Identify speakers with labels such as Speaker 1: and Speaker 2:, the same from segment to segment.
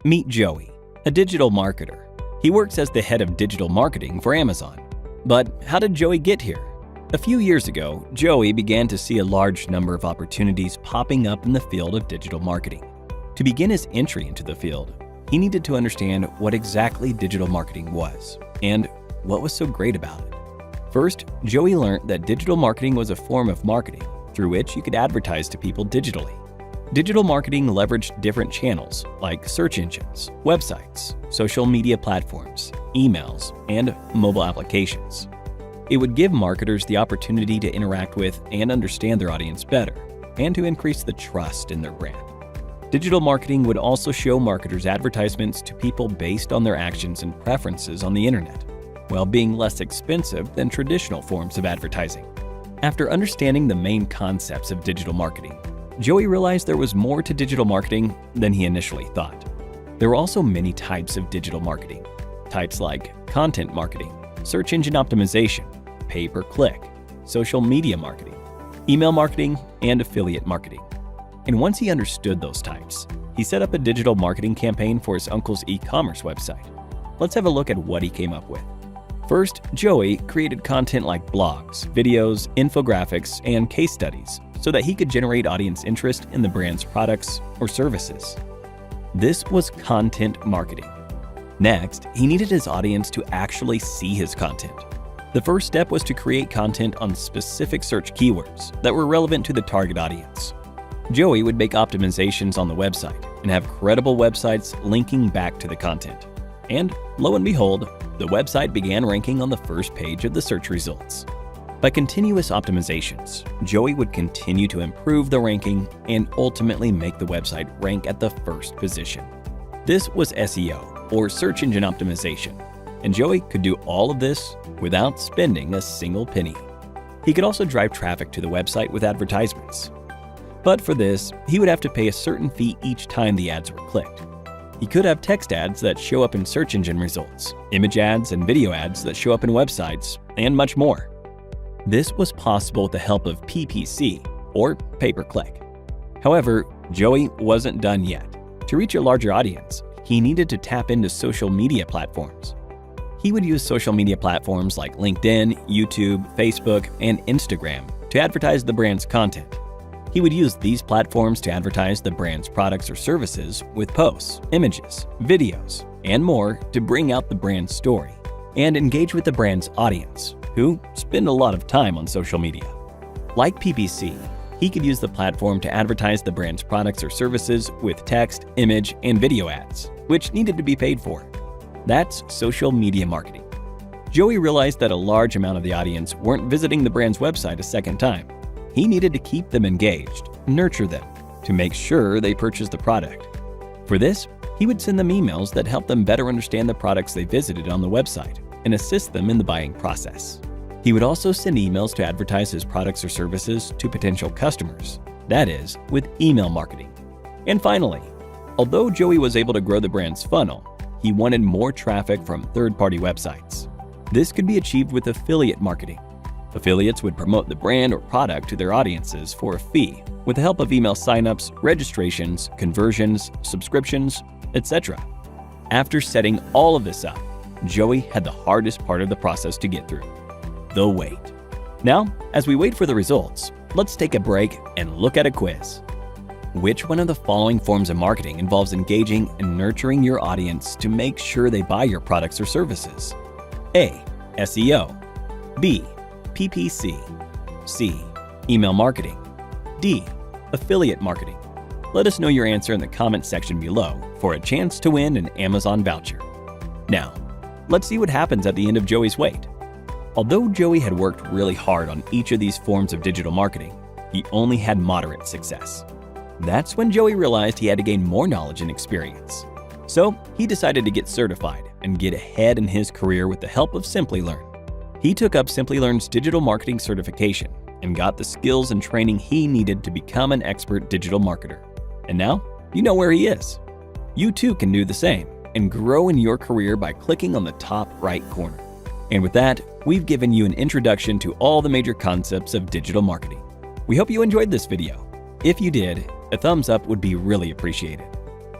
Speaker 1: Meet Joey, a digital marketer. He works as the head of digital marketing for Amazon. But how did Joey get here? A few years ago, Joey began to see a large number of opportunities popping up in the field of digital marketing. To begin his entry into the field, he needed to understand what exactly digital marketing was and what was so great about it. First, Joey learned that digital marketing was a form of marketing through which you could advertise to people digitally. Digital marketing leveraged different channels like search engines, websites, social media platforms, emails, and mobile applications. It would give marketers the opportunity to interact with and understand their audience better, and to increase the trust in their brand. Digital marketing would also show marketers advertisements to people based on their actions and preferences on the internet, while being less expensive than traditional forms of advertising. After understanding the main concepts of digital marketing, Joey realized there was more to digital marketing than he initially thought. There were also many types of digital marketing. Types like content marketing, search engine optimization, pay-per-click, social media marketing, email marketing, and affiliate marketing. And once he understood those types, he set up a digital marketing campaign for his uncle's e-commerce website. Let's have a look at what he came up with. First, Joey created content like blogs, videos, infographics, and case studies so that he could generate audience interest in the brand's products or services. This was content marketing. Next, he needed his audience to actually see his content. The first step was to create content on specific search keywords that were relevant to the target audience. Joey would make optimizations on the website and have credible websites linking back to the content. And lo and behold, the website began ranking on the first page of the search results. By continuous optimizations, Joey would continue to improve the ranking and ultimately make the website rank at the first position. This was SEO, or search engine optimization, and Joey could do all of this without spending a single penny. He could also drive traffic to the website with advertisements. But for this, he would have to pay a certain fee each time the ads were clicked. He could have text ads that show up in search engine results, image ads and video ads that show up in websites, and much more. This was possible with the help of PPC, or pay-per-click. However, Joey wasn't done yet. To reach a larger audience, he needed to tap into social media platforms. He would use social media platforms like LinkedIn, YouTube, Facebook, and Instagram to advertise the brand's content. He would use these platforms to advertise the brand's products or services with posts, images, videos, and more to bring out the brand's story and engage with the brand's audience, who spend a lot of time on social media. Like PPC, he could use the platform to advertise the brand's products or services with text, image, and video ads, which needed to be paid for. That's social media marketing. Joey realized that a large amount of the audience weren't visiting the brand's website a second time. He needed to keep them engaged, nurture them, to make sure they purchased the product. For this, he would send them emails that helped them better understand the products they visited on the website and assist them in the buying process. He would also send emails to advertise his products or services to potential customers, that is, with email marketing. And finally, although Joey was able to grow the brand's funnel, he wanted more traffic from third-party websites. This could be achieved with affiliate marketing. Affiliates would promote the brand or product to their audiences for a fee with the help of email signups, registrations, conversions, subscriptions, etc. After setting all of this up, Joey had the hardest part of the process to get through: the wait. Now, as we wait for the results, let's take a break and look at a quiz. Which one of the following forms of marketing involves engaging and nurturing your audience to make sure they buy your products or services? A. SEO. B. PPC. C. Email marketing. D. Affiliate marketing. Let us know your answer in the comment section below for a chance to win an Amazon voucher. Now, let's see what happens at the end of Joey's wait. Although Joey had worked really hard on each of these forms of digital marketing, he only had moderate success. That's when Joey realized he had to gain more knowledge and experience. So he decided to get certified and get ahead in his career with the help of Simplilearn. He took up Simplilearn's digital marketing certification and got the skills and training he needed to become an expert digital marketer. And now, you know where he is. You too can do the same and grow in your career by clicking on the top right corner. And with that, we've given you an introduction to all the major concepts of digital marketing. We hope you enjoyed this video. If you did, a thumbs up would be really appreciated.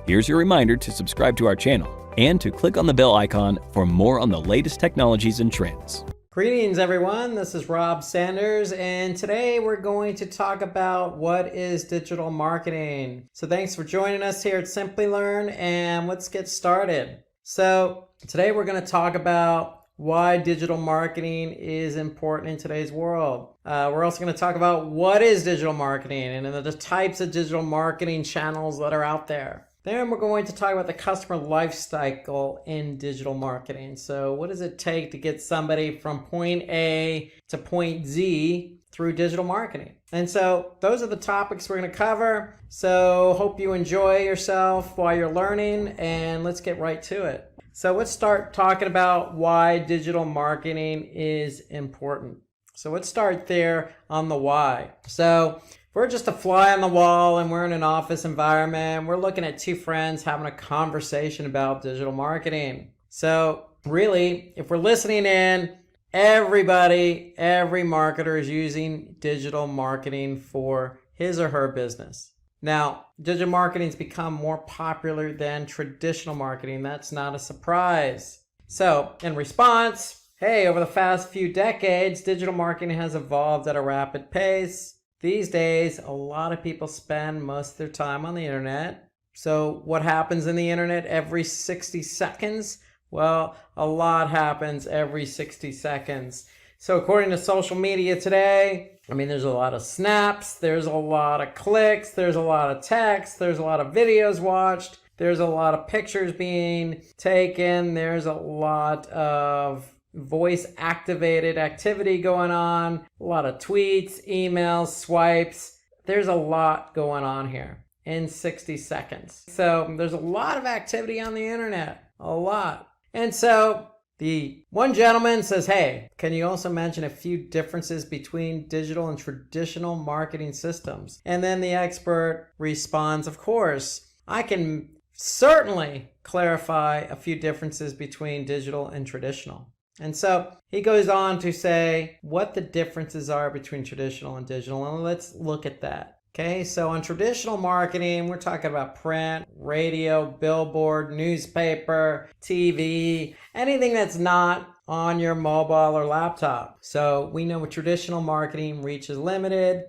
Speaker 1: Here's your reminder to subscribe to our channel and to click on the bell icon for more on the latest technologies and trends.
Speaker 2: Greetings everyone, this is Rob Sanders, and today we're going to talk about what is digital marketing. So thanks for joining us here at Simplilearn, and let's get started. So today we're going to talk about why digital marketing is important in today's world. We're also going to talk about what is digital marketing and the types of digital marketing channels that are out there. Then we're going to talk about the customer life cycle in digital marketing. So what does it take to get somebody from point A to point Z through digital marketing? And so those are the topics we're going to cover. So hope you enjoy yourself while you're learning, and let's get right to it. So let's start talking about why digital marketing is important. So let's start there on the why. So we're just a fly on the wall and we're in an office environment. We're looking at two friends having a conversation about digital marketing. So really, if we're listening in, every marketer is using digital marketing for his or her business. Now, digital marketing's become more popular than traditional marketing. That's not a surprise. So in response, hey, over the past few decades, digital marketing has evolved at a rapid pace. These days, a lot of people spend most of their time on the internet. So what happens in the internet every 60 seconds? Well, a lot happens every 60 seconds. So according to social media today, there's a lot of snaps, there's a lot of clicks, there's a lot of text, there's a lot of videos watched, there's a lot of pictures being taken, there's a lot of voice activated activity going on, a lot of tweets, emails, swipes. There's a lot going on here in 60 seconds. So there's a lot of activity on the internet, a lot. And so the one gentleman says, hey, can you also mention a few differences between digital and traditional marketing systems? And then the expert responds, of course, I can certainly clarify a few differences between digital and traditional. And so he goes on to say what the differences are between traditional and digital, and let's look at that. Okay, so on traditional marketing, we're talking about print, radio, billboard, newspaper, TV, anything that's not on your mobile or laptop. So we know with traditional marketing, reach is limited.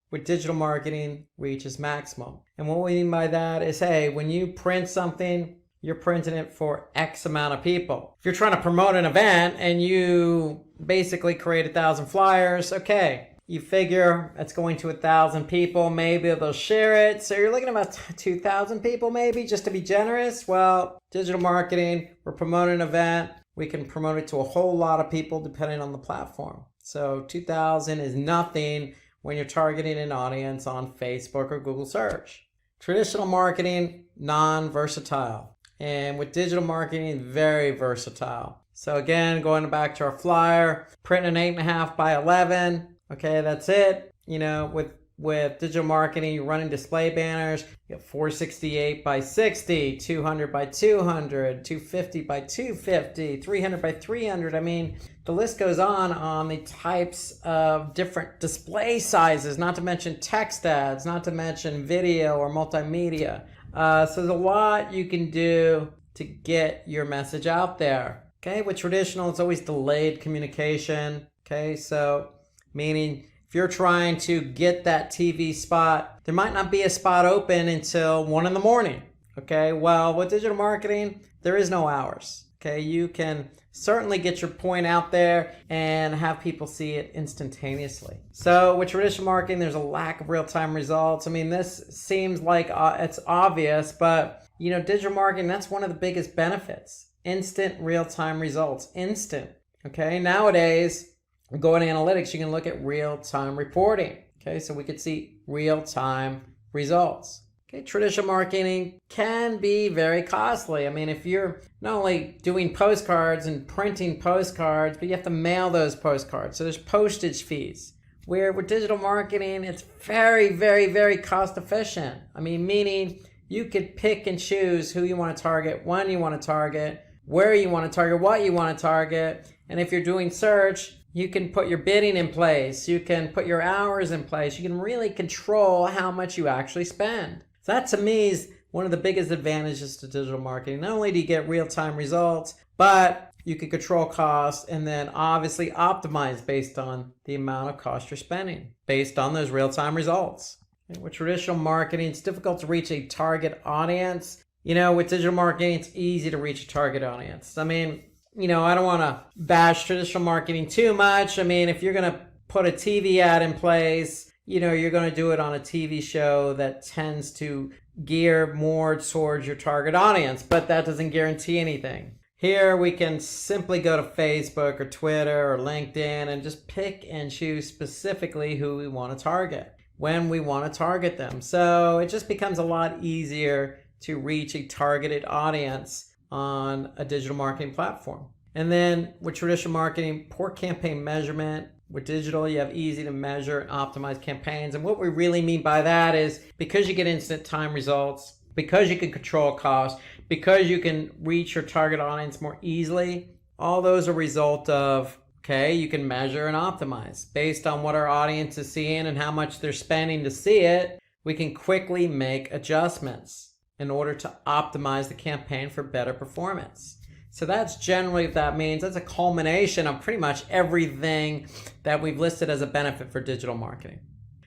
Speaker 2: With digital marketing, reach is maximum. And what we mean by that is, hey, when you print something, you're printing it for X amount of people. If you're trying to promote an event and you basically create 1,000 flyers, okay, you figure it's going to 1,000 people, maybe they'll share it. So you're looking at about 2,000 people maybe, just to be generous. Well, digital marketing, we're promoting an event. We can promote it to a whole lot of people depending on the platform. So 2,000 is nothing when you're targeting an audience on Facebook or Google search. Traditional marketing, non-versatile. And with digital marketing, very versatile. So again, going back to our flyer, print an 8.5 by 11. Okay, that's it. With digital marketing, you're running display banners. You have 468 by 60, 200 by 200, 250 by 250, 300 by 300. The list goes on the types of different display sizes, not to mention text ads, not to mention video or multimedia. So there's a lot you can do to get your message out there. Okay, with traditional, it's always delayed communication. Okay, so meaning if you're trying to get that TV spot, there might not be a spot open until 1 a.m. Okay, well, with digital marketing, there is no hours. Okay, you can certainly get your point out there and have people see it instantaneously. So with traditional marketing, there's a lack of real-time results. This seems like it's obvious, but digital marketing, that's one of the biggest benefits. Instant real-time results, instant. Okay, nowadays, going to analytics, you can look at real-time reporting. Okay, so we could see real-time results. Okay, traditional marketing can be very costly. If you're not only doing postcards and printing postcards, but you have to mail those postcards. So there's postage fees. Where with digital marketing, it's very, very, very cost efficient. Meaning you could pick and choose who you want to target, when you want to target, where you want to target, what you want to target. And if you're doing search, you can put your bidding in place. You can put your hours in place. You can really control how much you actually spend. So that to me is one of the biggest advantages to digital marketing. Not only do you get real-time results, but you can control costs and then obviously optimize based on the amount of cost you're spending, based on those real-time results. With traditional marketing, it's difficult to reach a target audience. With digital marketing, it's easy to reach a target audience. I don't want to bash traditional marketing too much. If you're going to put a TV ad in place, you're going to do it on a TV show that tends to gear more towards your target audience, but that doesn't guarantee anything. Here we can simply go to Facebook or Twitter or LinkedIn and just pick and choose specifically who we want to target, when we want to target them. So it just becomes a lot easier to reach a targeted audience on a digital marketing platform. And then with traditional marketing, poor campaign measurement. With digital, you have easy to measure and optimize campaigns. And what we really mean by that is because you get instant time results, because you can control costs, because you can reach your target audience more easily, all those are a result of, you can measure and optimize. Based on what our audience is seeing and how much they're spending to see it, we can quickly make adjustments in order to optimize the campaign for better performance. So that's generally what that means. That's a culmination of pretty much everything that we've listed as a benefit for digital marketing.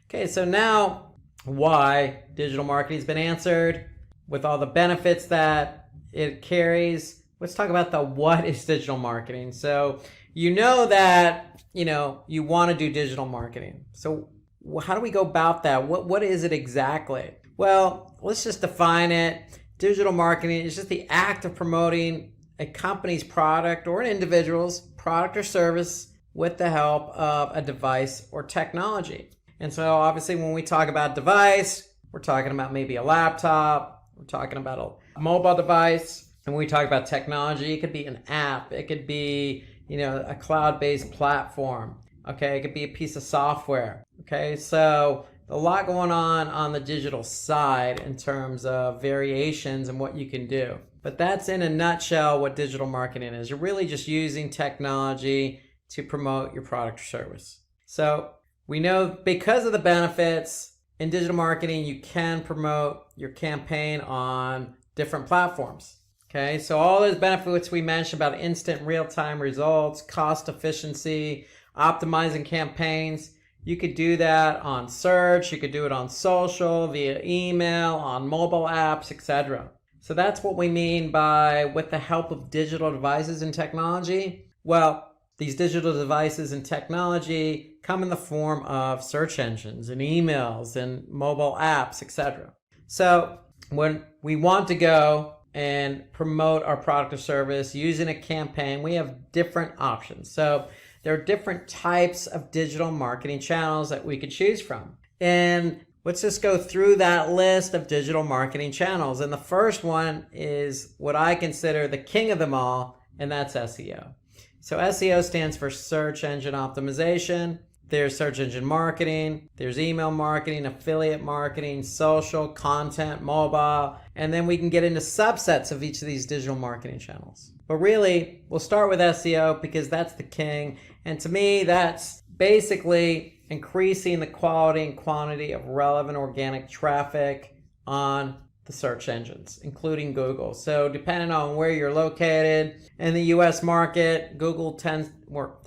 Speaker 2: Okay, so now why digital marketing has been answered with all the benefits that it carries. Let's talk about the what is digital marketing. So that, you want to do digital marketing. So how do we go about that? What is it exactly? Well, let's just define it. Digital marketing is just the act of promoting a company's product or an individual's product or service with the help of a device or technology. And so obviously when we talk about device, we're talking about maybe a laptop, we're talking about a mobile device. And when we talk about technology, it could be an app, it could be, a cloud-based platform. Okay, it could be a piece of software. Okay, so a lot going on the digital side in terms of variations and what you can do. But that's in a nutshell what digital marketing is. You're really just using technology to promote your product or service. So we know because of the benefits in digital marketing, you can promote your campaign on different platforms. Okay, so all those benefits we mentioned about instant real-time results, cost efficiency, optimizing campaigns, you could do that on search, you could do it on social, via email, on mobile apps, etc. So that's what we mean by with the help of digital devices and technology. Well, these digital devices and technology come in the form of search engines and emails and mobile apps, etc. So when we want to go and promote our product or service using a campaign, we have different options. So there are different types of digital marketing channels that we could choose from. And let's just go through that list of digital marketing channels. And the first one is what I consider the king of them all, and that's SEO. So SEO stands for search engine optimization. There's search engine marketing, there's email marketing, affiliate marketing, social, content, mobile, and then we can get into subsets of each of these digital marketing channels. But really, we'll start with SEO because that's the king. And to me, that's basically increasing the quality and quantity of relevant organic traffic on the search engines, including Google. So depending on where you're located in the US market, Google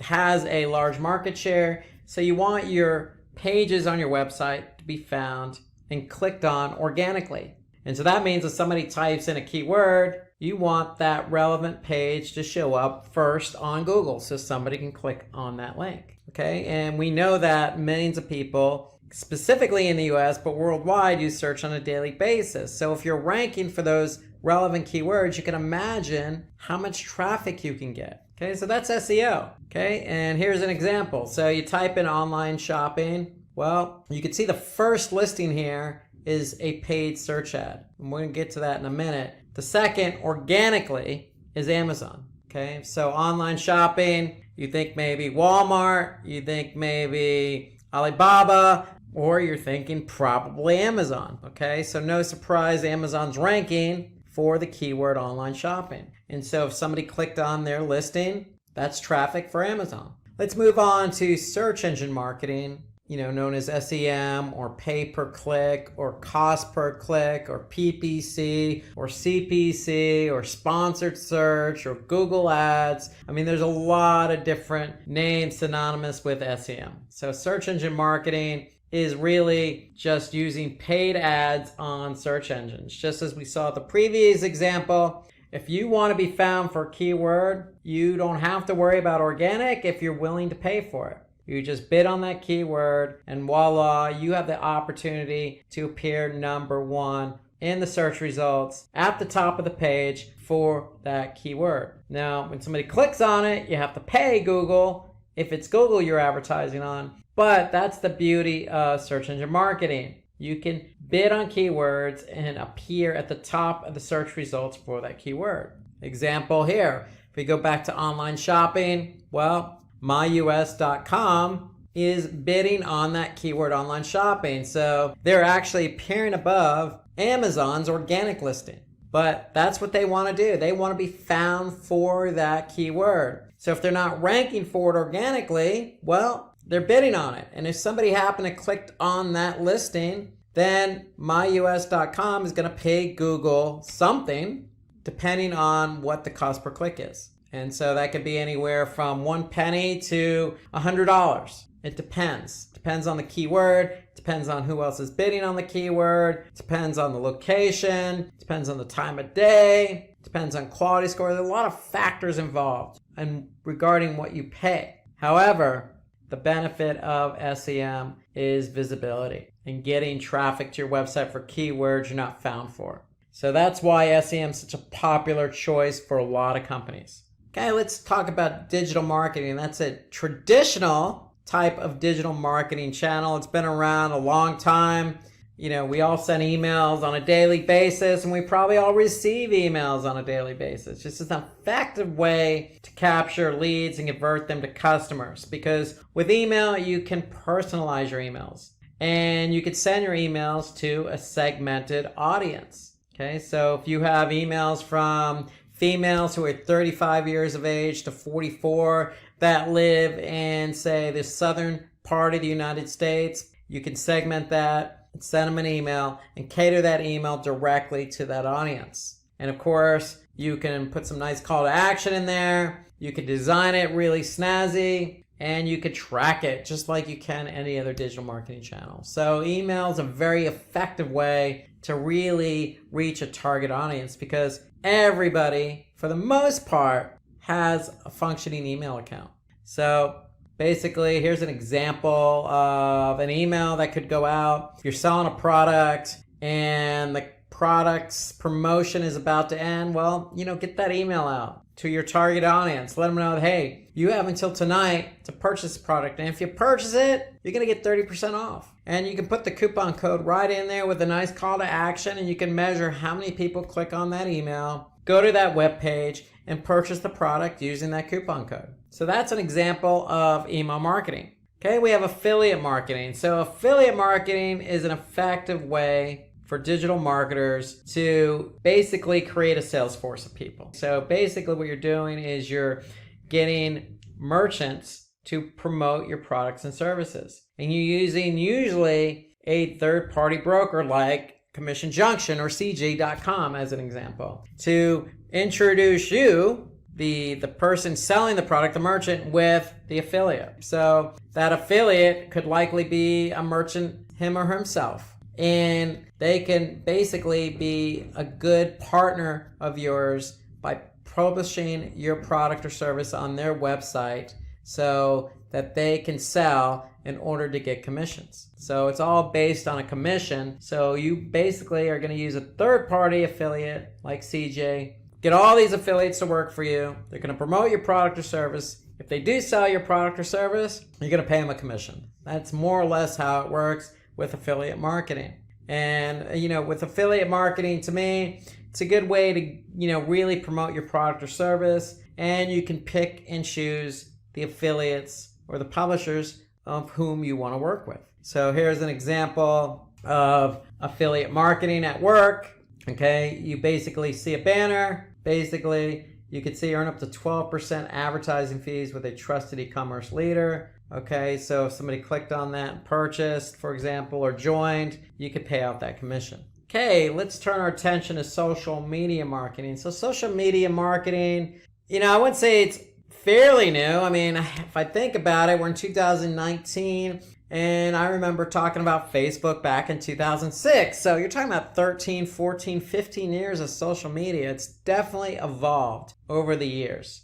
Speaker 2: has a large market share. So you want your pages on your website to be found and clicked on organically. And so that means if somebody types in a keyword, you want that relevant page to show up first on Google so somebody can click on that link. Okay, and we know that millions of people, specifically in the US, but worldwide, use search on a daily basis. So if you're ranking for those relevant keywords, you can imagine how much traffic you can get. Okay, so that's SEO. Okay, and here's an example. So you type in online shopping. Well, you can see the first listing here is a paid search ad. And we're going to get to that in a minute. The second, organically, is Amazon. Okay, so online shopping, you think maybe Walmart, you think maybe Alibaba, or you're thinking probably Amazon. Okay, so no surprise, Amazon's ranking for the keyword online shopping. And so if somebody clicked on their listing, that's traffic for Amazon. Let's move on to search engine marketing. known as SEM or pay per click or cost per click or PPC or CPC or sponsored search or Google Ads. I mean, there's a lot of different names synonymous with SEM. So search engine marketing is really just using paid ads on search engines. Just as we saw the previous example, if you want to be found for a keyword, you don't have to worry about organic if you're willing to pay for it. You just bid on that keyword and voila, you have the opportunity to appear number one in the search results at the top of the page for that keyword. Now, when somebody clicks on it, you have to pay Google if it's Google you're advertising on. But that's the beauty of search engine marketing. You can bid on keywords and appear at the top of the search results for that keyword. Example here, if we go back to online shopping, well, myus.com is bidding on that keyword online shopping. So they're actually appearing above Amazon's organic listing. But that's what they want to do. They want to be found for that keyword. So if they're not ranking for it organically, well, they're bidding on it. And if somebody happened to click on that listing, then myus.com is going to pay Google something depending on what the cost per click is. And so that could be anywhere from 1 penny to $100. It depends. Depends on the keyword. Depends on who else is bidding on the keyword. Depends on the location. Depends on the time of day. Depends on quality score. There's a lot of factors involved and regarding what you pay. However, the benefit of SEM is visibility and getting traffic to your website for keywords you're not found for. So that's why SEM is such a popular choice for a lot of companies. Okay, let's talk about digital marketing. That's a traditional type of digital marketing channel. It's been around a long time. We all send emails on a daily basis, and we probably all receive emails on a daily basis. Just an effective way to capture leads and convert them to customers, because with email, you can personalize your emails and you can send your emails to a segmented audience. Okay, so if you have emails from females who are 35 years of age to 44 that live in, say, the southern part of the United States, you can segment that, send them an email, and cater that email directly to that audience. And of course, you can put some nice call to action in there. You can design it really snazzy, and you could track it just like you can any other digital marketing channel. So email is a very effective way to really reach a target audience, because everybody, for the most part, has a functioning email account. So basically, here's an example of an email that could go out. If you're selling a product and the product's promotion is about to end, well, get that email out to your target audience. Let them know that, hey, you have until tonight to purchase the product. And if you purchase it, you're going to get 30% off. And you can put the coupon code right in there with a nice call to action, and you can measure how many people click on that email, go to that web page, and purchase the product using that coupon code. So that's an example of email marketing. Okay, we have affiliate marketing. So affiliate marketing is an effective way for digital marketers to basically create a sales force of people. So basically what you're doing is you're getting merchants to promote your products and services. And you're using usually a third-party broker like Commission Junction or CJ.com as an example to introduce you, the person selling the product, the merchant, with the affiliate. So that affiliate could likely be a merchant, him or himself. And they can basically be a good partner of yours by publishing your product or service on their website so that they can sell in order to get commissions. So it's all based on a commission. So you basically are going to use a third-party affiliate like CJ, get all these affiliates to work for you. They're going to promote your product or service. If they do sell your product or service, you're going to pay them a commission. That's more or less how it works with affiliate marketing. And, with affiliate marketing, to me, it's a good way to, really promote your product or service. And you can pick and choose the affiliates or the publishers of whom you want to work with. So here's an example of affiliate marketing at work. Okay, you basically see a banner. Basically, you could see earn up to 12% advertising fees with a trusted e-commerce leader. Okay, so if somebody clicked on that and purchased, for example, or joined, you could pay out that commission. Okay, let's turn our attention to social media marketing. So social media marketing, I wouldn't say it's fairly new. I mean, if I think about it, we're in 2019, and I remember talking about Facebook back in 2006. So you're talking about 13, 14, 15 years of social media. It's definitely evolved over the years.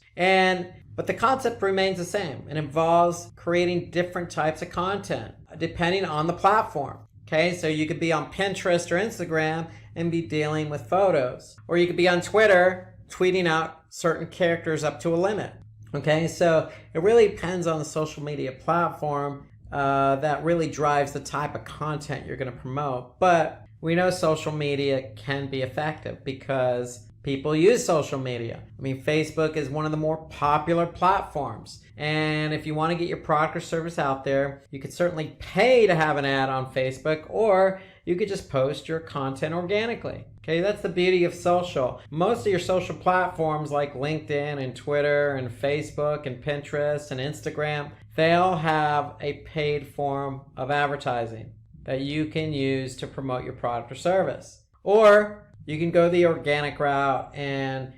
Speaker 2: But the concept remains the same. It involves creating different types of content depending on the platform. Okay, so you could be on Pinterest or Instagram and be dealing with photos. Or you could be on Twitter tweeting out certain characters up to a limit. Okay, so it really depends on the social media platform that really drives the type of content you're going to promote. But we know social media can be effective because people use social media. I mean, Facebook is one of the more popular platforms. And if you want to get your product or service out there, you could certainly pay to have an ad on Facebook, or you could just post your content organically. Okay, that's the beauty of social. Most of your social platforms like LinkedIn and Twitter and Facebook and Pinterest and Instagram, they all have a paid form of advertising that you can use to promote your product or service. Or you can go the organic route and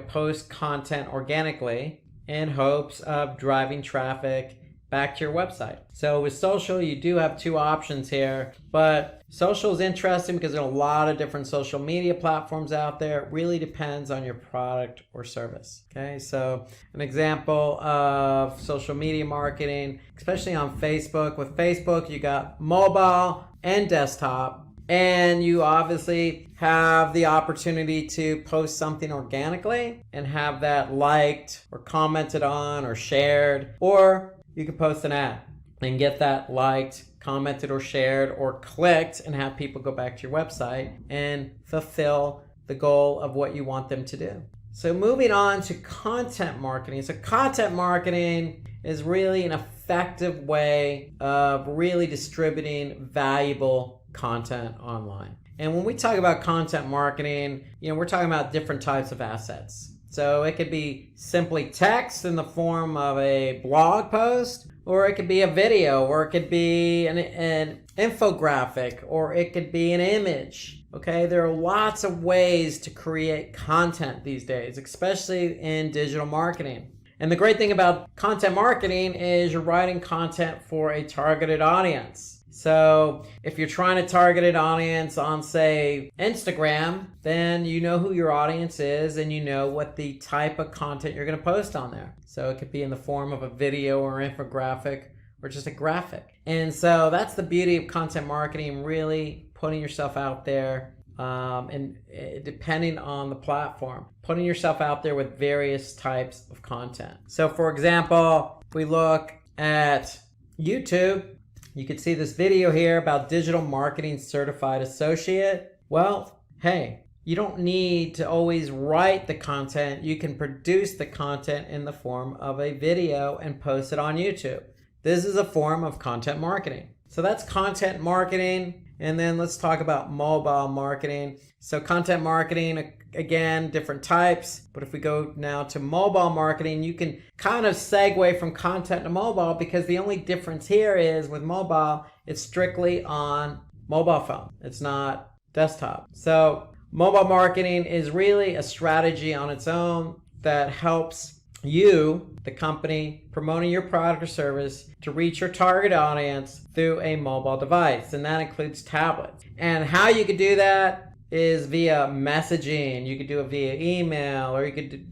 Speaker 2: post content organically in hopes of driving traffic back to your website. So with social, you do have two options here, but social is interesting because there are a lot of different social media platforms out there. It really depends on your product or service. Okay, so an example of social media marketing, especially on Facebook. With Facebook, you got mobile and desktop. And you obviously have the opportunity to post something organically and have that liked or commented on or shared. Or you can post an ad and get that liked, commented, or shared, or clicked and have people go back to your website and fulfill the goal of what you want them to do. So moving on to content marketing. So content marketing is really an effective way of really distributing valuable content online. And when we talk about content marketing, we're talking about different types of assets. So it could be simply text in the form of a blog post, or it could be a video, or it could be an infographic, or it could be an image. Okay, there are lots of ways to create content these days, especially in digital marketing. And the great thing about content marketing is you're writing content for a targeted audience. So if you're trying to target an audience on, say, Instagram, then you know who your audience is and you know what the type of content you're going to post on there. So it could be in the form of a video or infographic or just a graphic. And so that's the beauty of content marketing, really putting yourself out there and depending on the platform, putting yourself out there with various types of content. So for example, if we look at YouTube, you can see this video here about digital marketing certified associate. Well, hey, you don't need to always write the content. You can produce the content in the form of a video and post it on YouTube. This is a form of content marketing. So that's content marketing. And then let's talk about mobile marketing. So content marketing, again, different types. But if we go now to mobile marketing, you can kind of segue from content to mobile, because the only difference here is with mobile, it's strictly on mobile phone. It's not desktop. So mobile marketing is really a strategy on its own that helps you, the company, promoting your product or service to reach your target audience through a mobile device. And that includes tablets. And how you could do that is via messaging. You could do it via email, or you could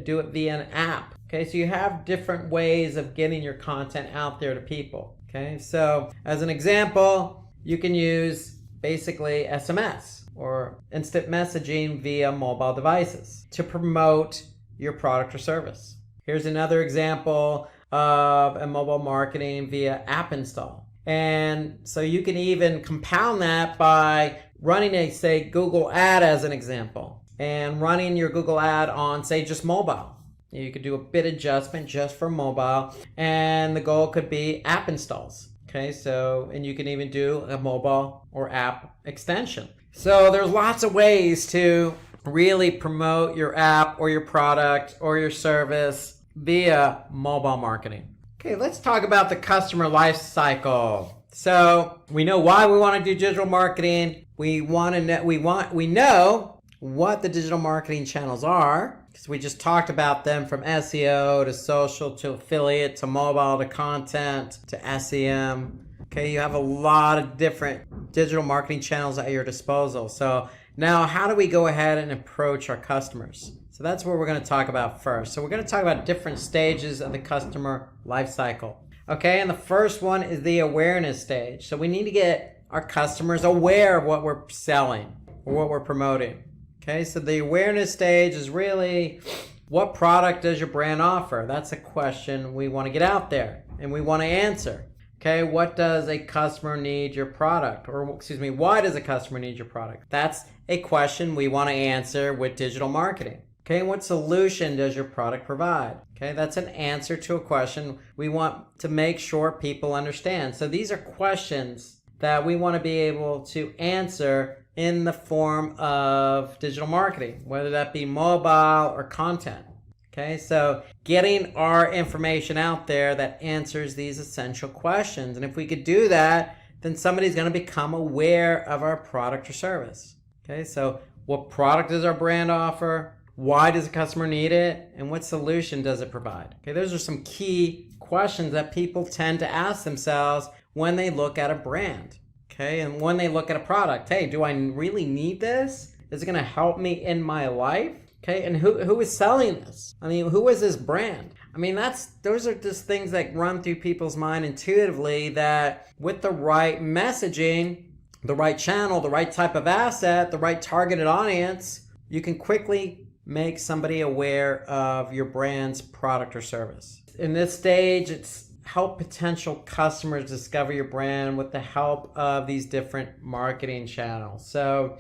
Speaker 2: do it via an app. Okay, so you have different ways of getting your content out there to people. Okay, so as an example, you can use basically SMS or instant messaging via mobile devices to promote your product or service. Here's another example of a mobile marketing via app install. And so you can even compound that by running a, say, Google ad as an example, and running your Google ad on, say, just mobile. You could do a bit adjustment just for mobile, and the goal could be app installs. Okay, so, and you can even do a mobile or app extension. So there's lots of ways to really promote your app or your product or your service via mobile marketing. Okay, let's talk about the customer life cycle. So we know why we want to do digital marketing. We know what the digital marketing channels are, because we just talked about them, from SEO to social to affiliate to mobile to content to SEM. Okay, you have a lot of different digital marketing channels at your disposal. So now, how do we go ahead and approach our customers? So that's what we're going to talk about first. So we're going to talk about different stages of the customer life cycle. Okay, and the first one is the awareness stage. So we need to get our customers aware of what we're selling or what we're promoting. Okay, so the awareness stage is really, what product does your brand offer? That's a question we want to get out there and we want to answer. Okay, what does a customer need your product? Or excuse me, why does a customer need your product? That's a question we want to answer with digital marketing. Okay, and what solution does your product provide? Okay, that's an answer to a question we want to make sure people understand. So these are questions that we want to be able to answer in the form of digital marketing, whether that be mobile or content. Okay, so getting our information out there that answers these essential questions. And if we could do that, then somebody's going to become aware of our product or service. Okay, so what product does our brand offer? Why does the customer need it? And what solution does it provide? Okay, those are some key questions that people tend to ask themselves when they look at a brand. Okay, and when they look at a product, hey, do I really need this? Is it going to help me in my life? Okay, and who is selling this? I mean, who is this brand? I mean, those are just things that run through people's mind intuitively, that with the right messaging, the right channel, the right type of asset, the right targeted audience, you can quickly make somebody aware of your brand's product or service. In this stage, it's help potential customers discover your brand with the help of these different marketing channels. So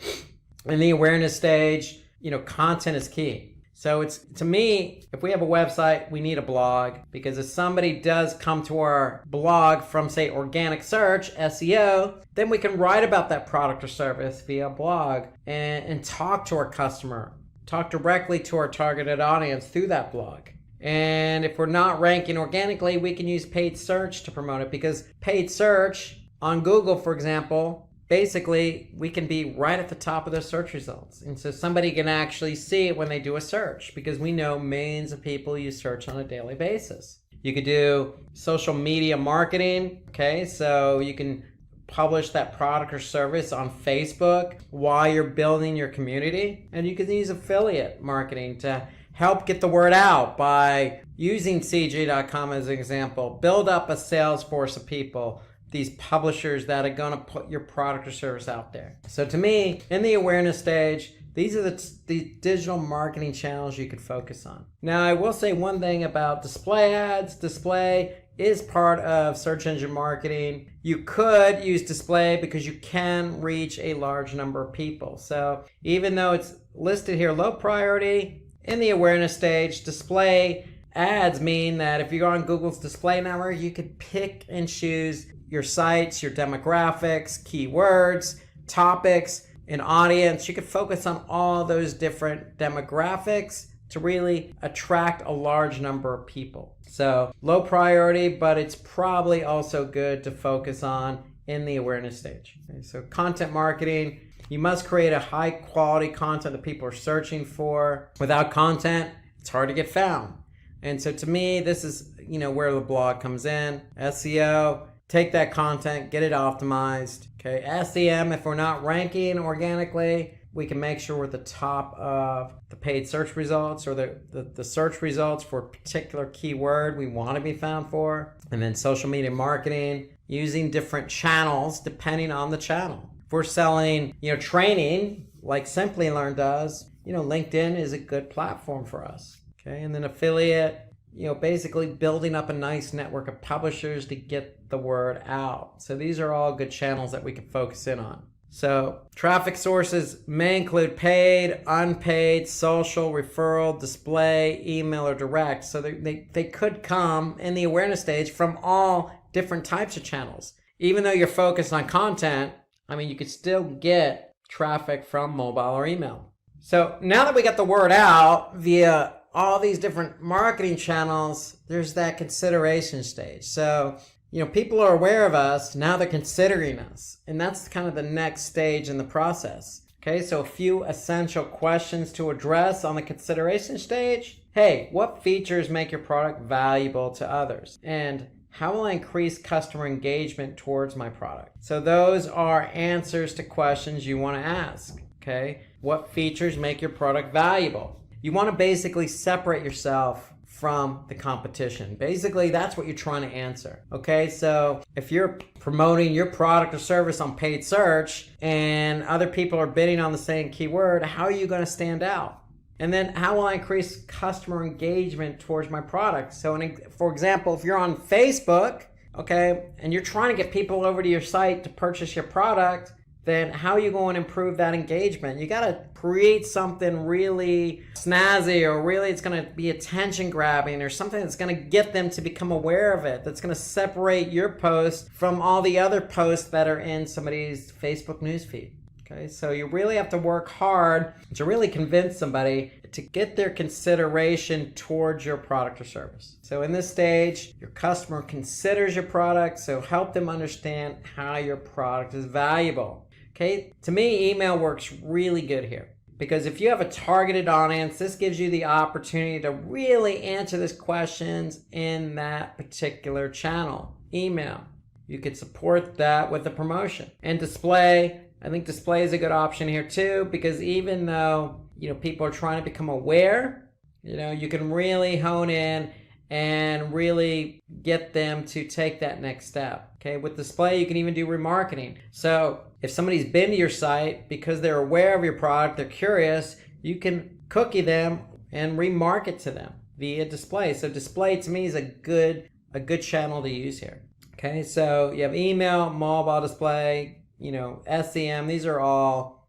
Speaker 2: in the awareness stage, content is key. So to me, if we have a website, we need a blog, because if somebody does come to our blog from, say, organic search, SEO, then we can write about that product or service via blog and talk to our customer. Talk directly to our targeted audience through that blog. And if we're not ranking organically, we can use paid search to promote it, because paid search on Google, for example, basically we can be right at the top of the search results. And so somebody can actually see it when they do a search, because we know millions of people use search on a daily basis. You could do social media marketing. Okay, so you can publish that product or service on Facebook while you're building your community. And you can use affiliate marketing to help get the word out by using CJ.com as an example. Build up a sales force of people, these publishers that are going to put your product or service out there. So to me, in the awareness stage, these are the digital marketing channels you could focus on. Now, I will say one thing about display ads. Display is part of search engine marketing. You could use display because you can reach a large number of people. So even though it's listed here low priority, in the awareness stage, display ads mean that if you're on Google's display network, you could pick and choose your sites, your demographics, keywords, topics, an audience. You could focus on all those different demographics to really attract a large number of people. So low priority, but it's probably also good to focus on in the awareness stage. Okay, so content marketing, you must create a high quality content that people are searching for. Without content, it's hard to get found. And so to me, this is where the blog comes in. SEO, take that content, get it optimized. Okay, SEM, if we're not ranking organically, we can make sure we're at the top of the paid search results, or the search results for a particular keyword we want to be found for. And then social media marketing, using different channels depending on the channel. If we're selling, training like Simplilearn does, LinkedIn is a good platform for us. Okay, and then affiliate, basically building up a nice network of publishers to get the word out. So these are all good channels that we can focus in on. So traffic sources may include paid, unpaid, social, referral, display, email, or direct. So they could come in the awareness stage from all different types of channels. Even though you're focused on content, you could still get traffic from mobile or email. So now that we got the word out via all these different marketing channels, there's that consideration stage. So, people are aware of us, now they're considering us. And that's kind of the next stage in the process. Okay, so a few essential questions to address on the consideration stage. Hey, what features make your product valuable to others? And how will I increase customer engagement towards my product? So those are answers to questions you want to ask. Okay, what features make your product valuable? You want to basically separate yourself from the competition. Basically, that's what you're trying to answer. Okay, so if you're promoting your product or service on paid search and other people are bidding on the same keyword, how are you going to stand out? And then how will I increase customer engagement towards my product? So for example, if you're on Facebook, okay, and you're trying to get people over to your site to purchase your product, then how are you going to improve that engagement? You got to create something really snazzy, or really it's going to be attention grabbing, or something that's going to get them to become aware of it, that's going to separate your post from all the other posts that are in somebody's Facebook newsfeed. Okay, so you really have to work hard to really convince somebody to get their consideration towards your product or service. So in this stage, your customer considers your product, so help them understand how your product is valuable. Okay, to me, email works really good here, because if you have a targeted audience, this gives you the opportunity to really answer these questions in that particular channel, email. You could support that with a promotion. And display, I think display is a good option here too, because even though, people are trying to become aware, you can really hone in and really get them to take that next step. Okay, with display, you can even do remarketing. So if somebody's been to your site because they're aware of your product, they're curious, you can cookie them and remarket to them via display. So display to me is a good channel to use here. Okay, so you have email, mobile display, SEM. These are all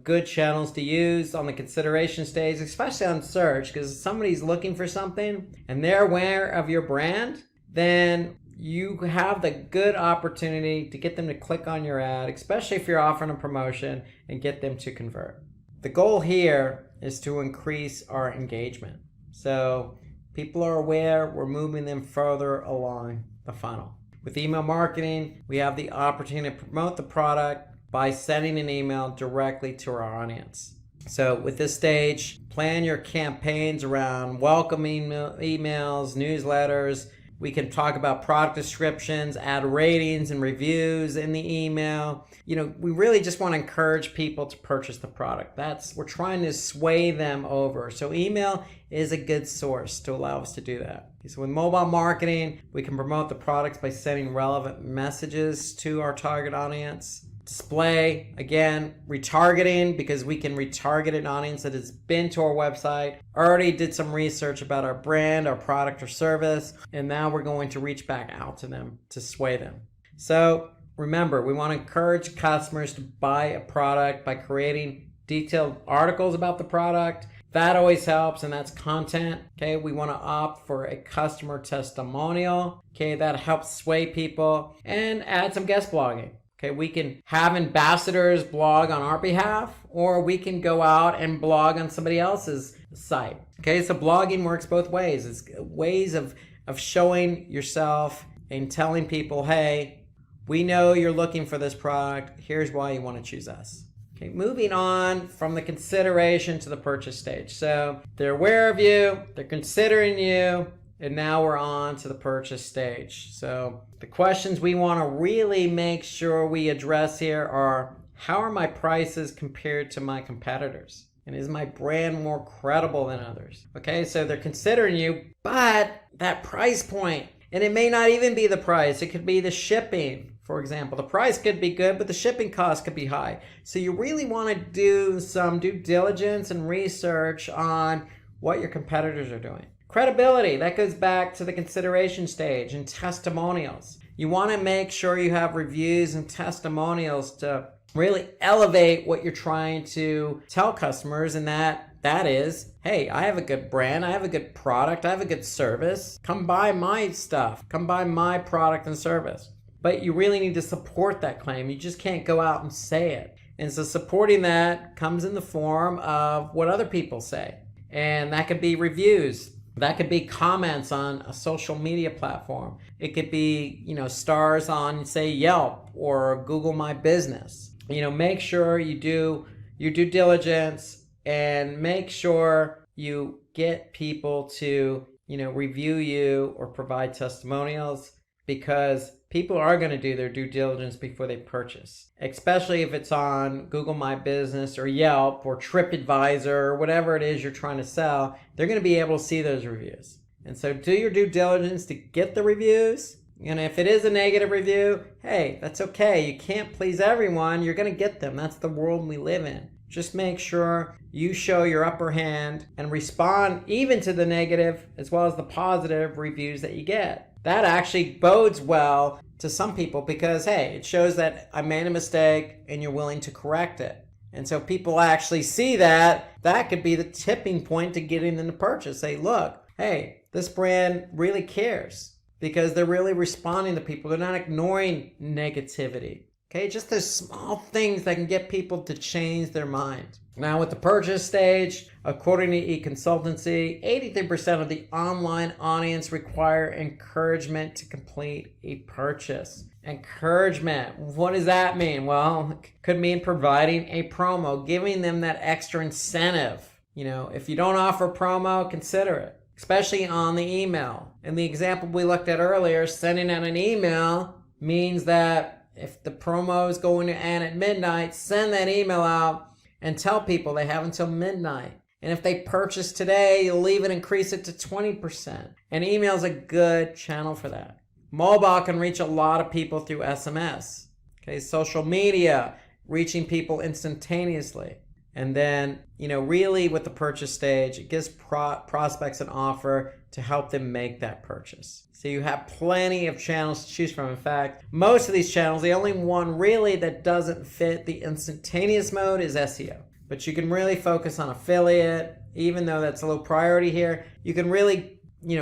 Speaker 2: good channels to use on the consideration stage, especially on search, because if somebody's looking for something and they're aware of your brand, then you have the good opportunity to get them to click on your ad, especially if you're offering a promotion, and get them to convert. The goal here is to increase our engagement. So people are aware, we're moving them further along the funnel. With email marketing, we have the opportunity to promote the product by sending an email directly to our audience. So with this stage, plan your campaigns around welcoming emails, newsletters. We can talk about product descriptions, add ratings and reviews in the email. We really just want to encourage people to purchase the product. We're trying to sway them over. So email is a good source to allow us to do that. So with mobile marketing, we can promote the products by sending relevant messages to our target audience. Display, again, retargeting, because we can retarget an audience that has been to our website, already did some research about our brand, our product or service, and now we're going to reach back out to them to sway them. So remember, we want to encourage customers to buy a product by creating detailed articles about the product. That always helps, and that's content. Okay, we want to opt for a customer testimonial. Okay, that helps sway people, and add some guest blogging. Okay, we can have ambassadors blog on our behalf, or we can go out and blog on somebody else's site. Okay, so blogging works both ways. It's ways of showing yourself and telling people, hey, we know you're looking for this product. Here's why you want to choose us. Okay, moving on from the consideration to the purchase stage. So they're aware of you, they're considering you, and now we're on to the purchase stage. So the questions we want to really make sure we address here are, how are my prices compared to my competitors? And is my brand more credible than others? Okay, so they're considering you, but that price point, and it may not even be the price, it could be the shipping. For example, the price could be good, but the shipping cost could be high. So you really want to do some due diligence and research on what your competitors are doing. Credibility, that goes back to the consideration stage, and testimonials. You want to make sure you have reviews and testimonials to really elevate what you're trying to tell customers, and that is, hey, I have a good brand, I have a good product, I have a good service. Come buy my stuff, come buy my product and service. But you really need to support that claim. You just can't go out and say it. And so supporting that comes in the form of what other people say. And that could be reviews. That could be comments on a social media platform. It could be, stars on, say, Yelp or Google My Business. Make sure you do your due diligence and make sure you get people to, review you or provide testimonials, because people are going to do their due diligence before they purchase, especially if it's on Google My Business or Yelp or TripAdvisor or whatever it is you're trying to sell. They're going to be able to see those reviews. And so do your due diligence to get the reviews. And if it is a negative review, hey, that's okay. You can't please everyone. You're going to get them. That's the world we live in. Just make sure you show your upper hand and respond even to the negative as well as the positive reviews that you get. That actually bodes well to some people because, hey, it shows that I made a mistake and you're willing to correct it. And so if people actually see that, that could be the tipping point to getting them to purchase. Say, look, hey, this brand really cares because they're really responding to people. They're not ignoring negativity. Okay, just those small things that can get people to change their mind. Now with the purchase stage, according to eConsultancy, 83% of the online audience require encouragement to complete a purchase. Encouragement, what does that mean? Well, it could mean providing a promo, giving them that extra incentive. If you don't offer promo, consider it, especially on the email. And the example we looked at earlier, sending out an email means that if the promo is going to end at midnight, send that email out and tell people they have until midnight. And if they purchase today, you'll even increase it to 20%. And email is a good channel for that. Mobile can reach a lot of people through SMS. Okay, social media, reaching people instantaneously. And then, really with the purchase stage, it gives prospects an offer to help them make that purchase. So you have plenty of channels to choose from. In fact, most of these channels, the only one really that doesn't fit the instantaneous mode is SEO. But you can really focus on affiliate, even though that's a low priority here. You can really,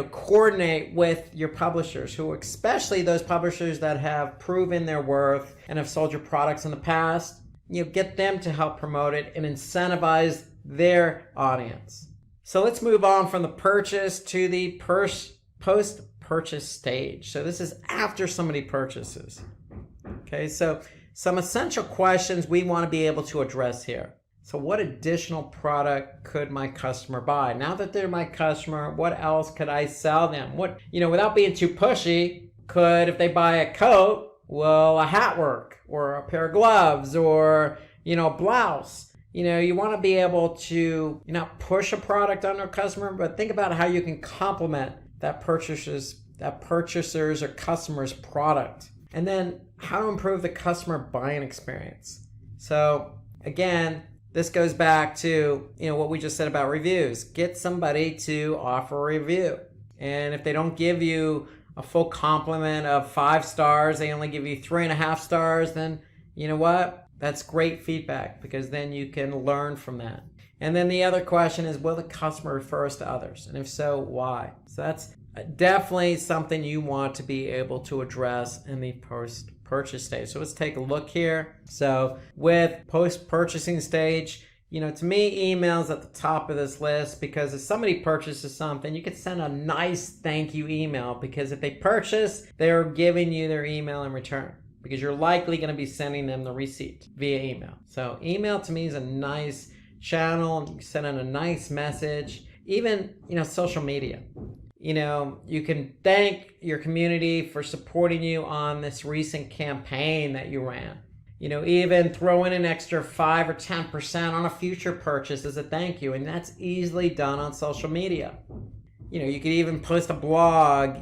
Speaker 2: coordinate with your publishers, who, especially those publishers that have proven their worth and have sold your products in the past. Get them to help promote it and incentivize their audience. So let's move on from the purchase to the post-purchase stage. So this is after somebody purchases. Okay, so some essential questions we want to be able to address here. So what additional product could my customer buy? Now that they're my customer, what else could I sell them? Without being too pushy, if they buy a coat, a hat work or a pair of gloves or, a blouse. You want to be able to not push a product on a customer, but think about how you can complement that purchaser's or customer's product. And then how to improve the customer buying experience. So again, this goes back to, what we just said about reviews. Get somebody to offer a review. And if they don't give you a full compliment of 5 stars, they only give you 3.5 stars, then you know what? That's great feedback, because then you can learn from that. And then the other question is, will the customer refer us to others? And if so, why? So that's definitely something you want to be able to address in the post-purchase stage. So let's take a look here. So with post-purchasing stage, to me, email's at the top of this list, because if somebody purchases something, you could send a nice thank you email, because if they purchase, they're giving you their email in return, because you're likely going to be sending them the receipt via email. So email to me is a nice channel. You send in a nice message. Even, social media. You can thank your community for supporting you on this recent campaign that you ran. Even throw in an extra 5 or 10% on a future purchase as a thank you. And that's easily done on social media. You could even post a blog,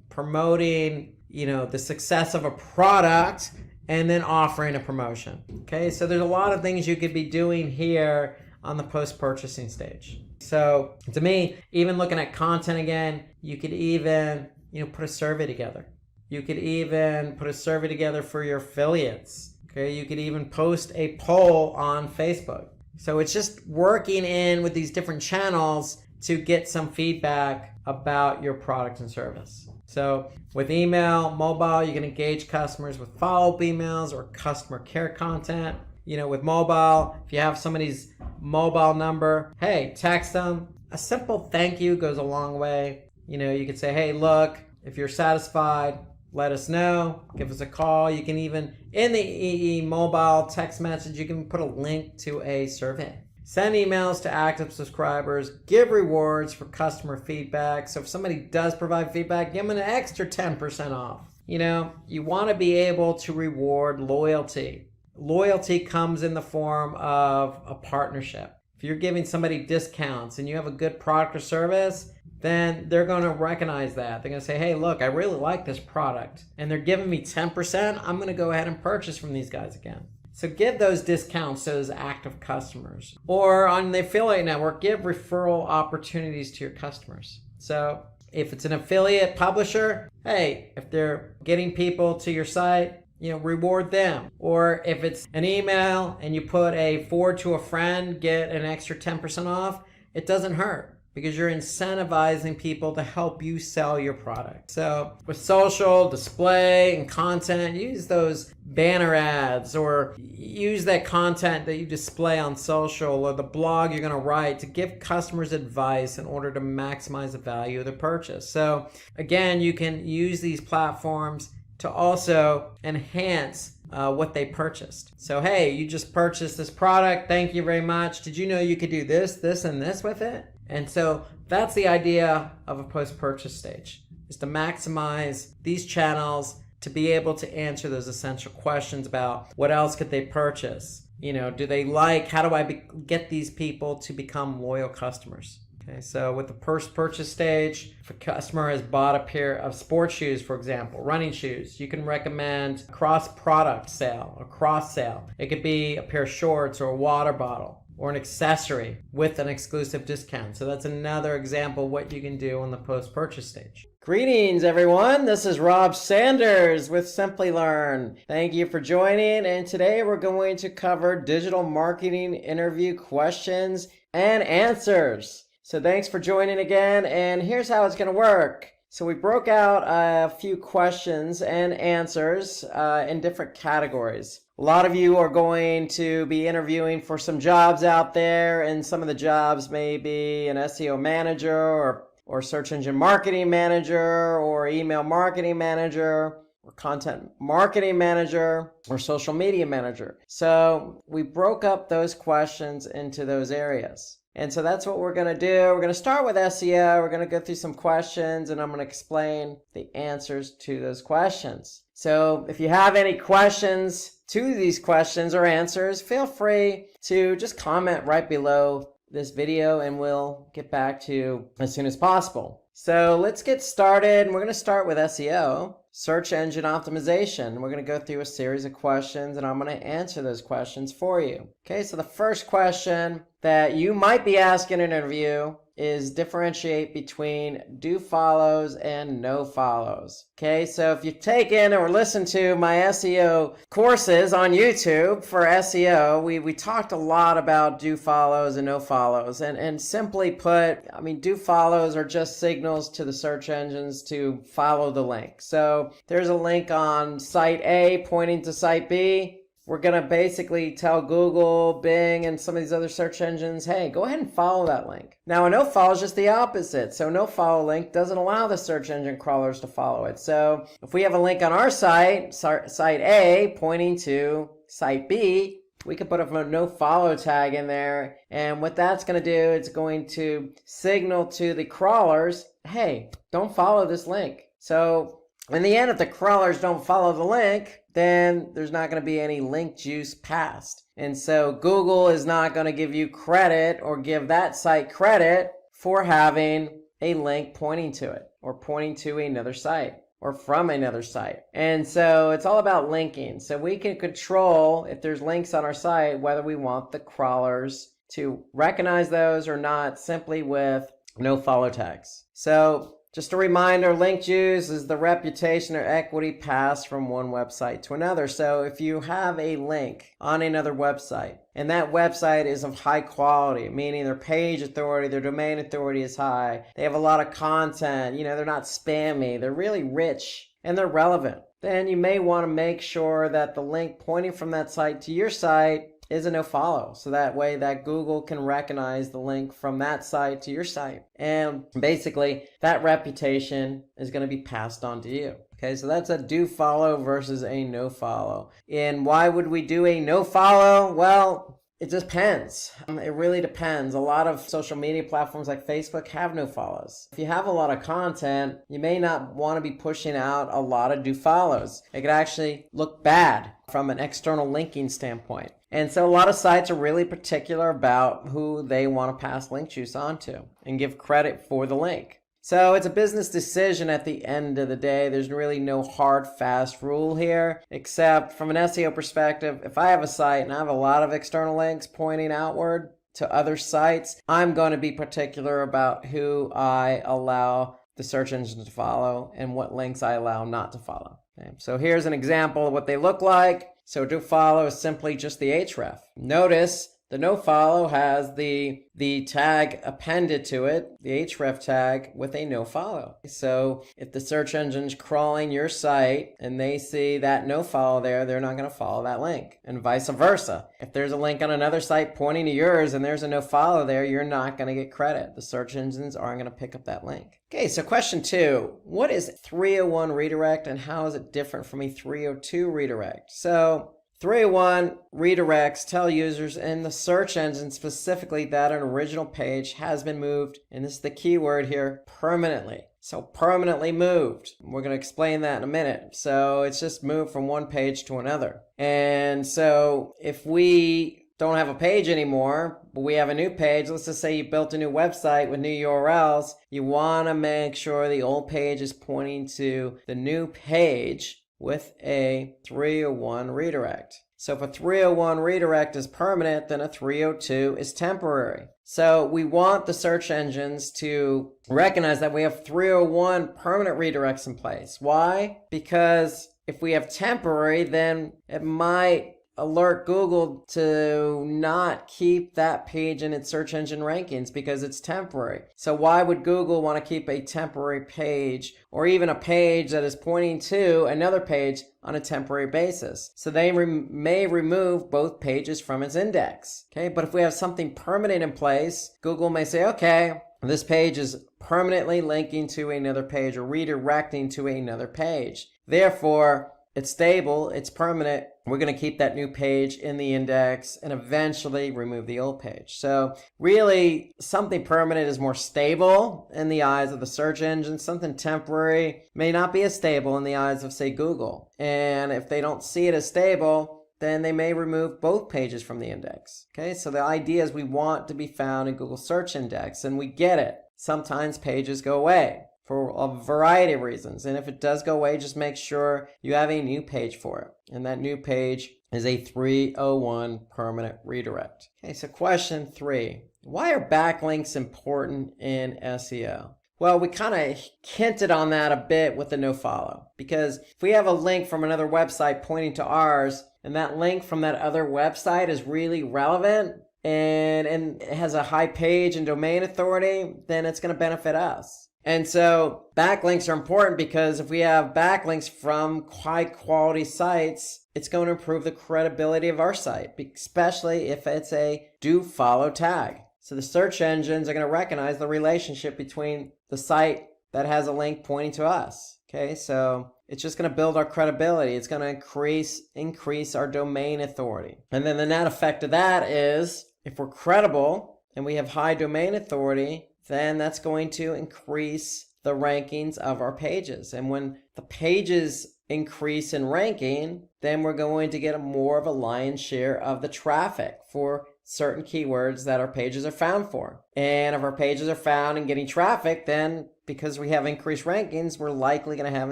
Speaker 2: promoting, the success of a product and then offering a promotion. Okay, so there's a lot of things you could be doing here on the post-purchasing stage. So to me, even looking at content again, you could even, put a survey together. You could even put a survey together for your affiliates. Okay, you could even post a poll on Facebook. So it's just working in with these different channels to get some feedback about your product and service. So with email, mobile, you can engage customers with follow-up emails or customer care content. with mobile, if you have somebody's mobile number, hey, text them. A simple thank you goes a long way. You could say, hey, look, if you're satisfied, let us know. Give us a call. You can even, in the EE mobile text message, you can put a link to a survey. Send emails to active subscribers. Give rewards for customer feedback. So if somebody does provide feedback, give them an extra 10% off. You want to be able to reward loyalty. Loyalty comes in the form of a partnership. If you're giving somebody discounts and you have a good product or service, then they're going to recognize that. They're going to say, hey, look, I really like this product and they're giving me 10%. I'm going to go ahead and purchase from these guys again. So give those discounts to those active customers. Or on the affiliate network, give referral opportunities to your customers. So if it's an affiliate publisher, hey, if they're getting people to your site, reward them. Or if it's an email and you put a forward to a friend, get an extra 10% off, it doesn't hurt because you're incentivizing people to help you sell your product. So with social, display, and content, use those banner ads or use that content that you display on social or the blog you're gonna write to give customers advice in order to maximize the value of the purchase. So again, you can use these platforms to also enhance what they purchased. So, hey, you just purchased this product. Thank you very much. Did you know you could do this, this, and this with it? And so that's the idea of a post-purchase stage, is to maximize these channels to be able to answer those essential questions about what else could they purchase? Do they like, how do I get these people to become loyal customers? Okay, so with the post-purchase stage, if a customer has bought a pair of sports shoes, for example, running shoes, you can recommend a cross-product sale, a cross-sale. It could be a pair of shorts or a water bottle or an accessory with an exclusive discount. So that's another example of what you can do on the post-purchase stage. Greetings, everyone. This is Rob Sanders with Simplilearn. Thank you for joining, and today we're going to cover digital marketing interview questions and answers. So thanks for joining again, and here's how it's going to work. So we broke out a few questions and answers in different categories. A lot of you are going to be interviewing for some jobs out there, and some of the jobs may be an SEO manager or search engine marketing manager or email marketing manager or content marketing manager or social media manager. So we broke up those questions into those areas. And so that's what we're going to do. We're going to start with SEO. We're going to go through some questions, and I'm going to explain the answers to those questions. So if you have any questions to these questions or answers, feel free to just comment right below this video, and we'll get back to you as soon as possible. So let's get started. We're going to start with SEO, search engine optimization. We're going to go through a series of questions, and I'm going to answer those questions for you. Okay, so the first question that you might be asking in an interview is differentiate between do follows and no follows. Okay, so if you've taken or listened to my SEO courses on YouTube for SEO, we talked a lot about do follows and no follows. And simply put, do follows are just signals to the search engines to follow the link. So there's a link on site A pointing to site B. We're going to basically tell Google, Bing, and some of these other search engines, hey, go ahead and follow that link. Now, a no-follow is just the opposite. So no-follow link doesn't allow the search engine crawlers to follow it. So if we have a link on our site, site A, pointing to site B, we can put a no-follow tag in there. And what that's going to do, it's going to signal to the crawlers, hey, don't follow this link. So in the end, if the crawlers don't follow the link, then there's not going to be any link juice passed. And so Google is not going to give you credit or give that site credit for having a link pointing to it or pointing to another site or from another site. And so it's all about linking. So we can control, if there's links on our site, whether we want the crawlers to recognize those or not, simply with no follow tags. So just a reminder, link juice is the reputation or equity passed from one website to another. So if you have a link on another website and that website is of high quality, meaning their page authority, their domain authority is high, they have a lot of content, they're not spammy, they're really rich and they're relevant, then you may want to make sure that the link pointing from that site to your site is a no follow. So that way that Google can recognize the link from that site to your site. And basically that reputation is going to be passed on to you. Okay, so that's a do follow versus a no follow. And why would we do a no follow? Well, it depends. It really depends. A lot of social media platforms like Facebook have no follows. If you have a lot of content, you may not want to be pushing out a lot of do follows. It could actually look bad from an external linking standpoint. And so a lot of sites are really particular about who they want to pass link juice onto and give credit for the link. So it's a business decision at the end of the day. There's really no hard, fast rule here, except from an SEO perspective, if I have a site and I have a lot of external links pointing outward to other sites, I'm going to be particular about who I allow the search engine to follow and what links I allow not to follow. Okay, so here's an example of what they look like. So do follow is simply just the href. Notice the no follow has the tag appended to it, the href tag with a no follow. So if the search engine's crawling your site and they see that no follow there, they're not going to follow that link, and vice versa. If there's a link on another site pointing to yours and there's a no follow there, you're not going to get credit. The search engines aren't going to pick up that link. Okay, so question 2, what is 301 redirect and how is it different from a 302 redirect? So 301 redirects tell users in the search engine specifically that an original page has been moved, and this is the key word here, permanently. So permanently moved. We're going to explain that in a minute. So it's just moved from one page to another. And so if we don't have a page anymore, but we have a new page, let's just say you built a new website with new URLs, you want to make sure the old page is pointing to the new page with a 301 redirect. So if a 301 redirect is permanent, then a 302 is temporary. So we want the search engines to recognize that we have 301 permanent redirects in place. Why? Because if we have temporary, then it might alert Google to not keep that page in its search engine rankings because it's temporary. So why would Google want to keep a temporary page or even a page that is pointing to another page on a temporary basis? So they may remove both pages from its index. Okay, but if we have something permanent in place, Google may say, okay, this page is permanently linking to another page or redirecting to another page. Therefore, it's stable, it's permanent. We're going to keep that new page in the index and eventually remove the old page. So really, something permanent is more stable in the eyes of the search engine. Something temporary may not be as stable in the eyes of, say, Google. And if they don't see it as stable, then they may remove both pages from the index. Okay, so the idea is we want to be found in Google Search Index, and we get it. Sometimes pages go away for a variety of reasons. And if it does go away, just make sure you have a new page for it. And that new page is a 301 permanent redirect. Okay, so question 3. Why are backlinks important in SEO? Well, we kind of hinted on that a bit with the nofollow. Because if we have a link from another website pointing to ours, and that link from that other website is really relevant, and it has a high page and domain authority, then it's going to benefit us. And so backlinks are important because if we have backlinks from high quality sites, it's going to improve the credibility of our site, especially if it's a do follow tag. So the search engines are going to recognize the relationship between the site that has a link pointing to us. Okay, so it's just going to build our credibility. It's going to increase our domain authority. And then the net effect of that is if we're credible and we have high domain authority, then that's going to increase the rankings of our pages. And when the pages increase in ranking, then we're going to get more of a lion's share of the traffic for certain keywords that our pages are found for. And if our pages are found and getting traffic, then because we have increased rankings, we're likely going to have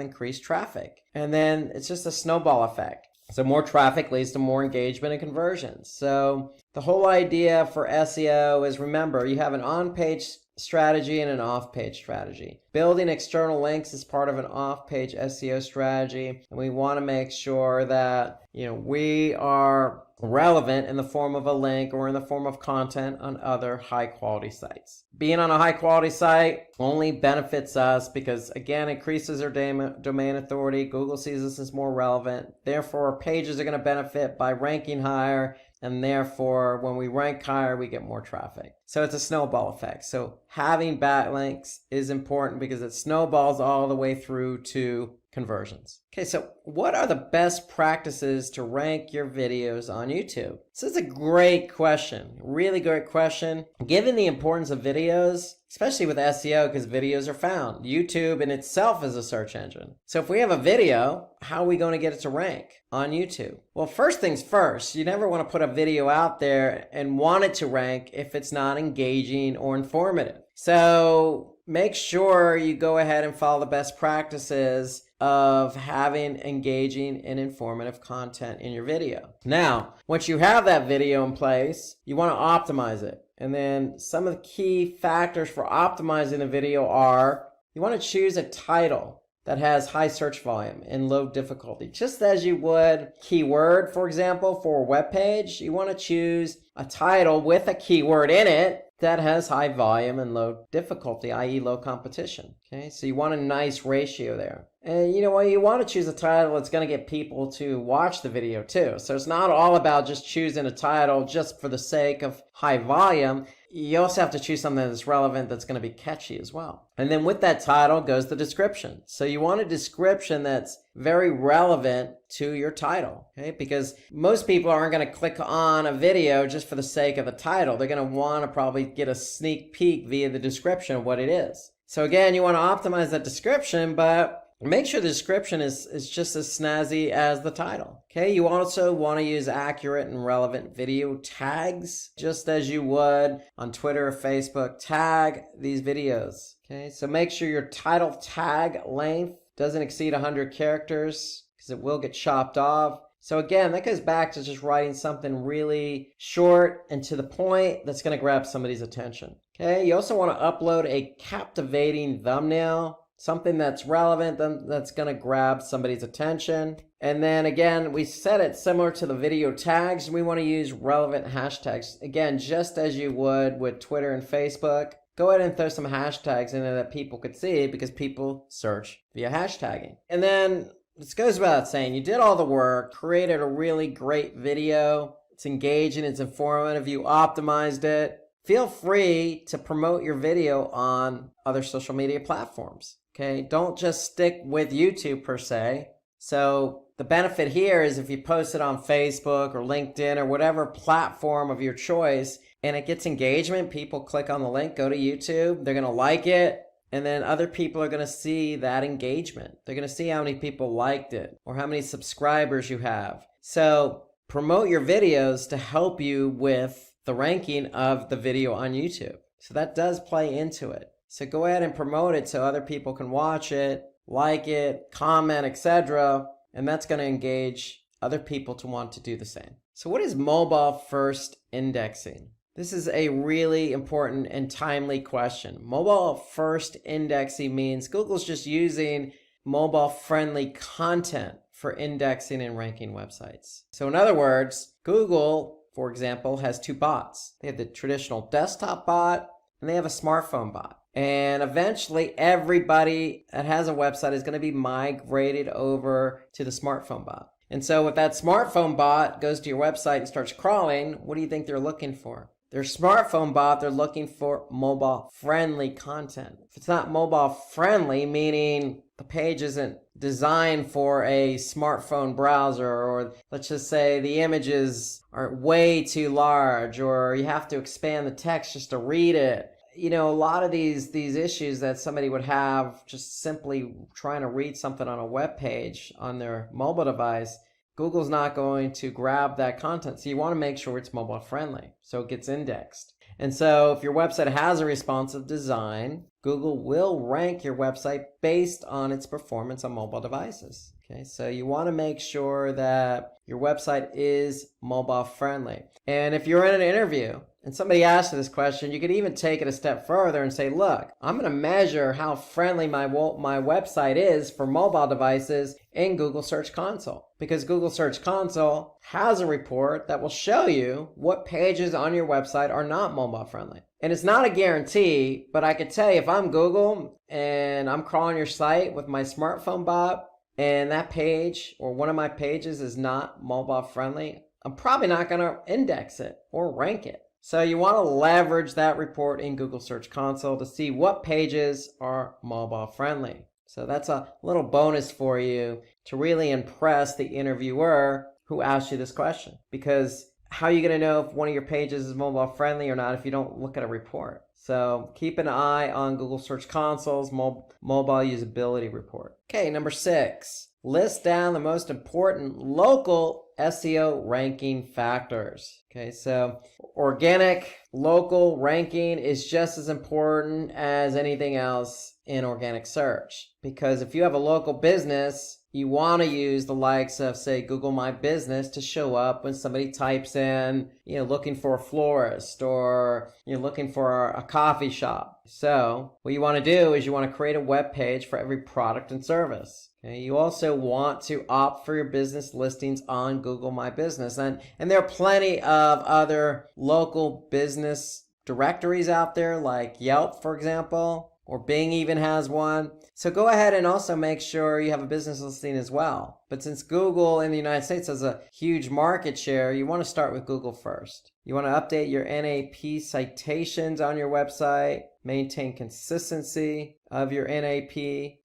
Speaker 2: increased traffic. And then it's just a snowball effect. So more traffic leads to more engagement and conversions. So the whole idea for SEO is, remember, you have an on-page strategy and an off-page strategy. Building external links is part of an off-page SEO strategy, and we want to make sure that we are relevant in the form of a link or in the form of content on other high-quality sites. Being on a high-quality site only benefits us because, again, increases our domain authority. Google sees us as more relevant. Therefore, our pages are going to benefit by ranking higher and therefore when we rank higher, we get more traffic. So it's a snowball effect. So having backlinks is important because it snowballs all the way through to conversions. Okay, so what are the best practices to rank your videos on YouTube? This is a great question, really great question. Given the importance of videos, especially with SEO, because videos are found. YouTube in itself is a search engine. So if we have a video, how are we going to get it to rank on YouTube? Well, first things first, you never want to put a video out there and want it to rank if it's not engaging or informative. So make sure you go ahead and follow the best practices of having engaging and informative content in your video. Now, once you have that video in place, you want to optimize it. And then some of the key factors for optimizing a video are you want to choose a title that has high search volume and low difficulty. Just as you would keyword, for example, for a web page, you want to choose a title with a keyword in it that has high volume and low difficulty, i.e. low competition. Okay, so you want a nice ratio there. And you know what, you want to choose a title that's going to get people to watch the video too. So it's not all about just choosing a title just for the sake of high volume. You also have to choose something that's relevant, that's going to be catchy as well. And then with that title goes the description. So you want a description that's very relevant to your title, okay? Because most people aren't going to click on a video just for the sake of the title. They're going to want to probably get a sneak peek via the description of what it is. So again, you want to optimize that description, but make sure the description is just as snazzy as the title. Okay, you also want to use accurate and relevant video tags, just as you would on Twitter or Facebook. Tag these videos. Okay, so make sure your title tag length doesn't exceed 100 characters because it will get chopped off. So again, that goes back to just writing something really short and to the point that's going to grab somebody's attention. Okay, you also want to upload a captivating thumbnail, something that's relevant, that's going to grab somebody's attention. And then again, we set it similar to the video tags. We want to use relevant hashtags. Again, just as you would with Twitter and Facebook, go ahead and throw some hashtags in there that people could see because people search via hashtagging. And then this goes without saying, you did all the work, created a really great video. It's engaging, it's informative, you optimized it. Feel free to promote your video on other social media platforms. Okay, don't just stick with YouTube per se. So the benefit here is if you post it on Facebook or LinkedIn or whatever platform of your choice and it gets engagement, people click on the link, go to YouTube, they're going to like it, and then other people are going to see that engagement. They're going to see how many people liked it or how many subscribers you have. So promote your videos to help you with the ranking of the video on YouTube. So that does play into it. So go ahead and promote it so other people can watch it, like it, comment, etc. And that's going to engage other people to want to do the same. So what is mobile first indexing? This is a really important and timely question. Mobile first indexing means Google's just using mobile friendly content for indexing and ranking websites. So in other words, Google, for example, has two bots. They have the traditional desktop bot and they have a smartphone bot. And eventually everybody that has a website is going to be migrated over to the smartphone bot. And so if that smartphone bot goes to your website and starts crawling, what do you think they're looking for? Their smartphone bot, they're looking for mobile friendly content. If it's not mobile friendly, meaning the page isn't designed for a smartphone browser, or let's just say the images are way too large, or you have to expand the text just to read it. You know, a lot of these issues that somebody would have just simply trying to read something on a web page on their mobile device, Google's not going to grab that content. So you want to make sure it's mobile friendly so it gets indexed. And so if your website has a responsive design, Google will rank your website based on its performance on mobile devices. Okay, so you want to make sure that your website is mobile friendly. And if you're in an interview and somebody asks you this question, you could even take it a step further and say, look, I'm going to measure how friendly my website is for mobile devices in Google Search Console. Because Google Search Console has a report that will show you what pages on your website are not mobile friendly. And it's not a guarantee, but I could tell you if I'm Google and I'm crawling your site with my smartphone bot and that page or one of my pages is not mobile friendly, I'm probably not going to index it or rank it. So you want to leverage that report in Google Search Console to see what pages are mobile friendly. So that's a little bonus for you to really impress the interviewer who asked you this question. Because how are you going to know if one of your pages is mobile friendly or not if you don't look at a report? So keep an eye on Google Search Console's mobile usability report. Okay, number 6. List down the most important local SEO ranking factors. Okay, so organic local ranking is just as important as anything else in organic search. Because if you have a local business, you want to use the likes of, say, Google My Business to show up when somebody types in, looking for a florist or looking for a coffee shop. So what you want to do is you want to create a web page for every product and service. Okay? You also want to opt for your business listings on Google My Business. And there are plenty of other local business directories out there like Yelp, for example, or Bing even has one. So go ahead and also make sure you have a business listing as well. But since Google in the United States has a huge market share, you want to start with Google first. You want to update your NAP citations on your website, maintain consistency of your NAP.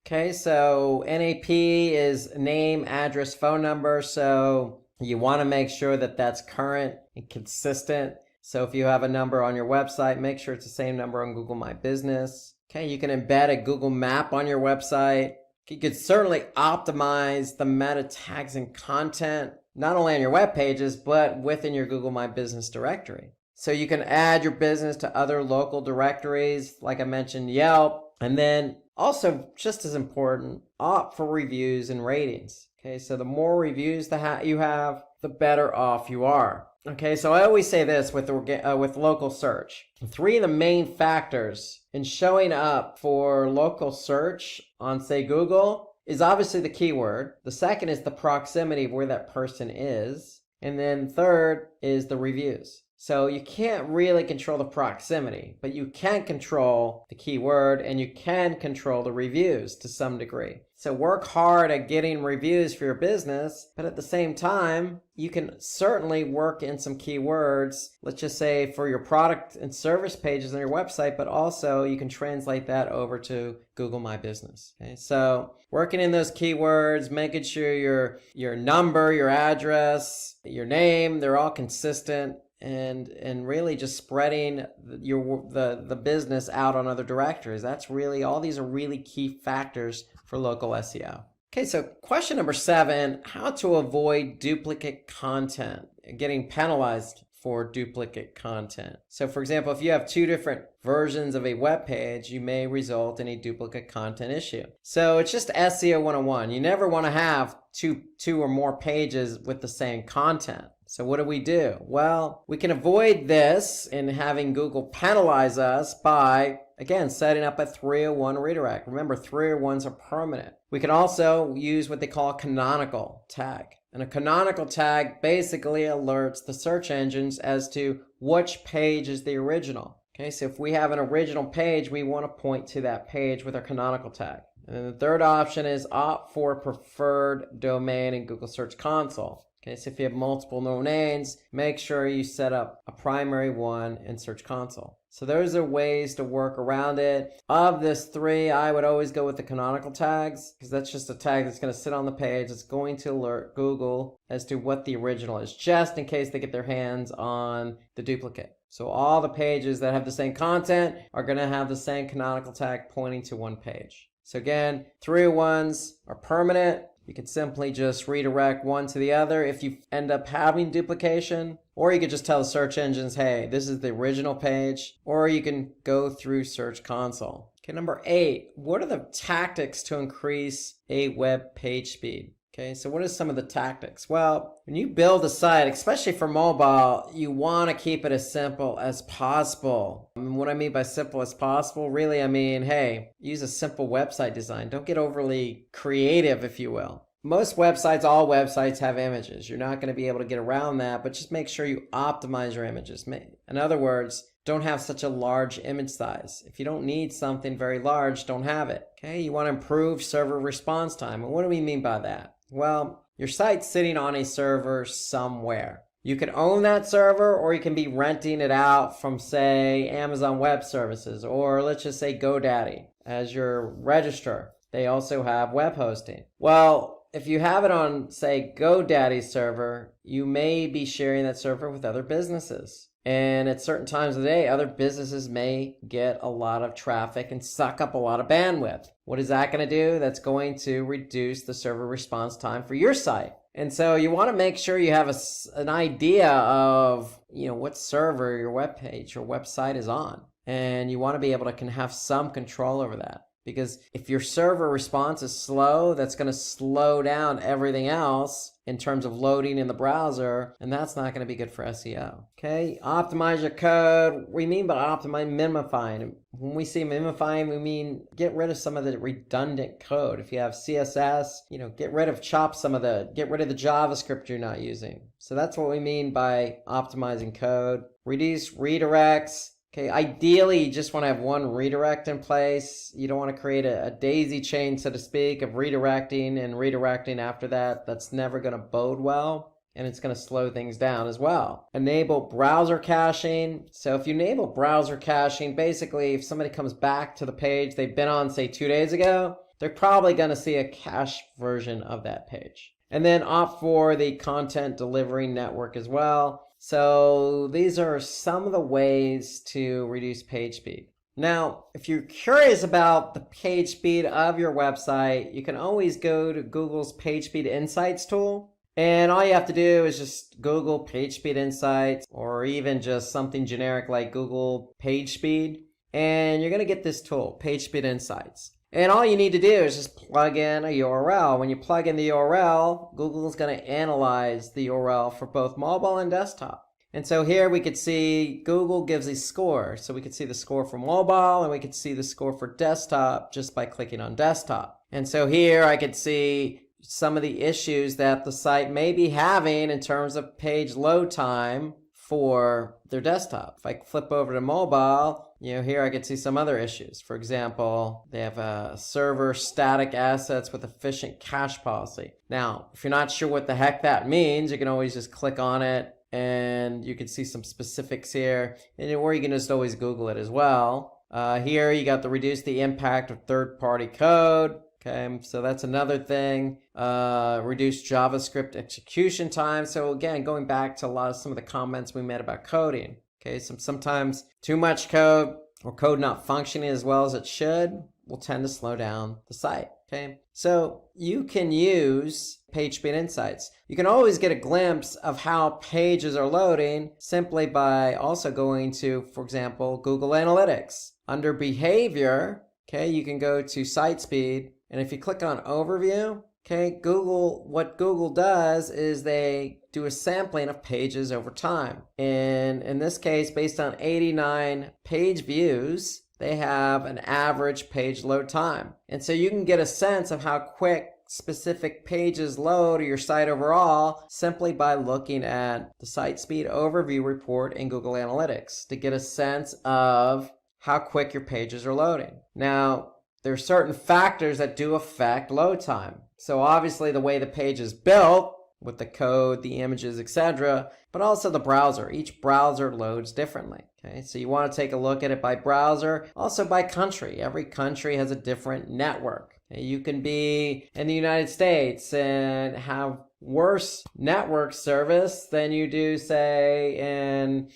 Speaker 2: Okay, so NAP is name, address, phone number. So you want to make sure that that's current and consistent. So if you have a number on your website, make sure it's the same number on Google My Business. Okay, you can embed a Google map on your website. You could certainly optimize the meta tags and content, not only on your web pages, but within your Google My Business directory. So you can add your business to other local directories, like I mentioned, Yelp. And then also, just as important, opt for reviews and ratings. Okay, so the more reviews you have, the better off you are. Okay, so I always say this with local search. 3 of the main factors in showing up for local search on, say, Google is obviously the keyword. The second is the proximity of where that person is. And then third is the reviews. So you can't really control the proximity, but you can control the keyword and you can control the reviews to some degree. So work hard at getting reviews for your business, but at the same time, you can certainly work in some keywords, let's just say for your product and service pages on your website, but also you can translate that over to Google My Business. Okay, so working in those keywords, making sure your number, your address, your name, they're all consistent. And really just spreading the business out on other directories. That's really, all these are really key factors for local SEO. Okay, so question number 7, how to avoid duplicate content, getting penalized for duplicate content. So for example, if you have 2 different versions of a web page, you may result in a duplicate content issue. So it's just SEO 101. You never want to have two or more pages with the same content. So what do? Well, we can avoid this in having Google penalize us by, again, setting up a 301 redirect. Remember, 301s are permanent. We can also use what they call a canonical tag. And a canonical tag basically alerts the search engines as to which page is the original. Okay, so if we have an original page, we want to point to that page with our canonical tag. And then the third option is opt for preferred domain in Google Search Console. Okay, so if you have multiple domains, make sure you set up a primary one in Search Console. So those are ways to work around it. Of this 3, I would always go with the canonical tags because that's just a tag that's going to sit on the page. It's going to alert Google as to what the original is, just in case they get their hands on the duplicate. So all the pages that have the same content are going to have the same canonical tag pointing to one page. So again, 301s are permanent. You can simply just redirect one to the other if you end up having duplication, or you could just tell the search engines, hey, this is the original page, or you can go through Search Console. Okay, number 8, what are the tactics to increase a web page speed? Okay, so what are some of the tactics? Well, when you build a site, especially for mobile, you want to keep it as simple as possible. And what I mean by simple as possible, really, I mean, hey, use a simple website design. Don't get overly creative, if you will. Most websites, all websites have images. You're not going to be able to get around that, but just make sure you optimize your images. In other words, don't have such a large image size. If you don't need something very large, don't have it. Okay, you want to improve server response time. And what do we mean by that? Well, your site's sitting on a server somewhere. You can own that server, or you can be renting it out from, say, Amazon Web Services, or let's just say GoDaddy as your registrar. They also have web hosting. Well, if you have it on, say, GoDaddy's server, you may be sharing that server with other businesses. And at certain times of the day, other businesses may get a lot of traffic and suck up a lot of bandwidth. What is that going to do? That's going to reduce the server response time for your site. And so you want to make sure you have an idea of, what server your web page or website is on. And you want to be able to have some control over that. Because if your server response is slow, that's going to slow down everything else in terms of loading in the browser, and that's not going to be good for SEO. Okay, optimize your code. We mean by minifying. When we say minifying, we mean get rid of some of the redundant code. If you have CSS, get rid of the JavaScript you're not using. So that's what we mean by optimizing code. Reduce redirects. Okay, ideally, you just want to have one redirect in place. You don't want to create a daisy chain, so to speak, of redirecting and redirecting after that. That's never going to bode well, and it's going to slow things down as well. Enable browser caching. So if you enable browser caching, basically, if somebody comes back to the page they've been on, say, 2 days ago, they're probably going to see a cached version of that page. And then opt for the content delivery network as well. So these are some of the ways to reduce page speed. Now, if you're curious about the page speed of your website, you can always go to Google's Page Speed Insights tool. And all you have to do is just Google Page Speed Insights, or even just something generic like Google Page Speed. And you're going to get this tool, Page Speed Insights. And all you need to do is just plug in a URL. When you plug in the URL, Google is going to analyze the URL for both mobile and desktop. And so here we could see Google gives a score. So we could see the score for mobile, and we could see the score for desktop just by clicking on desktop. And so here I could see some of the issues that the site may be having in terms of page load time for their desktop. If I flip over to mobile, here I could see some other issues. For example, they have a server static assets with efficient cache policy. Now, if you're not sure what the heck that means, you can always just click on it and you can see some specifics here. Or you can just always Google it as well. Here you got to reduce the impact of third-party code. Okay, so that's another thing. Reduce JavaScript execution time. So again, going back to some of the comments we made about coding. Okay, sometimes too much code or code not functioning as well as it should will tend to slow down the site. Okay, so you can use PageSpeed Insights. You can always get a glimpse of how pages are loading simply by also going to, for example, Google Analytics. Under Behavior, okay, you can go to Site Speed, and if you click on Overview, okay, what Google does is they do a sampling of pages over time. And in this case, based on 89 page views, they have an average page load time. And so you can get a sense of how quick specific pages load your site overall simply by looking at the Site Speed Overview report in Google Analytics to get a sense of how quick your pages are loading. Now, there are certain factors that do affect load time. So obviously the way the page is built with the code, the images, etc., but also the browser. Each browser loads differently. Okay, so you want to take a look at it by browser, also by country. Every country has a different network. Okay, you can be in the United States and have worse network service than you do, say, in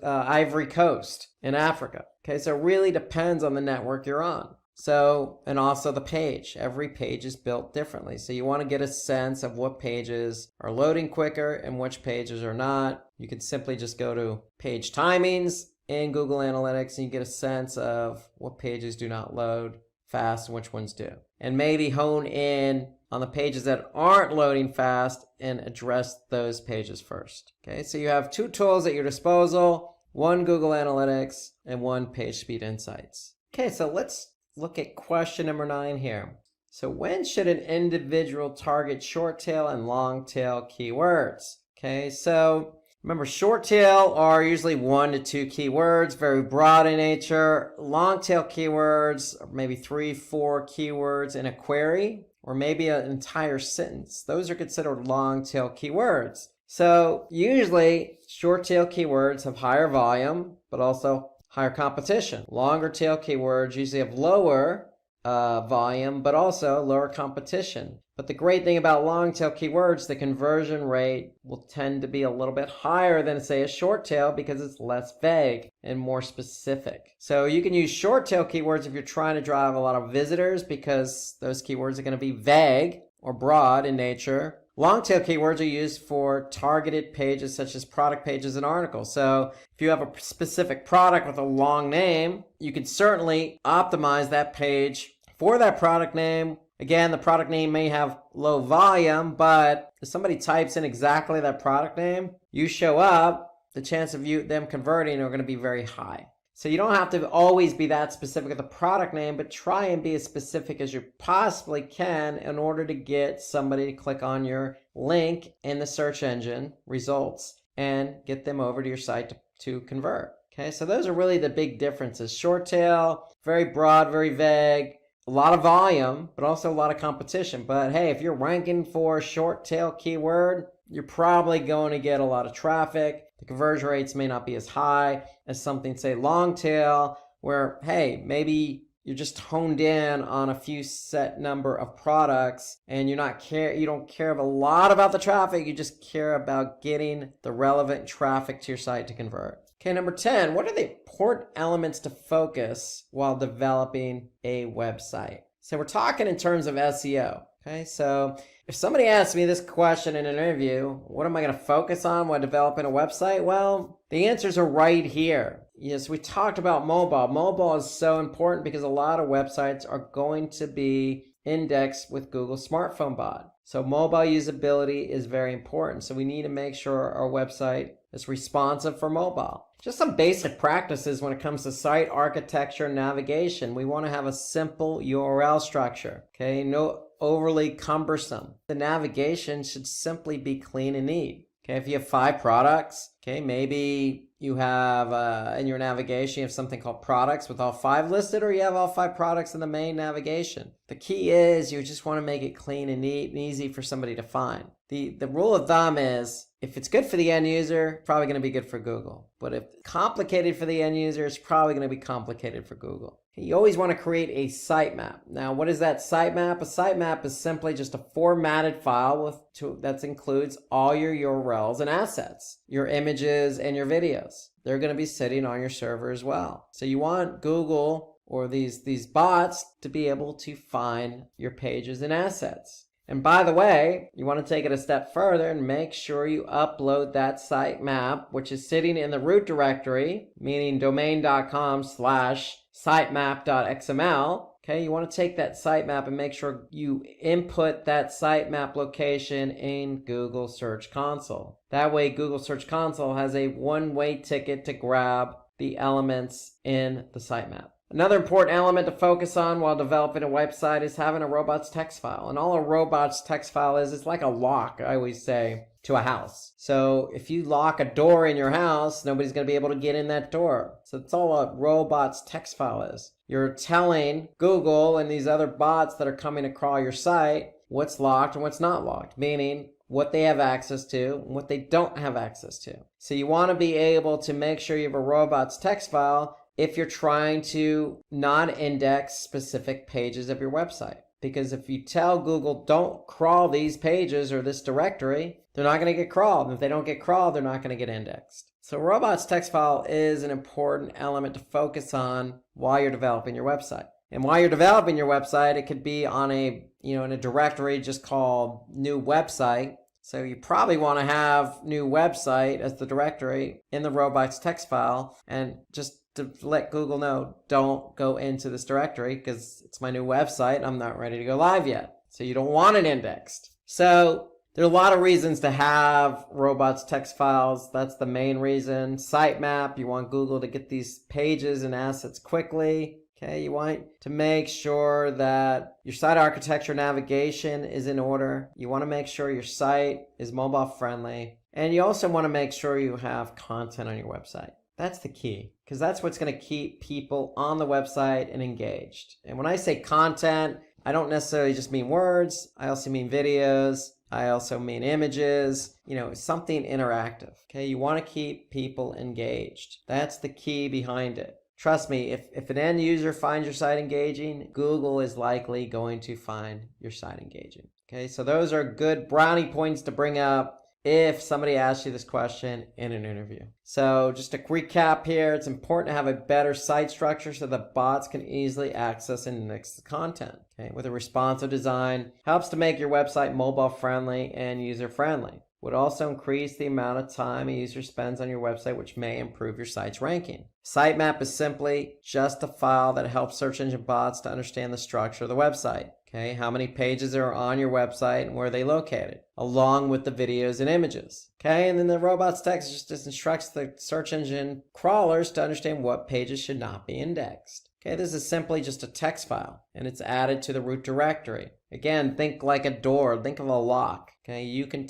Speaker 2: Ivory Coast in Africa. Okay, so it really depends on the network you're on. So, and also the page. Every page is built differently. So you want to get a sense of what pages are loading quicker and which pages are not. You can simply just go to page timings in Google Analytics and you get a sense of what pages do not load fast and which ones do. And maybe hone in on the pages that aren't loading fast and address those pages first. Okay, so you have two tools at your disposal, one Google Analytics and one PageSpeed Insights. Okay, so let's look at question number 9 here. So when should an individual target short tail and long tail keywords? Okay, so remember, short tail are usually 1 to 2 keywords, very broad in nature. Long tail keywords are maybe 3, 4 keywords in a query, or maybe an entire sentence. Those are considered long tail keywords. So usually short tail keywords have higher volume, but also higher competition. Longer tail keywords usually have lower volume, but also lower competition. But the great thing about long tail keywords, the conversion rate will tend to be a little bit higher than, say, a short tail because it's less vague and more specific. So you can use short tail keywords if you're trying to drive a lot of visitors because those keywords are going to be vague or broad in nature. Long tail keywords are used for targeted pages such as product pages and articles. So if you have a specific product with a long name, you can certainly optimize that page for that product name. Again, the product name may have low volume, but if somebody types in exactly that product name, you show up, the chance of them converting are going to be very high. So you don't have to always be that specific with the product name, but try and be as specific as you possibly can in order to get somebody to click on your link in the search engine results and get them over to your site to convert. Okay, so those are really the big differences. Short tail, very broad, very vague, a lot of volume, but also a lot of competition. But hey, if you're ranking for a short tail keyword, you're probably going to get a lot of traffic. The conversion rates may not be as high as something, say, long tail, where, hey, maybe you're just honed in on a few set number of products and you don't care a lot about the traffic. You just care about getting the relevant traffic to your site to convert. Okay, number 10, what are the important elements to focus while developing a website? So we're talking in terms of SEO. Okay, so if somebody asks me this question in an interview, what am I going to focus on while developing a website? Well, the answers are right here. Yes, we talked about mobile. Mobile is so important because a lot of websites are going to be indexed with Google Smartphone Bot. So mobile usability is very important. So we need to make sure our website is responsive for mobile. Just some basic practices when it comes to site architecture and navigation. We want to have a simple URL structure. Okay, no overly cumbersome. The navigation should simply be clean and neat. Okay, if you have 5 products, okay, maybe you have in your navigation, you have something called products with all 5 listed, or you have all 5 products in the main navigation. The key is you just want to make it clean and neat and easy for somebody to find. The rule of thumb is if it's good for the end user, it's probably going to be good for Google. But if it's complicated for the end user, it's probably going to be complicated for Google. You always want to create a sitemap. Now, what is that sitemap? A sitemap is simply just a formatted file that includes all your URLs and assets, your images and your videos. They're going to be sitting on your server as well. So you want Google or these bots to be able to find your pages and assets. And by the way, you want to take it a step further and make sure you upload that sitemap, which is sitting in the root directory, meaning domain.com/sitemap.xml. Okay, you want to take that sitemap and make sure you input that sitemap location in Google Search Console. That way, Google Search Console has a one-way ticket to grab the elements in the sitemap. Another important element to focus on while developing a website is having a robots text file. And all a robots text file is like a lock, I always say, to a house. So if you lock a door in your house, nobody's going to be able to get in that door. So that's all a robots text file is. You're telling Google and these other bots that are coming to crawl your site what's locked and what's not locked, meaning what they have access to and what they don't have access to. So you want to be able to make sure you have a robots text file if you're trying to non-index specific pages of your website. Because if you tell Google, don't crawl these pages or this directory, they're not going to get crawled. And if they don't get crawled, they're not going to get indexed. So robots text file is an important element to focus on while you're developing your website. And while you're developing your website, it could be on in a directory just called new website. So you probably want to have new website as the directory in the robots text file, and just to let Google know, don't go into this directory because it's my new website. I'm not ready to go live yet. So you don't want it indexed. So there are a lot of reasons to have robots text files. That's the main reason. Sitemap, you want Google to get these pages and assets quickly. Okay, you want to make sure that your site architecture navigation is in order. You want to make sure your site is mobile friendly. And you also want to make sure you have content on your website. That's the key, because that's what's going to keep people on the website and engaged. And when I say content, I don't necessarily just mean words. I also mean videos. I also mean images, something interactive. Okay, you want to keep people engaged. That's the key behind it. Trust me, if an end user finds your site engaging, Google is likely going to find your site engaging. Okay, so those are good brownie points to bring up if somebody asks you this question in an interview. So just a recap here, it's important to have a better site structure so that bots can easily access and index the content. Okay, with a responsive design, helps to make your website mobile friendly and user friendly. Would also increase the amount of time a user spends on your website, which may improve your site's ranking. Sitemap is simply just a file that helps search engine bots to understand the structure of the website. Okay, how many pages are on your website and where are they located, along with the videos and images. Okay, and then the robots text just instructs the search engine crawlers to understand what pages should not be indexed. Okay, this is simply just a text file, and it's added to the root directory. Again, think like a door, think of a lock. Okay, you can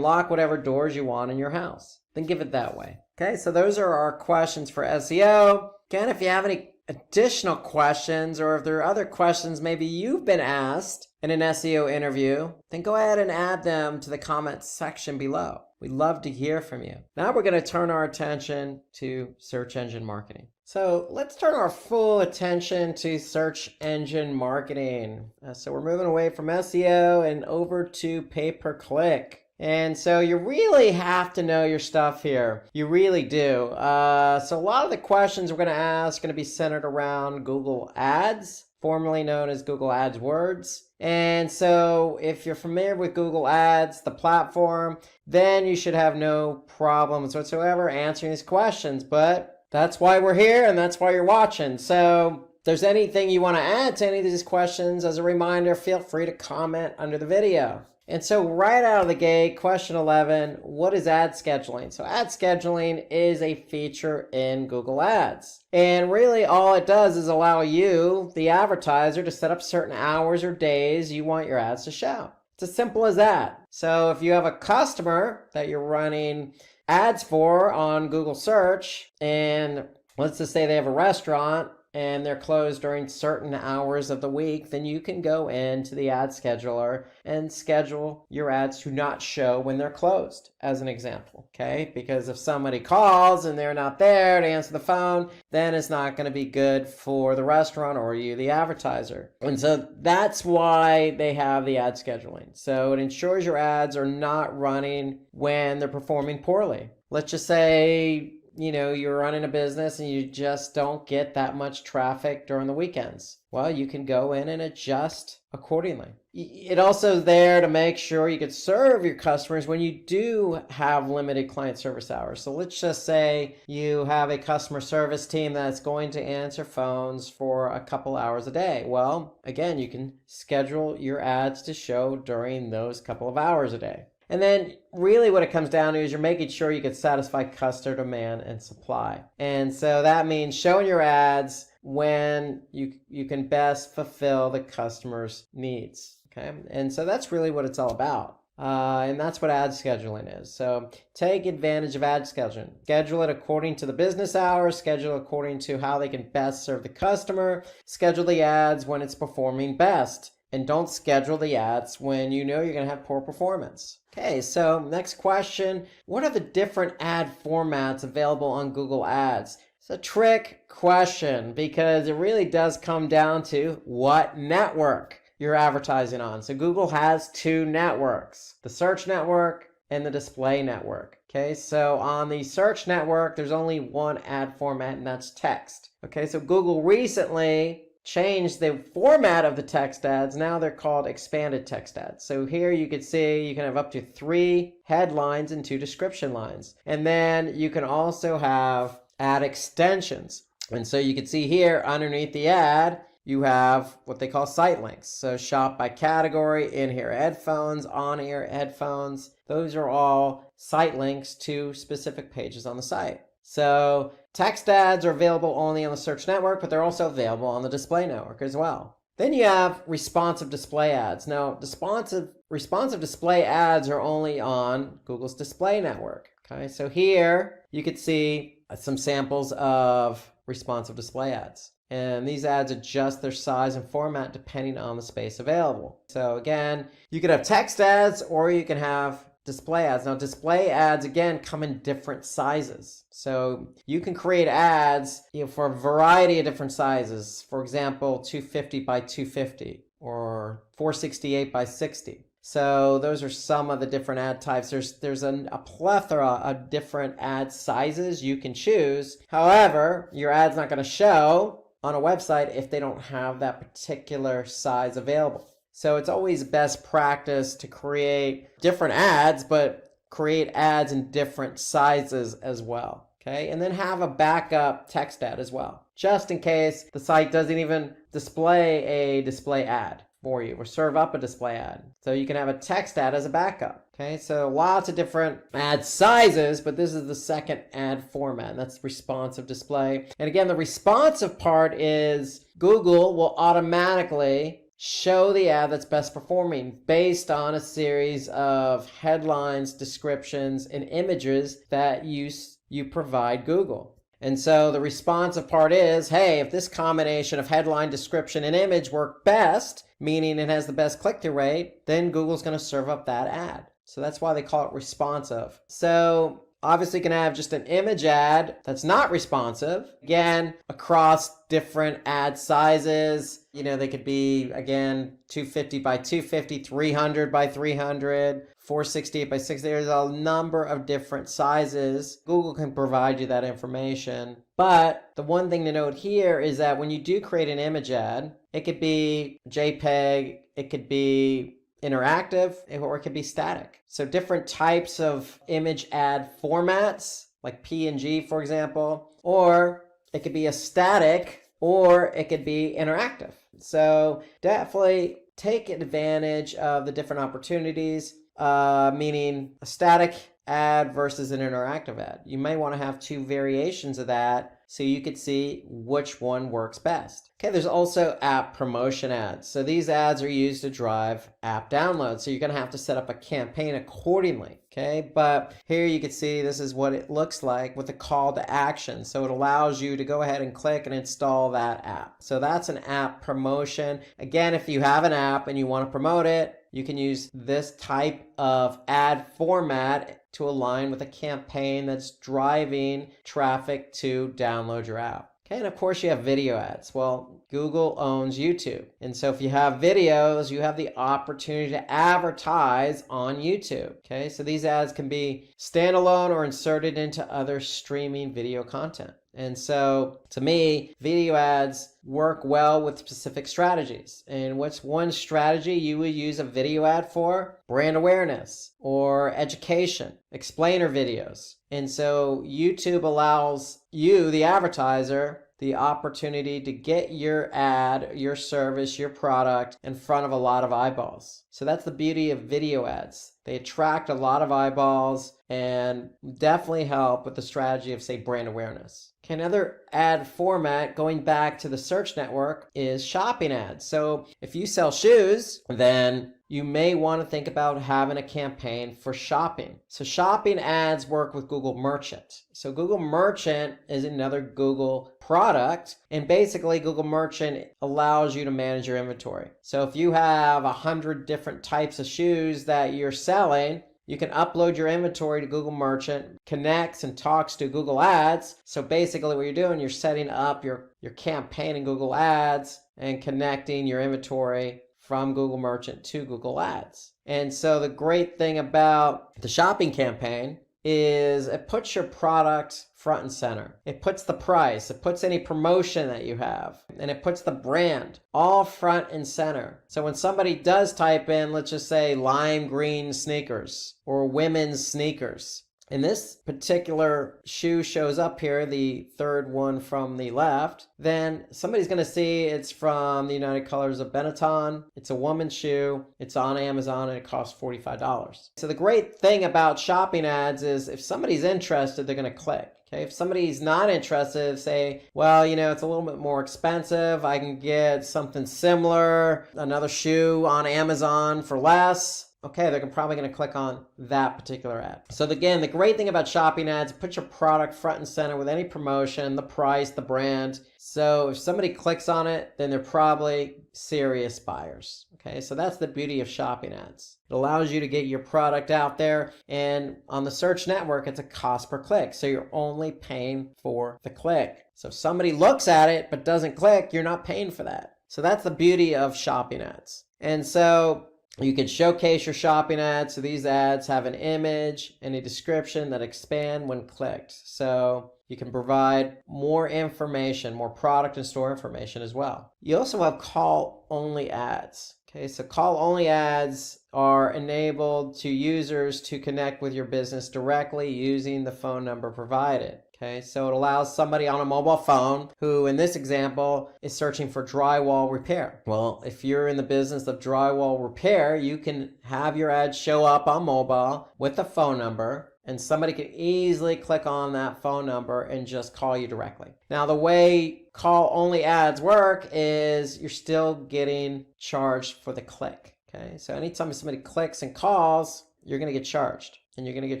Speaker 2: lock whatever doors you want in your house. Think of it that way. Okay, so those are our questions for SEO. Again, if you have any additional questions, or if there are other questions maybe you've been asked in an SEO interview, then go ahead and add them to the comments section below. We'd love to hear from you. Now we're going to turn our attention to search engine marketing. So let's turn our full attention to search engine marketing. So we're moving away from SEO and over to pay-per-click. And so you really have to know your stuff here. You really do. So a lot of the questions we're going to ask are going to be centered around Google Ads, formerly known as Google AdWords. And so if you're familiar with Google Ads, the platform, then you should have no problems whatsoever answering these questions. But that's why we're here and that's why you're watching. So if there's anything you want to add to any of these questions, as a reminder, feel free to comment under the video. And so right out of the gate, question 11, what is ad scheduling? So ad scheduling is a feature in Google Ads. And really all it does is allow you, the advertiser, to set up certain hours or days you want your ads to show. It's as simple as that. So if you have a customer that you're running ads for on Google search, and let's just say they have a restaurant and they're closed during certain hours of the week, then you can go into the ad scheduler and schedule your ads to not show when they're closed, as an example, okay? Because if somebody calls and they're not there to answer the phone, then it's not going to be good for the restaurant or you, the advertiser. And so that's why they have the ad scheduling. So it ensures your ads are not running when they're performing poorly. Let's just say you're running a business and you just don't get that much traffic during the weekends. Well, you can go in and adjust accordingly. It also is there to make sure you can serve your customers when you do have limited client service hours. So let's just say you have a customer service team that's going to answer phones for a couple hours a day. Well, again, you can schedule your ads to show during those couple of hours a day. And then really what it comes down to is you're making sure you can satisfy customer demand and supply. And so that means showing your ads when you can best fulfill the customer's needs. Okay, and so that's really what it's all about. And that's what ad scheduling is. So take advantage of ad scheduling. Schedule it according to the business hours, schedule according to how they can best serve the customer, schedule the ads when it's performing best. And don't schedule the ads when you know you're going to have poor performance. Okay, so next question. What are the different ad formats available on Google Ads? It's a trick question because it really does come down to what network you're advertising on. So Google has two networks, the search network and the display network. Okay, so on the search network, there's only one ad format, and that's text. Okay, so Google recently changed the format of the text ads. Now they're called expanded text ads. So here you can see you can have up to 3 headlines and 2 description lines. And then you can also have ad extensions. And so you can see here underneath the ad, you have what they call site links. So shop by category, in-ear headphones, on-ear headphones. Those are all site links to specific pages on the site. So text ads are available only on the search network, but they're also available on the display network as well. Then you have responsive display ads. Now, responsive display ads are only on Google's display network. Okay, so here you could see some samples of responsive display ads. And these ads adjust their size and format depending on the space available. So again, you could have text ads or you can have display ads. Now, display ads, again, come in different sizes. So you can create ads for a variety of different sizes. For example, 250 by 250 or 468 by 60. So those are some of the different ad types. There's a plethora of different ad sizes you can choose. However, your ad's not going to show on a website if they don't have that particular size available. So it's always best practice to create different ads, but create ads in different sizes as well. Okay, and then have a backup text ad as well, just in case the site doesn't even display a display ad for you or serve up a display ad. So you can have a text ad as a backup. Okay, so lots of different ad sizes, but this is the second ad format, and that's responsive display. And again, the responsive part is Google will automatically show the ad that's best performing based on a series of headlines, descriptions, and images that you provide Google. And so the responsive part is, hey, if this combination of headline, description, and image work best, meaning it has the best click-through rate, then Google's going to serve up that ad. So that's why they call it responsive. So obviously you can have just an image ad that's not responsive, again, across different ad sizes. They could be, again, 250 by 250, 300 by 300, 468 by 60. There's a number of different sizes. Google can provide you that information. But the one thing to note here is that when you do create an image ad, it could be JPEG, it could be interactive, or it could be static. So different types of image ad formats, like PNG, for example, or it could be a static, or it could be interactive. So definitely take advantage of the different opportunities, meaning a static ad versus an interactive ad. You may want to have two variations of that so you could see which one works best. Okay, there's also app promotion ads. So these ads are used to drive app downloads. So you're going to have to set up a campaign accordingly. Okay, but here you can see this is what it looks like with a call to action. So it allows you to go ahead and click and install that app. So that's an app promotion. Again, if you have an app and you want to promote it, you can use this type of ad format to align with a campaign that's driving traffic to download your app. Okay, and of course you have video ads. Well, Google owns YouTube. And so if you have videos, you have the opportunity to advertise on YouTube. Okay, so these ads can be standalone or inserted into other streaming video content. And so to me, video ads work well with specific strategies. And what's one strategy you would use a video ad for? Brand awareness or education, explainer videos. And so YouTube allows you, the advertiser, the opportunity to get your ad, your service, your product in front of a lot of eyeballs. So that's the beauty of video ads. They attract a lot of eyeballs and definitely help with the strategy of, say, brand awareness. Okay, another ad format, going back to the search network, is shopping ads. So if you sell shoes, then you may want to think about having a campaign for shopping. So shopping ads work with Google Merchant. So Google Merchant is another Google product, and basically Google Merchant allows you to manage your inventory. So if you have 100 different types of shoes that you're selling, you can upload your inventory to Google Merchant, connects and talks to Google Ads. So basically what you're doing, you're setting up your campaign in Google Ads and connecting your inventory from Google Merchant to Google Ads. And so the great thing about the shopping campaign is it puts your product front and center. It puts the price, it puts any promotion that you have, and it puts the brand all front and center. So when somebody does type in, let's just say lime green sneakers or women's sneakers, and this particular shoe shows up here, the third one from the left, then somebody's going to see it's from the United Colors of Benetton. It's a woman's shoe. It's on Amazon and it costs $45. So the great thing about shopping ads is if somebody's interested, they're going to click. Okay, if somebody's not interested, say, well, it's a little bit more expensive. I can get something similar, another shoe on Amazon for less. okay, they're probably going to click on that particular ad. So again, the great thing about shopping ads, put your product front and center with any promotion, the price, the brand. So if somebody clicks on it, then they're probably serious buyers. Okay, so that's the beauty of shopping ads. It allows you to get your product out there, and on the search network, it's a cost per click. So you're only paying for the click. So if somebody looks at it but doesn't click, you're not paying for that. So that's the beauty of shopping ads. And so you can showcase your shopping ads. So these ads have an image and a description that expand when clicked. So you can provide more information, more product and store information as well. You also have call-only ads. Okay, so call-only ads are enabled to users to connect with your business directly using the phone number provided. Okay, so it allows somebody on a mobile phone who, in this example, is searching for drywall repair. Well, if you're in the business of drywall repair, you can have your ad show up on mobile with a phone number, and somebody can easily click on that phone number and just call you directly. Now, the way call-only ads work is you're still getting charged for the click. Okay, so anytime somebody clicks and calls, you're going to get charged. And you're going to get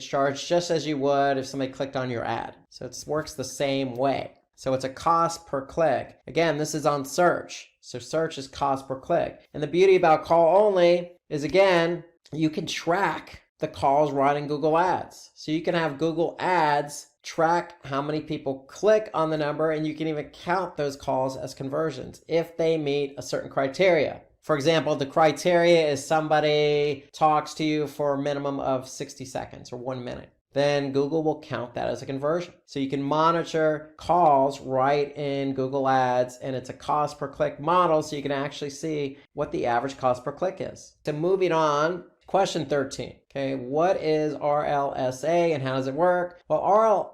Speaker 2: charged just as you would if somebody clicked on your ad. So it works the same way. So it's a cost per click. Again, this is on search. So search is cost per click. And the beauty about call only is, again, you can track the calls right in Google Ads. So you can have Google Ads track how many people click on the number, and you can even count those calls as conversions if they meet a certain criteria. For example, the criteria is somebody talks to you for a minimum of 60 seconds or 1 minute. Then Google will count that as a conversion. So you can monitor calls right in Google Ads, and it's a cost per click model, so you can actually see what the average cost per click is. So moving on, question 13. Okay, what is RLSA and how does it work? Well,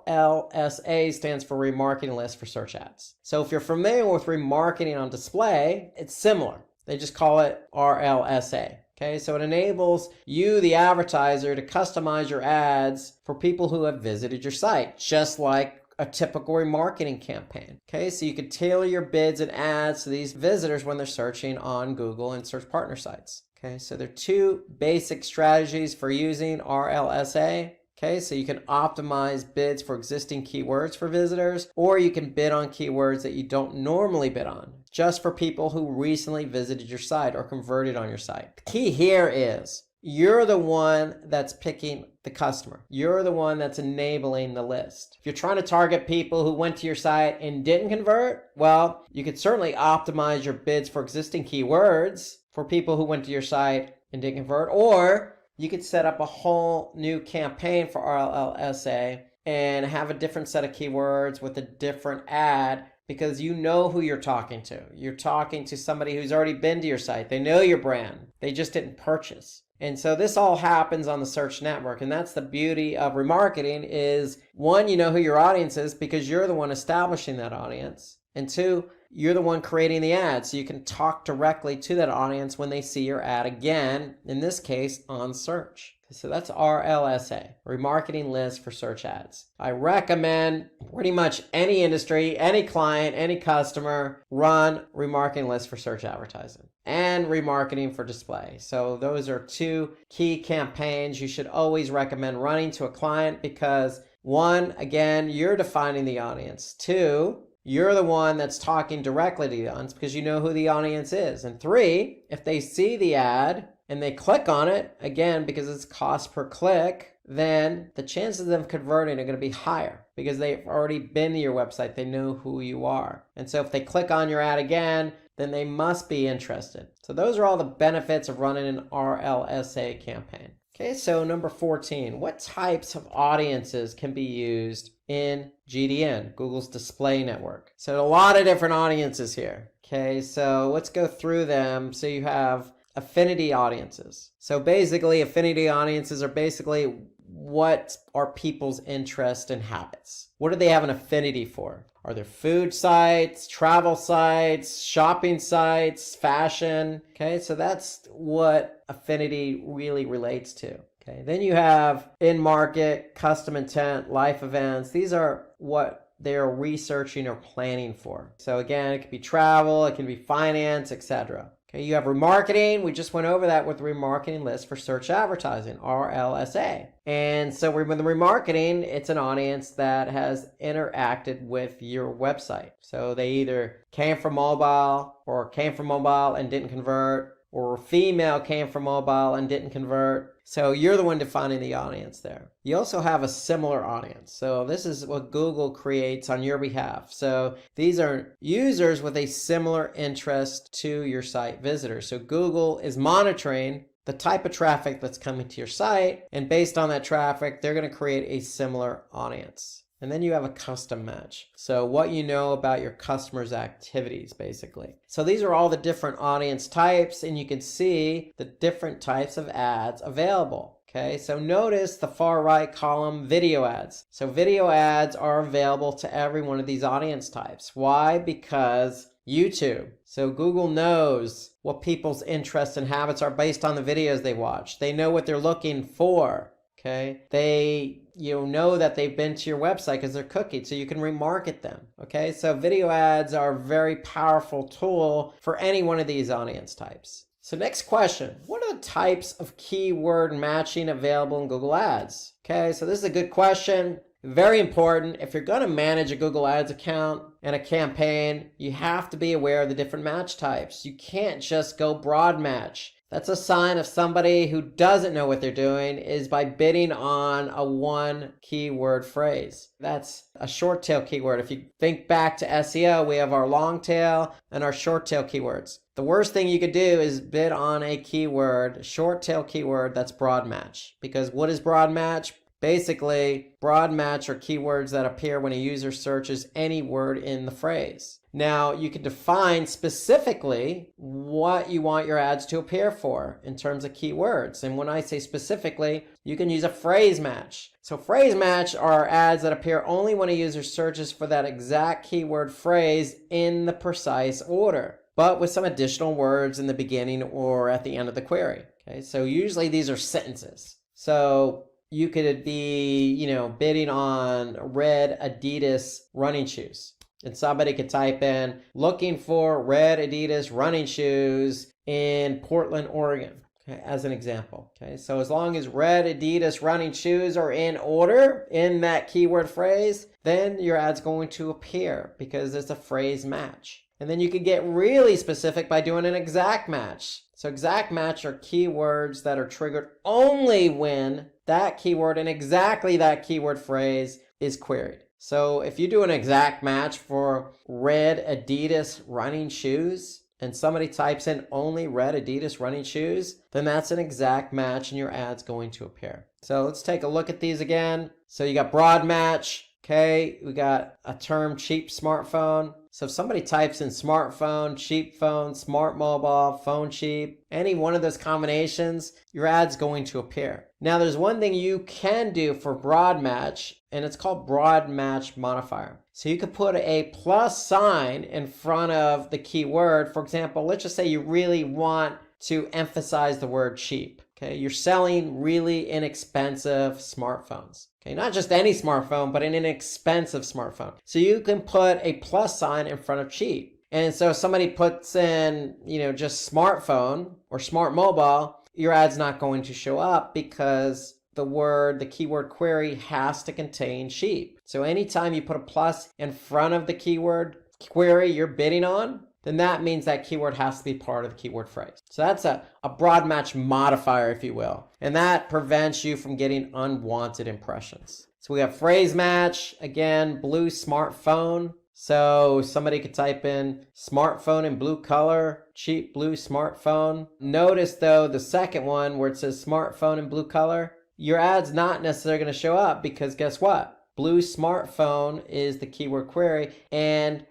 Speaker 2: RLSA stands for Remarketing List for Search Ads. So if you're familiar with remarketing on display, it's similar. They just call it RLSA. Okay, so it enables you, the advertiser, to customize your ads for people who have visited your site, just like a typical remarketing campaign. Okay, so you could tailor your bids and ads to these visitors when they're searching on Google and search partner sites. Okay, so there are two basic strategies for using RLSA. Okay, so you can optimize bids for existing keywords for visitors, or you can bid on keywords that you don't normally bid on, just for people who recently visited your site or converted on your site. The key here is you're the one that's picking the customer. You're the one that's enabling the list. If you're trying to target people who went to your site and didn't convert, well, you could certainly optimize your bids for existing keywords for people who went to your site and didn't convert, or you could set up a whole new campaign for RLSA and have a different set of keywords with a different ad, because you know who you're talking to. You're talking to somebody who's already been to your site. They know your brand. They just didn't purchase. And so this all happens on the search network. And that's the beauty of remarketing is, one, you know who your audience is because you're the one establishing that audience. And two, you're the one creating the ad, so you can talk directly to that audience when they see your ad again, in this case, on search. So that's RLSA, Remarketing List for Search Ads. I recommend pretty much any industry, any client, any customer run remarketing lists for search advertising and remarketing for display. So those are two key campaigns you should always recommend running to a client because, one, again, you're defining the audience. Two, you're the one that's talking directly to the audience because you know who the audience is. And three, if they see the ad and they click on it, again, because it's cost per click, then the chances of them converting are going to be higher because they've already been to your website. They know who you are. And so if they click on your ad again, then they must be interested. So those are all the benefits of running an RLSA campaign. Okay, so number 14, what types of audiences can be used in GDN, Google's display network? So a lot of different audiences here. Okay, so let's go through them. So you have affinity audiences. So basically, affinity audiences are basically what are people's interests and habits. What do they have an affinity for? Are there food sites, travel sites, shopping sites, fashion? Okay, so that's what affinity really relates to. Okay, then you have in-market, custom intent, life events. These are what they're researching or planning for. So again, it could be travel, it can be finance, etc. Okay, you have remarketing. We just went over that with the remarketing list for search advertising, RLSA. And so with the remarketing, it's an audience that has interacted with your website. So they either came from mobile and didn't convert, or female came from mobile and didn't convert. So you're the one defining the audience there. You also have a similar audience. So this is what Google creates on your behalf. So these are users with a similar interest to your site visitors. So Google is monitoring the type of traffic that's coming to your site, and based on that traffic, they're going to create a similar audience. And then you have a custom match. So what you know about your customers' activities, basically. So these are all the different audience types, and you can see the different types of ads available. Okay, so notice the far right column, video ads. So video ads are available to every one of these audience types. Why? Because YouTube. So Google knows what people's interests and habits are based on the videos they watch. They know what they're looking for. Okay, they know that they've been to your website because they're cookied, so you can remarket them. Okay, so video ads are a very powerful tool for any one of these audience types. So next question, what are the types of keyword matching available in Google Ads? Okay, so this is a good question. Very important. If you're going to manage a Google Ads account and a campaign, you have to be aware of the different match types. You can't just go broad match. That's a sign of somebody who doesn't know what they're doing, is by bidding on a one keyword phrase. That's a short tail keyword. If you think back to SEO, we have our long tail and our short tail keywords. The worst thing you could do is bid on a keyword, short tail keyword that's broad match. Because what is broad match? Basically, broad match are keywords that appear when a user searches any word in the phrase. Now, you can define specifically what you want your ads to appear for in terms of keywords. And when I say specifically, you can use a phrase match. So phrase match are ads that appear only when a user searches for that exact keyword phrase in the precise order, but with some additional words in the beginning or at the end of the query. Okay, so usually these are sentences. So you could be, bidding on red Adidas running shoes. And somebody could type in, looking for red Adidas running shoes in Portland, Oregon, okay, as an example. Okay, so as long as red Adidas running shoes are in order in that keyword phrase, then your ad's going to appear because it's a phrase match. And then you could get really specific by doing an exact match. So exact match are keywords that are triggered only when that keyword and exactly that keyword phrase is queried. So if you do an exact match for red Adidas running shoes and somebody types in only red Adidas running shoes, then that's an exact match and your ad's going to appear. So let's take a look at these again. So you got broad match. Okay, we got a term cheap smartphone. So if somebody types in smartphone, cheap phone, smart mobile, phone cheap, any one of those combinations, your ad's going to appear. Now there's one thing you can do for broad match, and it's called broad match modifier. So you could put a plus sign in front of the keyword. For example, let's just say you really want to emphasize the word cheap. Okay, you're selling really inexpensive smartphones. Okay, not just any smartphone, but an inexpensive smartphone. So you can put a plus sign in front of cheap. And so if somebody puts in, just smartphone or smart mobile, your ad's not going to show up because the keyword query has to contain cheap. So anytime you put a plus in front of the keyword query you're bidding on, then that means that keyword has to be part of the keyword phrase. So that's a broad match modifier, if you will. And that prevents you from getting unwanted impressions. So we have phrase match, again, blue smartphone. So somebody could type in smartphone in blue color, cheap blue smartphone. Notice though, the second one where it says smartphone in blue color, your ad's not necessarily going to show up because guess what? Blue smartphone is the keyword query and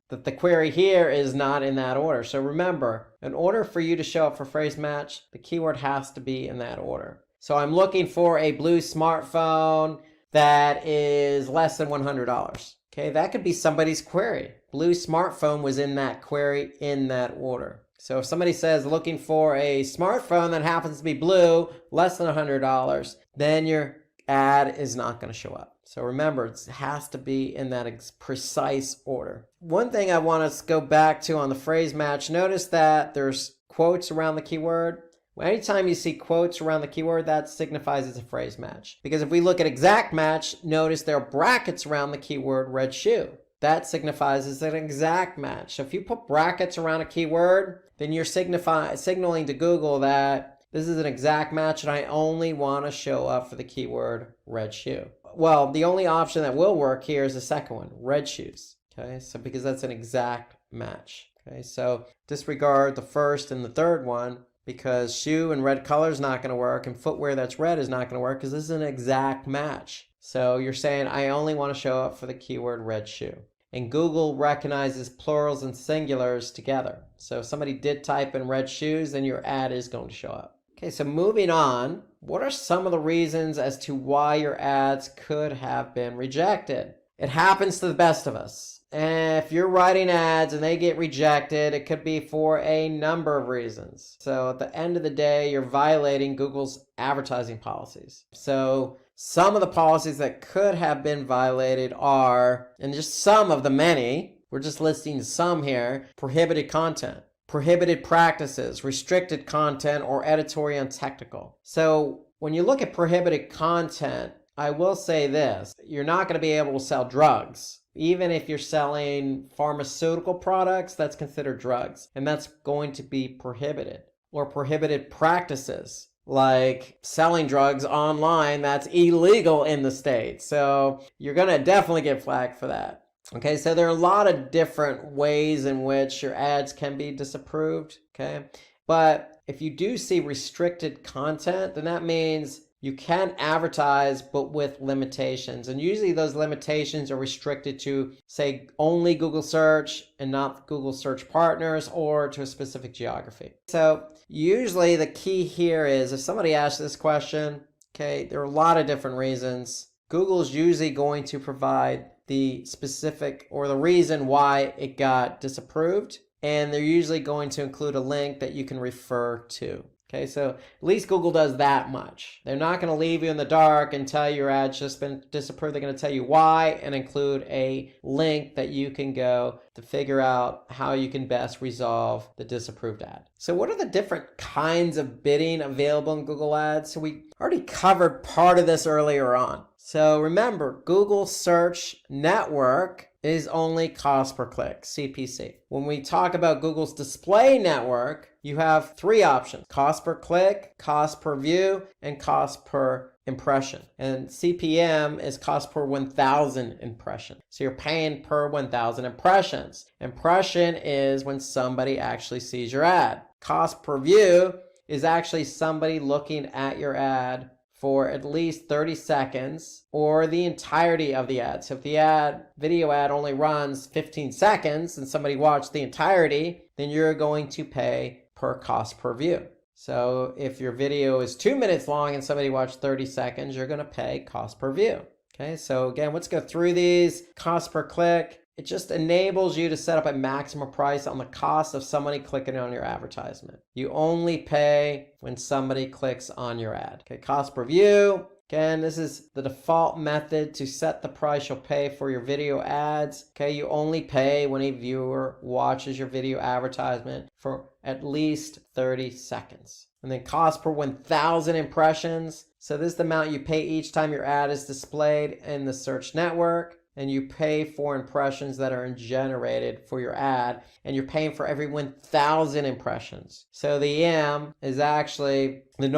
Speaker 2: the query here is not in that order. So remember, in order for you to show up for phrase match, the keyword has to be in that order. So I'm looking for a blue smartphone that is less than $100. Okay, that could be somebody's query. Blue smartphone was in that query in that order. So if somebody says looking for a smartphone that happens to be blue, less than $100, then your ad is not going to show up. So remember, it has to be in that precise order. One thing I want us to go back to on the phrase match, notice that there's quotes around the keyword. Anytime you see quotes around the keyword, that signifies it's a phrase match. Because if we look at exact match, notice there are brackets around the keyword red shoe. That signifies it's an exact match. So if you put brackets around a keyword, then you're signaling to Google that this is an exact match and I only want to show up for the keyword red shoe. Well, the only option that will work here is the second one, red shoes. Okay, so because that's an exact match. Okay, so disregard the first and the third one because shoe and red color is not going to work and footwear that's red is not going to work because this is an exact match. So you're saying I only want to show up for the keyword red shoe. And Google recognizes plurals and singulars together. So if somebody did type in red shoes, then your ad is going to show up. Okay, so moving on, what are some of the reasons as to why your ads could have been rejected? It happens to the best of us. And if you're writing ads and they get rejected, it could be for a number of reasons. So at the end of the day, you're violating Google's advertising policies. So some of the policies that could have been violated are, and just some of the many, we're just listing some here, prohibited content, prohibited practices, restricted content, or editorial and technical. So when you look at prohibited content, I will say this, you're not going to be able to sell drugs. Even if you're selling pharmaceutical products, that's considered drugs, and that's going to be prohibited. Or prohibited practices, like selling drugs online, that's illegal in the state. So you're going to definitely get flagged for that. Okay, so there are a lot of different ways in which your ads can be disapproved, okay? But if you do see restricted content, then that means you can advertise, but with limitations. And usually those limitations are restricted to, say, only Google search and not Google search partners or to a specific geography. So usually the key here is if somebody asks this question, okay, there are a lot of different reasons. Google is usually going to provide the specific or the reason why it got disapproved. And they're usually going to include a link that you can refer to. Okay, so at least Google does that much. They're not going to leave you in the dark and tell you your ad's just been disapproved. They're going to tell you why and include a link that you can go to figure out how you can best resolve the disapproved ad. So what are the different kinds of bidding available in Google Ads? So we already covered part of this earlier on. So remember, Google Search Network is only cost per click, CPC. When we talk about Google's display network, you have three options: cost per click, cost per view, and cost per impression. And CPM is cost per 1,000 impressions. So you're paying per 1,000 impressions. Impression is when somebody actually sees your ad. Cost per view is actually somebody looking at your ad for at least 30 seconds or the entirety of the ad. So if the video ad only runs 15 seconds and somebody watched the entirety, then you're going to pay per cost per view. So if your video is 2 minutes long and somebody watched 30 seconds, you're going to pay cost per view. Okay, so again, let's go through these. Cost per click. It just enables you to set up a maximum price on the cost of somebody clicking on your advertisement. You only pay when somebody clicks on your ad. Okay, cost per view. Again, this is the default method to set the price you'll pay for your video ads. Okay, you only pay when a viewer watches your video advertisement for at least 30 seconds. And then cost per 1,000 impressions. So this is the amount you pay each time your ad is displayed in the search network. And you pay for impressions that are generated for your ad, and you're paying for every 1,000 impressions. So the M is actually the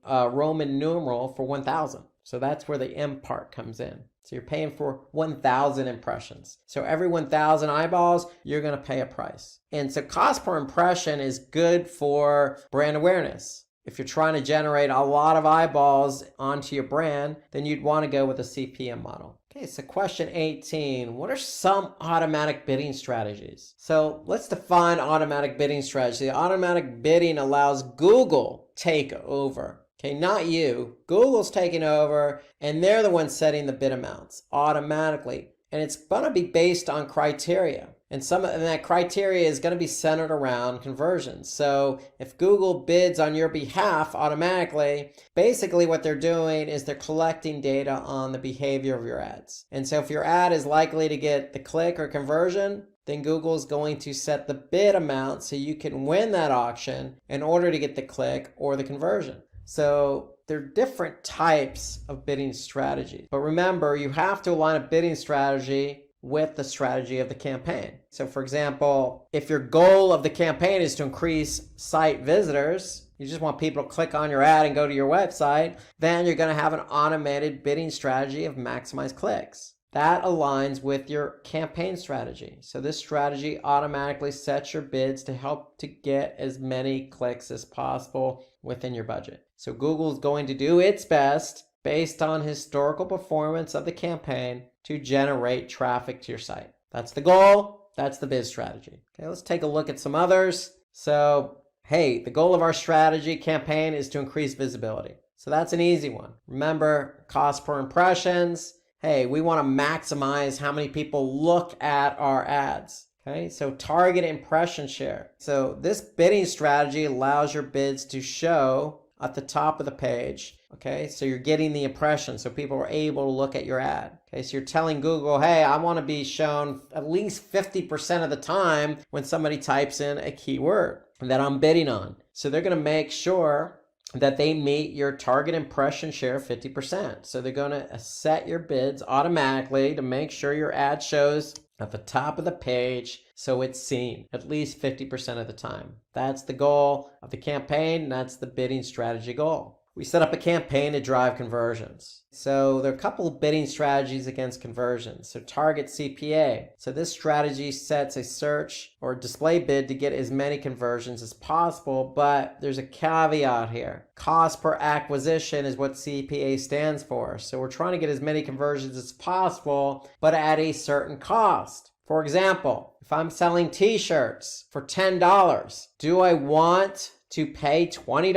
Speaker 2: Roman numeral for 1,000. So that's where the M part comes in. So you're paying for 1,000 impressions. So every 1,000 eyeballs, you're going to pay a price. And so cost per impression is good for brand awareness. If you're trying to generate a lot of eyeballs onto your brand, then you'd want to go with a CPM model. Okay, so question 18, what are some automatic bidding strategies? So let's define automatic bidding strategy. Automatic bidding allows Google take over. Okay, not you. Google's taking over and they're the ones setting the bid amounts automatically. And it's going to be based on criteria. And that criteria is going to be centered around conversions. So if Google bids on your behalf automatically, basically what they're doing is they're collecting data on the behavior of your ads. And so if your ad is likely to get the click or conversion, then Google is going to set the bid amount so you can win that auction in order to get the click or the conversion. So there are different types of bidding strategies. But remember, you have to align a bidding strategy with the strategy of the campaign. So for example, if your goal of the campaign is to increase site visitors, you just want people to click on your ad and go to your website, then you're going to have an automated bidding strategy of maximize clicks. That aligns with your campaign strategy. So this strategy automatically sets your bids to help to get as many clicks as possible within your budget. So Google is going to do its best based on historical performance of the campaign to generate traffic to your site. That's the goal. That's the bid strategy. Okay, let's take a look at some others. So, hey, the goal of our strategy campaign is to increase visibility. So that's an easy one. Remember, cost per impressions. Hey, we want to maximize how many people look at our ads. Okay, so target impression share. So this bidding strategy allows your bids to show at the top of the page. Okay, so you're getting the impression, so people are able to look at your ad. Okay, so you're telling Google, hey, I want to be shown at least 50% of the time when somebody types in a keyword that I'm bidding on. So they're going to make sure that they meet your target impression share 50%. So they're going to set your bids automatically to make sure your ad shows at the top of the page so it's seen at least 50% of the time. That's the goal of the campaign, and that's the bidding strategy goal. We set up a campaign to drive conversions. So there are a couple of bidding strategies against conversions. So target CPA. So this strategy sets a search or display bid to get as many conversions as possible, but there's a caveat here. Cost per acquisition is what CPA stands for. So we're trying to get as many conversions as possible, but at a certain cost. For example, if I'm selling t-shirts for $10, do I want to pay $20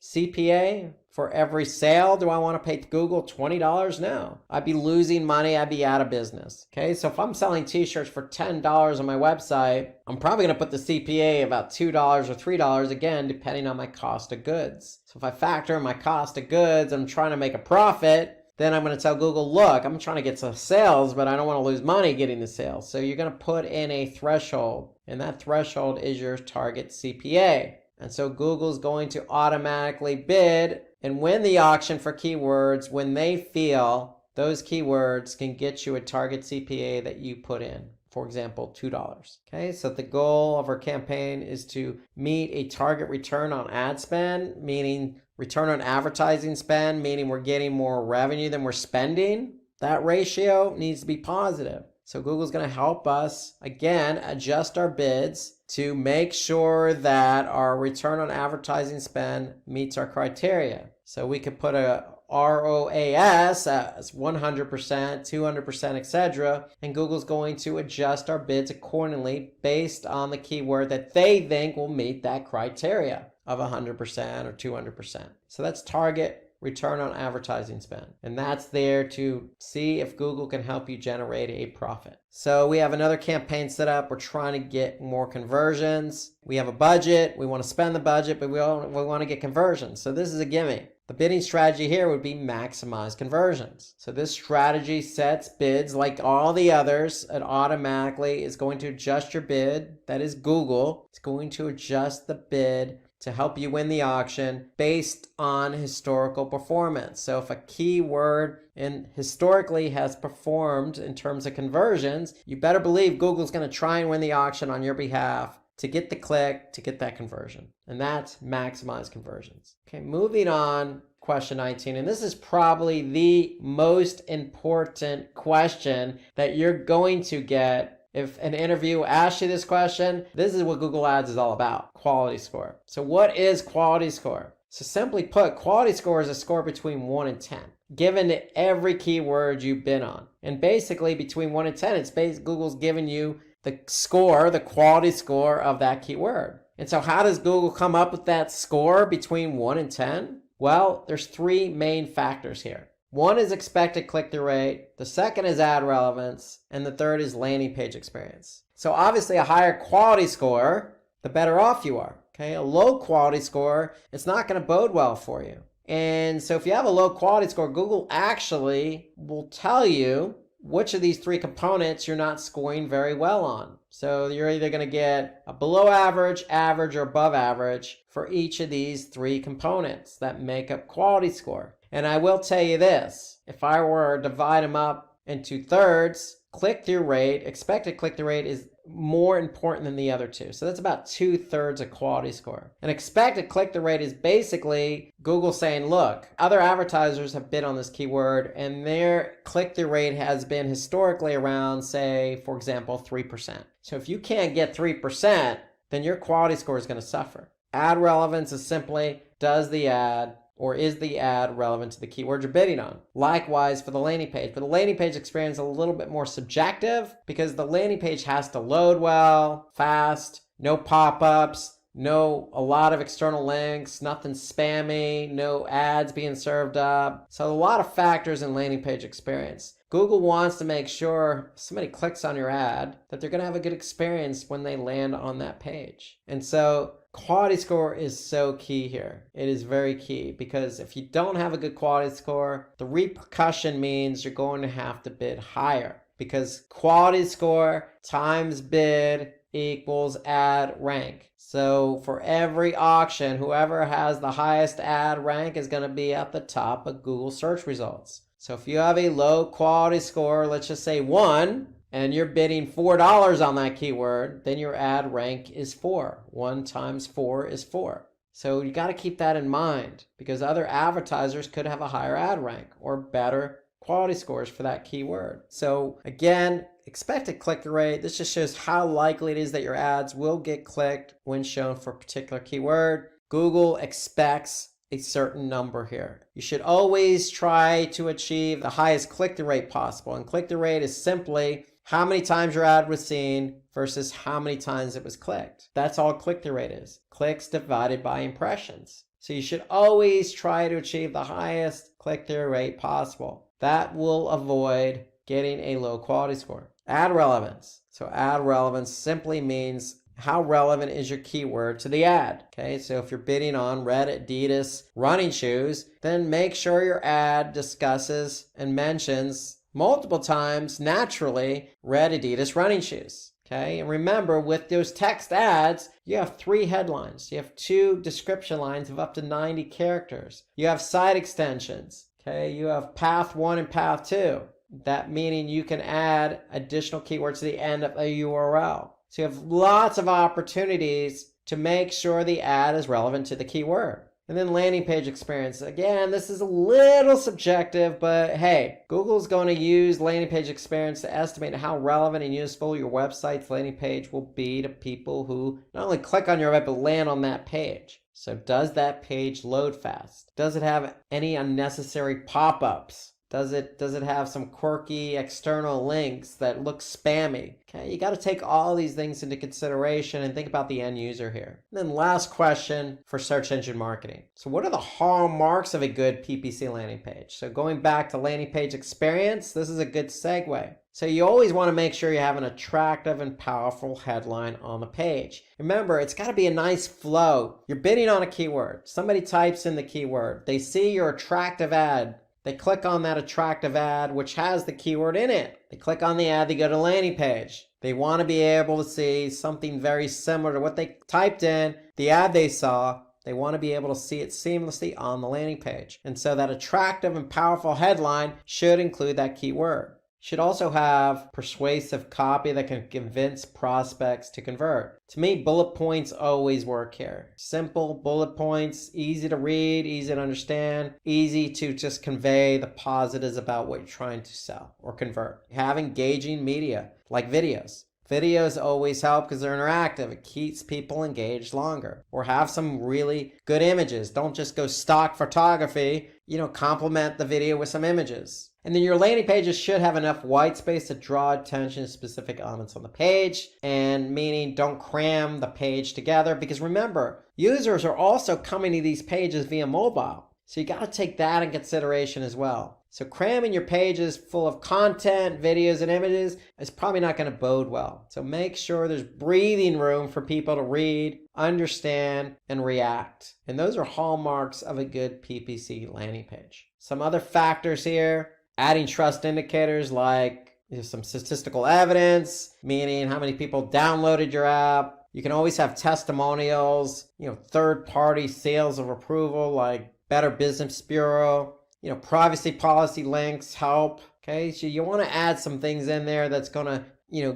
Speaker 2: CPA for every sale? Do I want to pay Google $20? No. I'd be losing money. I'd be out of business. Okay, so if I'm selling t-shirts for $10 on my website, I'm probably going to put the CPA about $2 or $3, again, depending on my cost of goods. So if I factor in my cost of goods, I'm trying to make a profit, then I'm going to tell Google, look, I'm trying to get some sales, but I don't want to lose money getting the sales. So you're going to put in a threshold, and that threshold is your target CPA. And so Google's going to automatically bid and win the auction for keywords when they feel those keywords can get you a target CPA that you put in. For example, $2. Okay, so the goal of our campaign is to meet a target return on ad spend, meaning return on advertising spend, meaning we're getting more revenue than we're spending. That ratio needs to be positive. So Google's going to help us, again, adjust our bids to make sure that our return on advertising spend meets our criteria. So we could put a ROAS as 100%, 200%, etc. And Google's going to adjust our bids accordingly based on the keyword that they think will meet that criteria of 100% or 200%. So that's target return on advertising spend. And that's there to see if Google can help you generate a profit. So we have another campaign set up. We're trying to get more conversions. We have a budget. We want to spend the budget, but we want to get conversions. So this is a gimme. The bidding strategy here would be maximize conversions. So this strategy sets bids like all the others. It automatically is going to adjust your bid. That is Google. It's going to adjust the bid to help you win the auction based on historical performance. So if a keyword historically has performed in terms of conversions, you better believe Google's going to try and win the auction on your behalf to get the click, to get that conversion. And that's maximize conversions. Okay, moving on, question 19. And this is probably the most important question that you're going to get. If an interview asks you this question, this is what Google Ads is all about, quality score. So what is quality score? So simply put, quality score is a score between 1 and 10, given to every keyword you've been on. And basically between 1 and 10, it's Google's giving you the score, the quality score of that keyword. And so how does Google come up with that score between 1 and 10? Well, there's three main factors here. One is expected click-through rate, the second is ad relevance, and the third is landing page experience. So obviously a higher quality score, the better off you are. Okay, a low quality score, it's not going to bode well for you. And so if you have a low quality score, Google actually will tell you which of these three components you're not scoring very well on. So you're either going to get a below average, average, or above average for each of these three components that make up quality score. And I will tell you this, if I were to divide them up into thirds, click-through rate, expected click-through rate is more important than the other two. So that's about 2/3 of quality score. An expected click-through rate is basically Google saying, look, other advertisers have bid on this keyword and their click-through rate has been historically around, say, for example, 3%. So if you can't get 3%, then your quality score is going to suffer. Ad relevance is simply, does the ad or is the ad relevant to the keyword you're bidding on? Likewise for the landing page. But the landing page experience is a little bit more subjective because the landing page has to load well, fast, no pop-ups, a lot of external links, nothing spammy, no ads being served up. So a lot of factors in landing page experience. Google wants to make sure somebody clicks on your ad that they're going to have a good experience when they land on that page. And so quality score is so key here. It is very key because if you don't have a good quality score, the repercussion means you're going to have to bid higher because quality score times bid equals ad rank. So for every auction, whoever has the highest ad rank is going to be at the top of Google search results. So if you have a low quality score, let's just say 1, and you're bidding $4 on that keyword, then your ad rank is 4. 1 times 4 is 4. So you got to keep that in mind because other advertisers could have a higher ad rank or better quality scores for that keyword. So again, expected click-through rate, this just shows how likely it is that your ads will get clicked when shown for a particular keyword. Google expects a certain number here. You should always try to achieve the highest click-through rate possible. And click-through rate is simply how many times your ad was seen versus how many times it was clicked. That's all click-through rate is. Clicks divided by impressions. So you should always try to achieve the highest click-through rate possible. That will avoid getting a low quality score. Ad relevance. So ad relevance simply means how relevant is your keyword to the ad? Okay, so if you're bidding on red Adidas running shoes, then make sure your ad discusses and mentions multiple times, naturally, red Adidas running shoes. Okay, and remember with those text ads, you have 3 headlines. You have 2 description lines of up to 90 characters. You have site extensions. Okay, you have path 1 and path 2. That meaning you can add additional keywords to the end of a URL. So you have lots of opportunities to make sure the ad is relevant to the keyword. And then landing page experience. Again, this is a little subjective, but hey, Google's going to use landing page experience to estimate how relevant and useful your website's landing page will be to people who not only click on your web, but land on that page. So does that page load fast? Does it have any unnecessary pop-ups? Does it have some quirky external links that look spammy? Okay, you got to take all these things into consideration and think about the end user here. And then last question for search engine marketing. So what are the hallmarks of a good PPC landing page? So going back to landing page experience, this is a good segue. So you always want to make sure you have an attractive and powerful headline on the page. Remember, it's got to be a nice flow. You're bidding on a keyword. Somebody types in the keyword. They see your attractive ad. They click on that attractive ad, which has the keyword in it. They click on the ad, they go to the landing page. They want to be able to see something very similar to what they typed in, the ad they saw. They want to be able to see it seamlessly on the landing page. And so that attractive and powerful headline should include that keyword. Should also have persuasive copy that can convince prospects to convert. To me, bullet points always work here. Simple bullet points, easy to read, easy to understand, easy to just convey the positives about what you're trying to sell or convert. Have engaging media, like videos. Videos always help because they're interactive. It keeps people engaged longer. Or have some really good images. Don't just go stock photography. Complement the video with some images. And then your landing pages should have enough white space to draw attention to specific elements on the page, and meaning don't cram the page together because remember, users are also coming to these pages via mobile. So you got to take that in consideration as well. So cramming your pages full of content, videos, and images is probably not going to bode well. So make sure there's breathing room for people to read, understand, and react. And those are hallmarks of a good PPC landing page. Some other factors here, adding trust indicators like some statistical evidence, meaning how many people downloaded your app. You can always have testimonials, third-party sales of approval like Better Business Bureau. Privacy policy links help. Okay, so you want to add some things in there that's going to,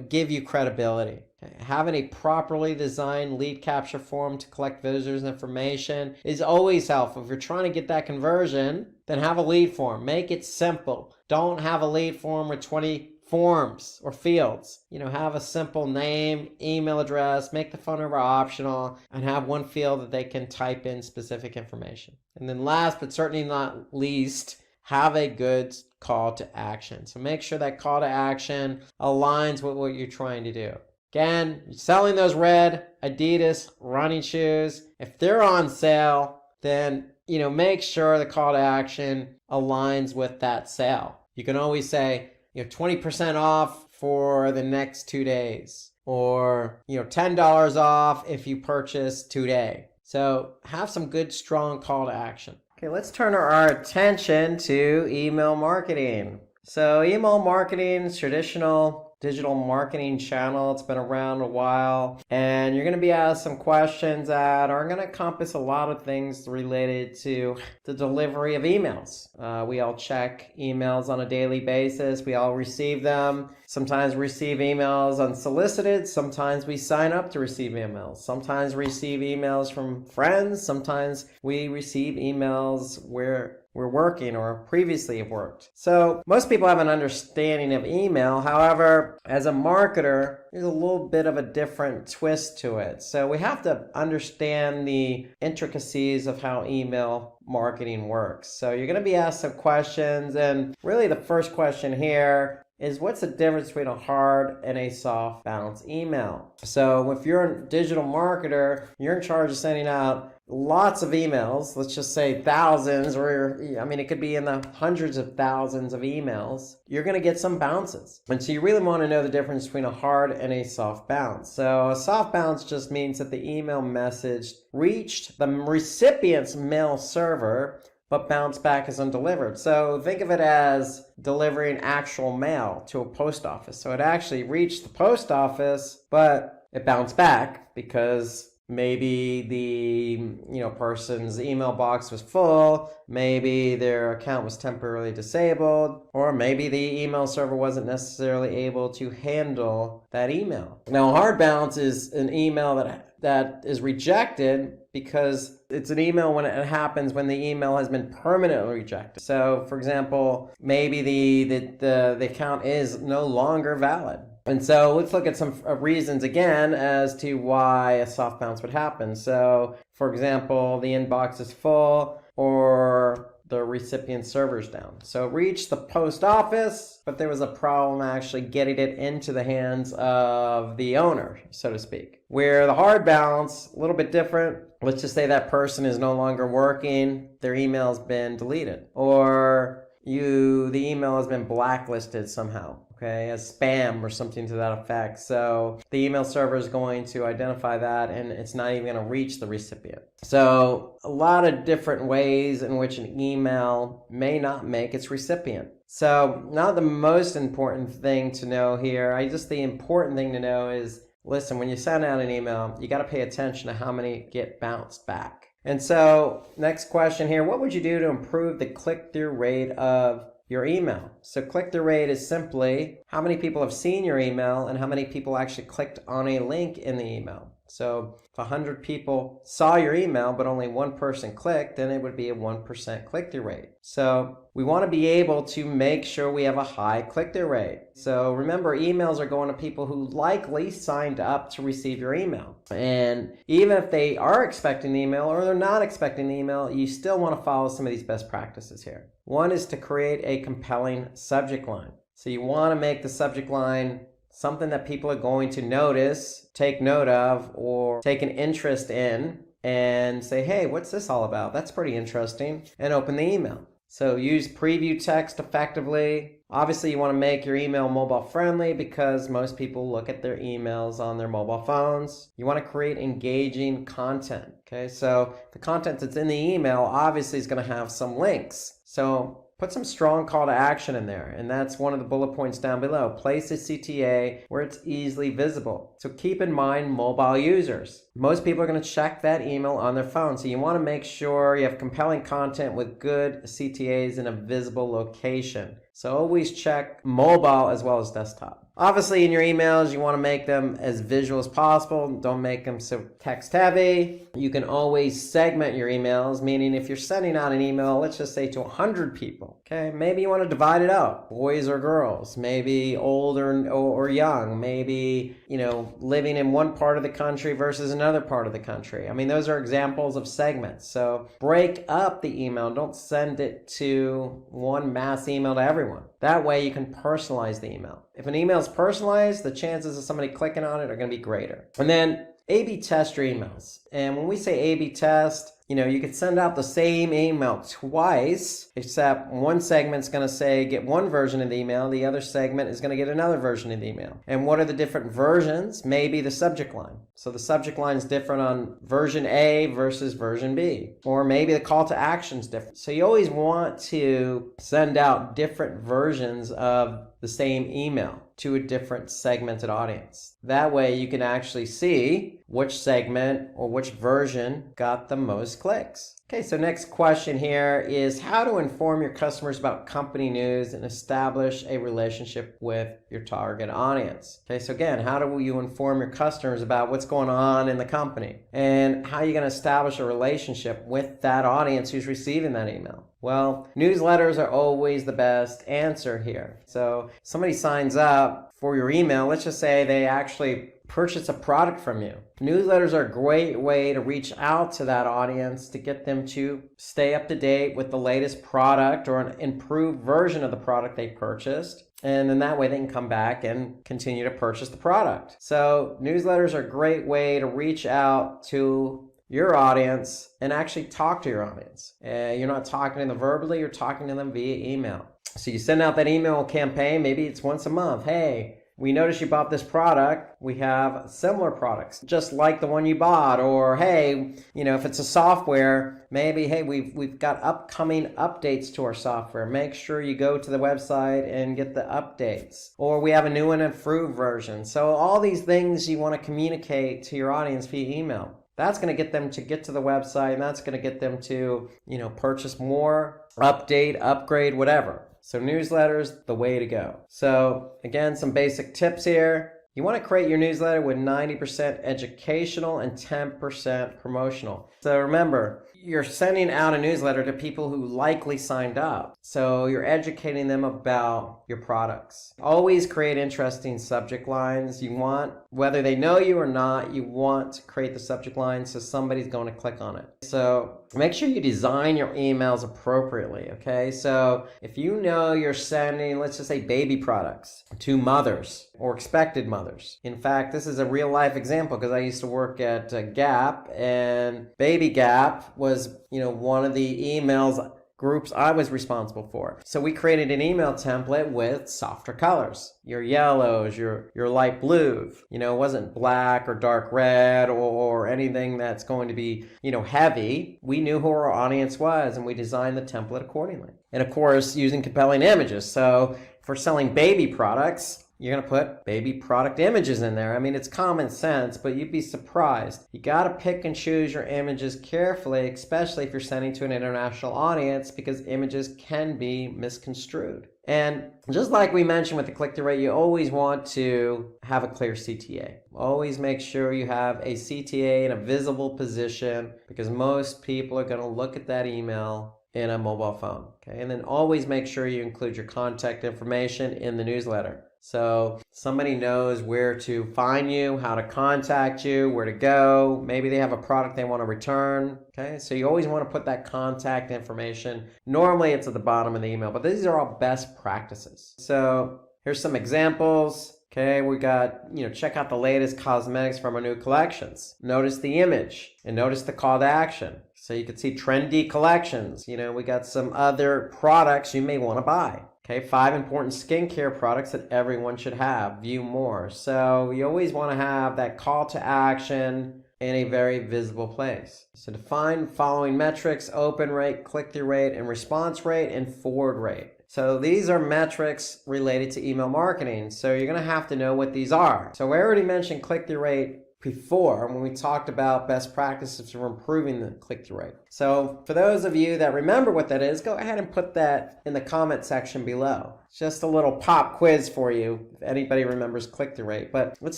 Speaker 2: give you credibility. Okay? Having a properly designed lead capture form to collect visitors' information is always helpful. If you're trying to get that conversion, then have a lead form. Make it simple. Don't have a lead form with 20 forms or fields. Have a simple name, email address, make the phone number optional, and have one field that they can type in specific information. And then last but certainly not least, have a good call to action. So make sure that call to action aligns with what you're trying to do. Again, you're selling those red Adidas running shoes. If they're on sale, then make sure the call to action aligns with that sale. You can always say, 20% off for the next 2 days, or $10 off if you purchase today. So have some good, strong call to action. Okay, let's turn our attention to email marketing. So email marketing is traditional digital marketing channel. It's been around a while, and you're going to be asked some questions that are going to encompass a lot of things related to the delivery of emails. We all check emails on a daily basis. We all receive them. Sometimes we receive emails unsolicited. Sometimes we sign up to receive emails. Sometimes we receive emails from friends. Sometimes we receive emails where we're working or previously have worked. So most people have an understanding of email. However, as a marketer, there's a little bit of a different twist to it. So we have to understand the intricacies of how email marketing works. So you're going to be asked some questions, and really the first question here is, what's the difference between a hard and a soft bounce email? So if you're a digital marketer, you're in charge of sending out lots of emails, let's just say thousands, or it could be in the hundreds of thousands of emails. You're going to get some bounces. And so you really want to know the difference between a hard and a soft bounce. So a soft bounce just means that the email message reached the recipient's mail server but bounced back as undelivered. So think of it as delivering actual mail to a post office. So it actually reached the post office, but it bounced back because maybe the person's email box was full, maybe their account was temporarily disabled, or maybe the email server wasn't necessarily able to handle that email. Now, a hard bounce is an email that is rejected because it's an email when it happens when the email has been permanently rejected. So, for example, maybe the account is no longer valid. And so let's look at some reasons again as to why a soft bounce would happen. So, for example, the inbox is full or the recipient server's down. So it reached the post office, but there was a problem actually getting it into the hands of the owner, so to speak. Where the hard bounce, a little bit different. Let's just say that person is no longer working, their email's been deleted, or the email has been blacklisted somehow. Okay, as spam or something to that effect. So the email server is going to identify that, and it's not even going to reach the recipient. So a lot of different ways in which an email may not make its recipient. So not the most important thing to know here. The important thing to know is, listen, when you send out an email, you got to pay attention to how many get bounced back. And so next question here, what would you do to improve the click-through rate of your email? So click-through rate is simply how many people have seen your email and how many people actually clicked on a link in the email. So if 100 people saw your email but only one person clicked, then it would be a 1% click-through rate. So we want to be able to make sure we have a high click-through rate. So remember, emails are going to people who likely signed up to receive your email. And even if they are expecting the email or they're not expecting the email, you still want to follow some of these best practices here. One is to create a compelling subject line. So you want to make the subject line something that people are going to notice, take note of, or take an interest in, and say, hey, what's this all about? That's pretty interesting, and open the email. So use preview text effectively. Obviously, you want to make your email mobile friendly because most people look at their emails on their mobile phones. You want to create engaging content. Okay, so the content that's in the email obviously is going to have some links. So put some strong call to action in there, and that's one of the bullet points down below. Place a CTA where it's easily visible. So keep in mind mobile users. Most people are going to check that email on their phone, so you want to make sure you have compelling content with good CTAs in a visible location. So always check mobile as well as desktop. Obviously, in your emails, you want to make them as visual as possible. Don't make them so text heavy. You can always segment your emails, meaning if you're sending out an email, let's just say to 100 people, okay, maybe you want to divide it up, boys or girls, maybe old or young, maybe, living in one part of the country versus another part of the country. I mean, those are examples of segments. So break up the email. Don't send it to one mass email to everyone. That way you can personalize the email. If an email is personalized, the chances of somebody clicking on it are going to be greater. And then A/B test your emails. And when we say A/B test, you could send out the same email twice, except one segment's going to say get one version of the email, the other segment is going to get another version of the email. And what are the different versions? Maybe the subject line. So the subject line is different on version A versus version B. Or maybe the call to action is different. So you always want to send out different versions of the same email to a different segmented audience. That way you can actually see which segment or which version got the most clicks. Okay, so next question here is how to inform your customers about company news and establish a relationship with your target audience. Okay, so again, how do you inform your customers about what's going on in the company? And how are you going to establish a relationship with that audience who's receiving that email? Well, newsletters are always the best answer here. So somebody signs up for your email, let's just say they actually purchase a product from you. Newsletters are a great way to reach out to that audience to get them to stay up to date with the latest product or an improved version of the product they purchased. And then that way they can come back and continue to purchase the product. So newsletters are a great way to reach out to your audience and actually talk to your audience. You're not talking to them verbally, you're talking to them via email. So you send out that email campaign, maybe it's once a month. Hey, we noticed you bought this product. We have similar products, just like the one you bought. Or, hey, if it's a software, maybe, hey, we've got upcoming updates to our software. Make sure you go to the website and get the updates. Or we have a new and improved version. So all these things you want to communicate to your audience via email. That's going to get them to get to the website, and that's going to get them to, purchase more, update, upgrade, whatever. So newsletters, the way to go. So again, some basic tips here. You want to create your newsletter with 90% educational and 10% promotional. So remember, you're sending out a newsletter to people who likely signed up. So you're educating them about your products. Always create interesting subject lines. You want, whether they know you or not, you want to create the subject line so somebody's going to click on it. So make sure you design your emails appropriately, okay? So if you know you're sending, let's just say baby products to mothers or expected mothers. In fact, this is a real life example because I used to work at Gap, and Baby Gap was, one of the emails groups I was responsible for. So we created an email template with softer colors. Your yellows, your light blue, it wasn't black or dark red or anything that's going to be, heavy. We knew who our audience was and we designed the template accordingly. And of course, using compelling images. So for selling baby products, you're going to put baby product images in there. I mean, it's common sense, but you'd be surprised. You got to pick and choose your images carefully, especially if you're sending to an international audience, because images can be misconstrued. And just like we mentioned with the click-through rate, you always want to have a clear CTA. Always make sure you have a CTA in a visible position, because most people are going to look at that email in a mobile phone. Okay, and then always make sure you include your contact information in the newsletter. So somebody knows where to find you, how to contact you, where to go. Maybe they have a product they want to return. Okay, so you always want to put that contact information. Normally it's at the bottom of the email, but these are all best practices. So here's some examples. Okay, we got, check out the latest cosmetics from our new collections. Notice the image and notice the call to action. So you can see trendy collections. We got some other products you may want to buy. Okay, 5 important skincare products that everyone should have. View more. So you always want to have that call to action in a very visible place. So define following metrics: open rate, click-through rate, and response rate, and forward rate. So these are metrics related to email marketing. So you're going to have to know what these are. So we already mentioned click-through rate before when we talked about best practices for improving the click-through rate. So for those of you that remember what that is, go ahead and put that in the comment section below. It's just a little pop quiz for you if anybody remembers click-through rate. But let's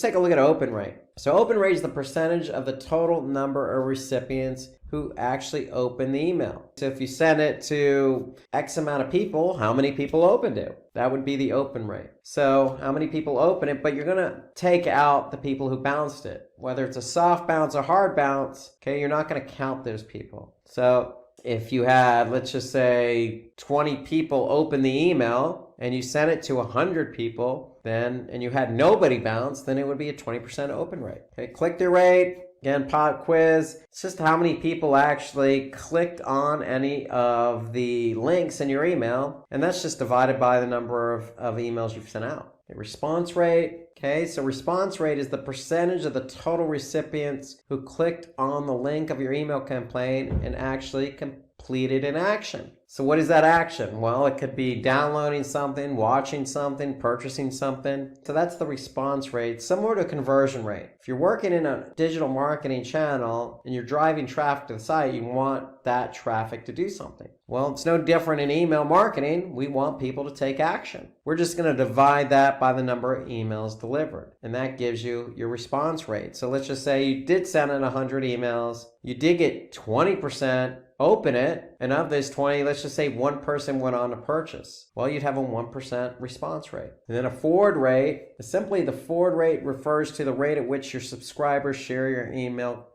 Speaker 2: take a look at open rate. So open rate is the percentage of the total number of recipients who actually open the email. So if you send it to X amount of people, how many people opened it? That would be the open rate. So how many people open it, but you're gonna take out the people who bounced it. Whether it's a soft bounce or hard bounce, okay, you're not gonna count those people. So if you had, let's just say 20 people open the email and you sent it to 100 people, and you had nobody bounce, then it would be a 20% open rate. Okay, click-through rate. Again, pop quiz. It's just how many people actually clicked on any of the links in your email, and that's just divided by the number of emails you've sent out. Okay, response rate. Okay, so response rate is the percentage of the total recipients who clicked on the link of your email campaign and actually completed an action. So what is that action? Well, it could be downloading something, watching something, purchasing something. So that's the response rate, similar to conversion rate. If you're working in a digital marketing channel and you're driving traffic to the site, you want that traffic to do something. Well, it's no different in email marketing. We want people to take action. We're just going to divide that by the number of emails delivered, and that gives you your response rate. So let's just say you did send in 100 emails. You did get 20% open it, and of those 20, let's just say one person went on to purchase. Well, you'd have a 1% response rate. And then a forward rate, simply the forward rate refers to the rate at which your subscribers share your email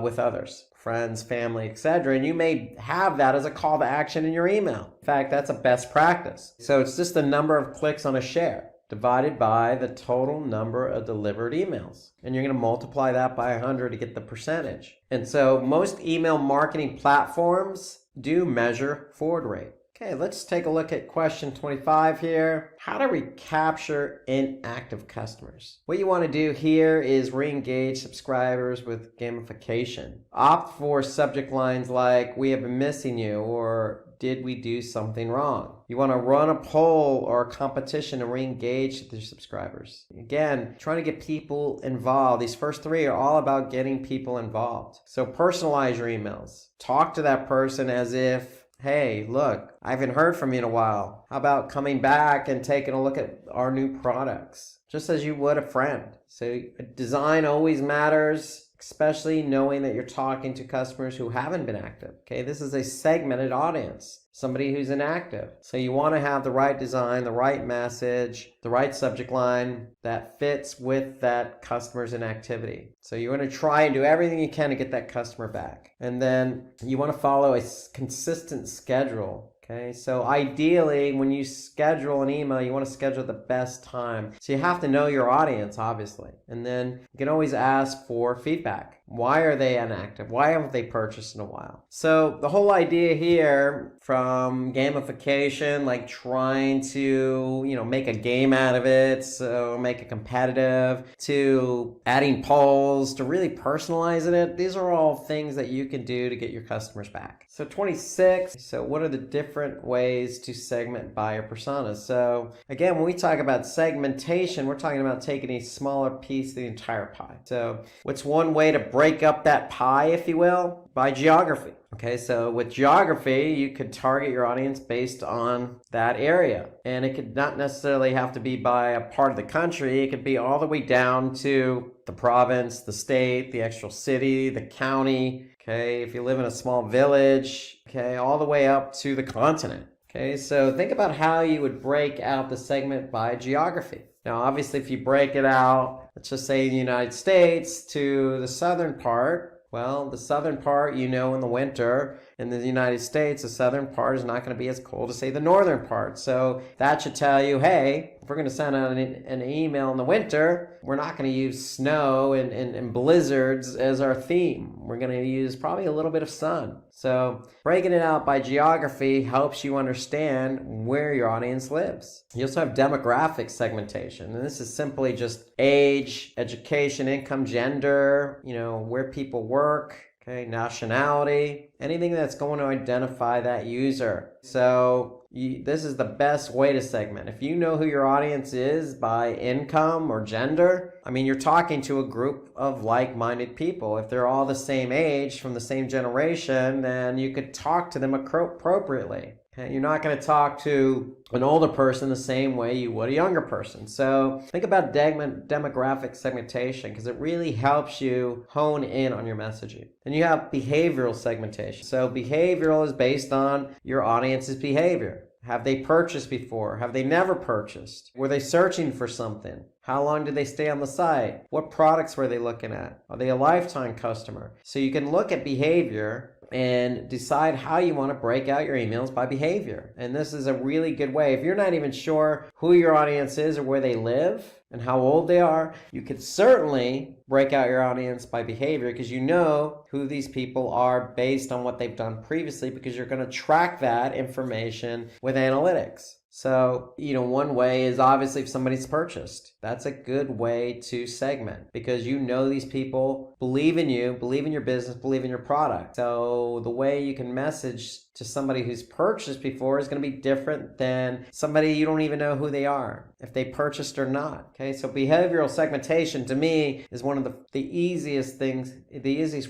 Speaker 2: with others, friends, family, etc. And you may have that as a call to action in your email. In fact, that's a best practice. So it's just the number of clicks on a share divided by the total number of delivered emails. And you're going to multiply that by 100 to get the percentage. And so most email marketing platforms do measure forward rate. Okay, let's take a look at question 25 here. How to recapture inactive customers. What you want to do here is re-engage subscribers with gamification. Opt for subject lines like, "We have been missing you," or "Did we do something wrong?" You want to run a poll or a competition to re-engage with your subscribers. Again, trying to get people involved. These first three are all about getting people involved. So personalize your emails. Talk to that person as if, "Hey, look, I haven't heard from you in a while. How about coming back and taking a look at our new products?" Just as you would a friend. So design always matters, especially knowing that you're talking to customers who haven't been active. Okay, this is a segmented audience, somebody who's inactive. So you want to have the right design, the right message, the right subject line that fits with that customer's inactivity. So you want to try and do everything you can to get that customer back. And then you want to follow a consistent schedule. Okay, so ideally, when you schedule an email, you want to schedule the best time. So you have to know your audience, obviously. And then you can always ask for feedback. Why are they inactive? Why haven't they purchased in a while? So the whole idea here, from gamification, like trying to, make a game out of it, so make it competitive, to adding polls, to really personalizing it, these are all things that you can do to get your customers back. So 26, so what are the different ways to segment buyer personas? So again, when we talk about segmentation, we're talking about taking a smaller piece of the entire pie. So what's one way to break up that pie, if you will? By geography. Okay, so with geography, you could target your audience based on that area. And it could not necessarily have to be by a part of the country. It could be all the way down to the province, the state, the actual city, the county. Okay, if you live in a small village, okay, all the way up to the continent. Okay, so think about how you would break out the segment by geography. Now, obviously, if you break it out, let's just say the United States to the southern part, well, the southern part, in the winter, in the United States, the southern part is not going to be as cold as, say, the northern part. So that should tell you, hey, if we're going to send out an email in the winter, we're not going to use snow and blizzards as our theme. We're going to use probably a little bit of sun. So breaking it out by geography helps you understand where your audience lives. You also have demographic segmentation, and this is simply just age, education, income, gender, where people work, okay, nationality, anything that's going to identify that user. So this is the best way to segment. If you know who your audience is by income or gender, you're talking to a group of like-minded people. If they're all the same age, from the same generation, then you could talk to them appropriately. Okay? You're not going to talk to an older person the same way you would a younger person. So think about demographic segmentation, because it really helps you hone in on your messaging. And you have behavioral segmentation. So behavioral is based on your audience's behavior. Have they purchased before? Have they never purchased? Were they searching for something? How long did they stay on the site? What products were they looking at? Are they a lifetime customer? So you can look at behavior and decide how you want to break out your emails by behavior. And this is a really good way. If you're not even sure who your audience is or where they live and how old they are, you could certainly break out your audience by behavior, because you know who these people are based on what they've done previously, because you're going to track that information with analytics. So, one way is obviously if somebody's purchased. That's a good way to segment, because you know these people believe in you, believe in your business, believe in your product. So the way you can message to somebody who's purchased before is going to be different than somebody you don't even know who they are, if they purchased or not. Okay, so behavioral segmentation to me is one of the easiest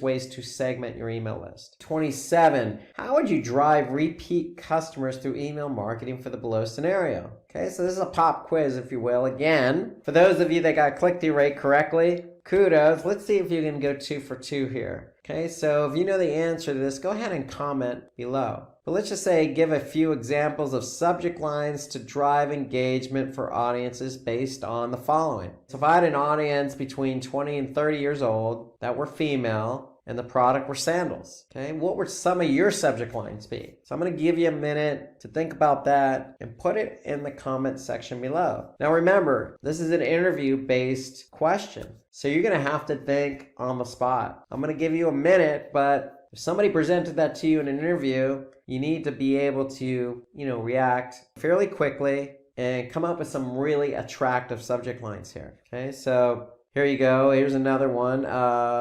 Speaker 2: ways to segment your email list. 27, how would you drive repeat customers through email marketing for the below scenario? Okay, so this is a pop quiz, if you will. Again, for those of you that got click-through rate correctly, kudos. Let's see if you can go 2 for 2 here. Okay, so if you know the answer to this, go ahead and comment below. But let's just say, give a few examples of subject lines to drive engagement for audiences based on the following. So if I had an audience between 20 and 30 years old that were female, and the product were sandals, okay, what would some of your subject lines be? So I'm going to give you a minute to think about that and put it in the comment section below. Now remember, this is an interview-based question, so you're going to have to think on the spot. I'm going to give you a minute, but if somebody presented that to you in an interview, you need to be able to, react fairly quickly and come up with some really attractive subject lines here. Okay, so here you go. Here's another one.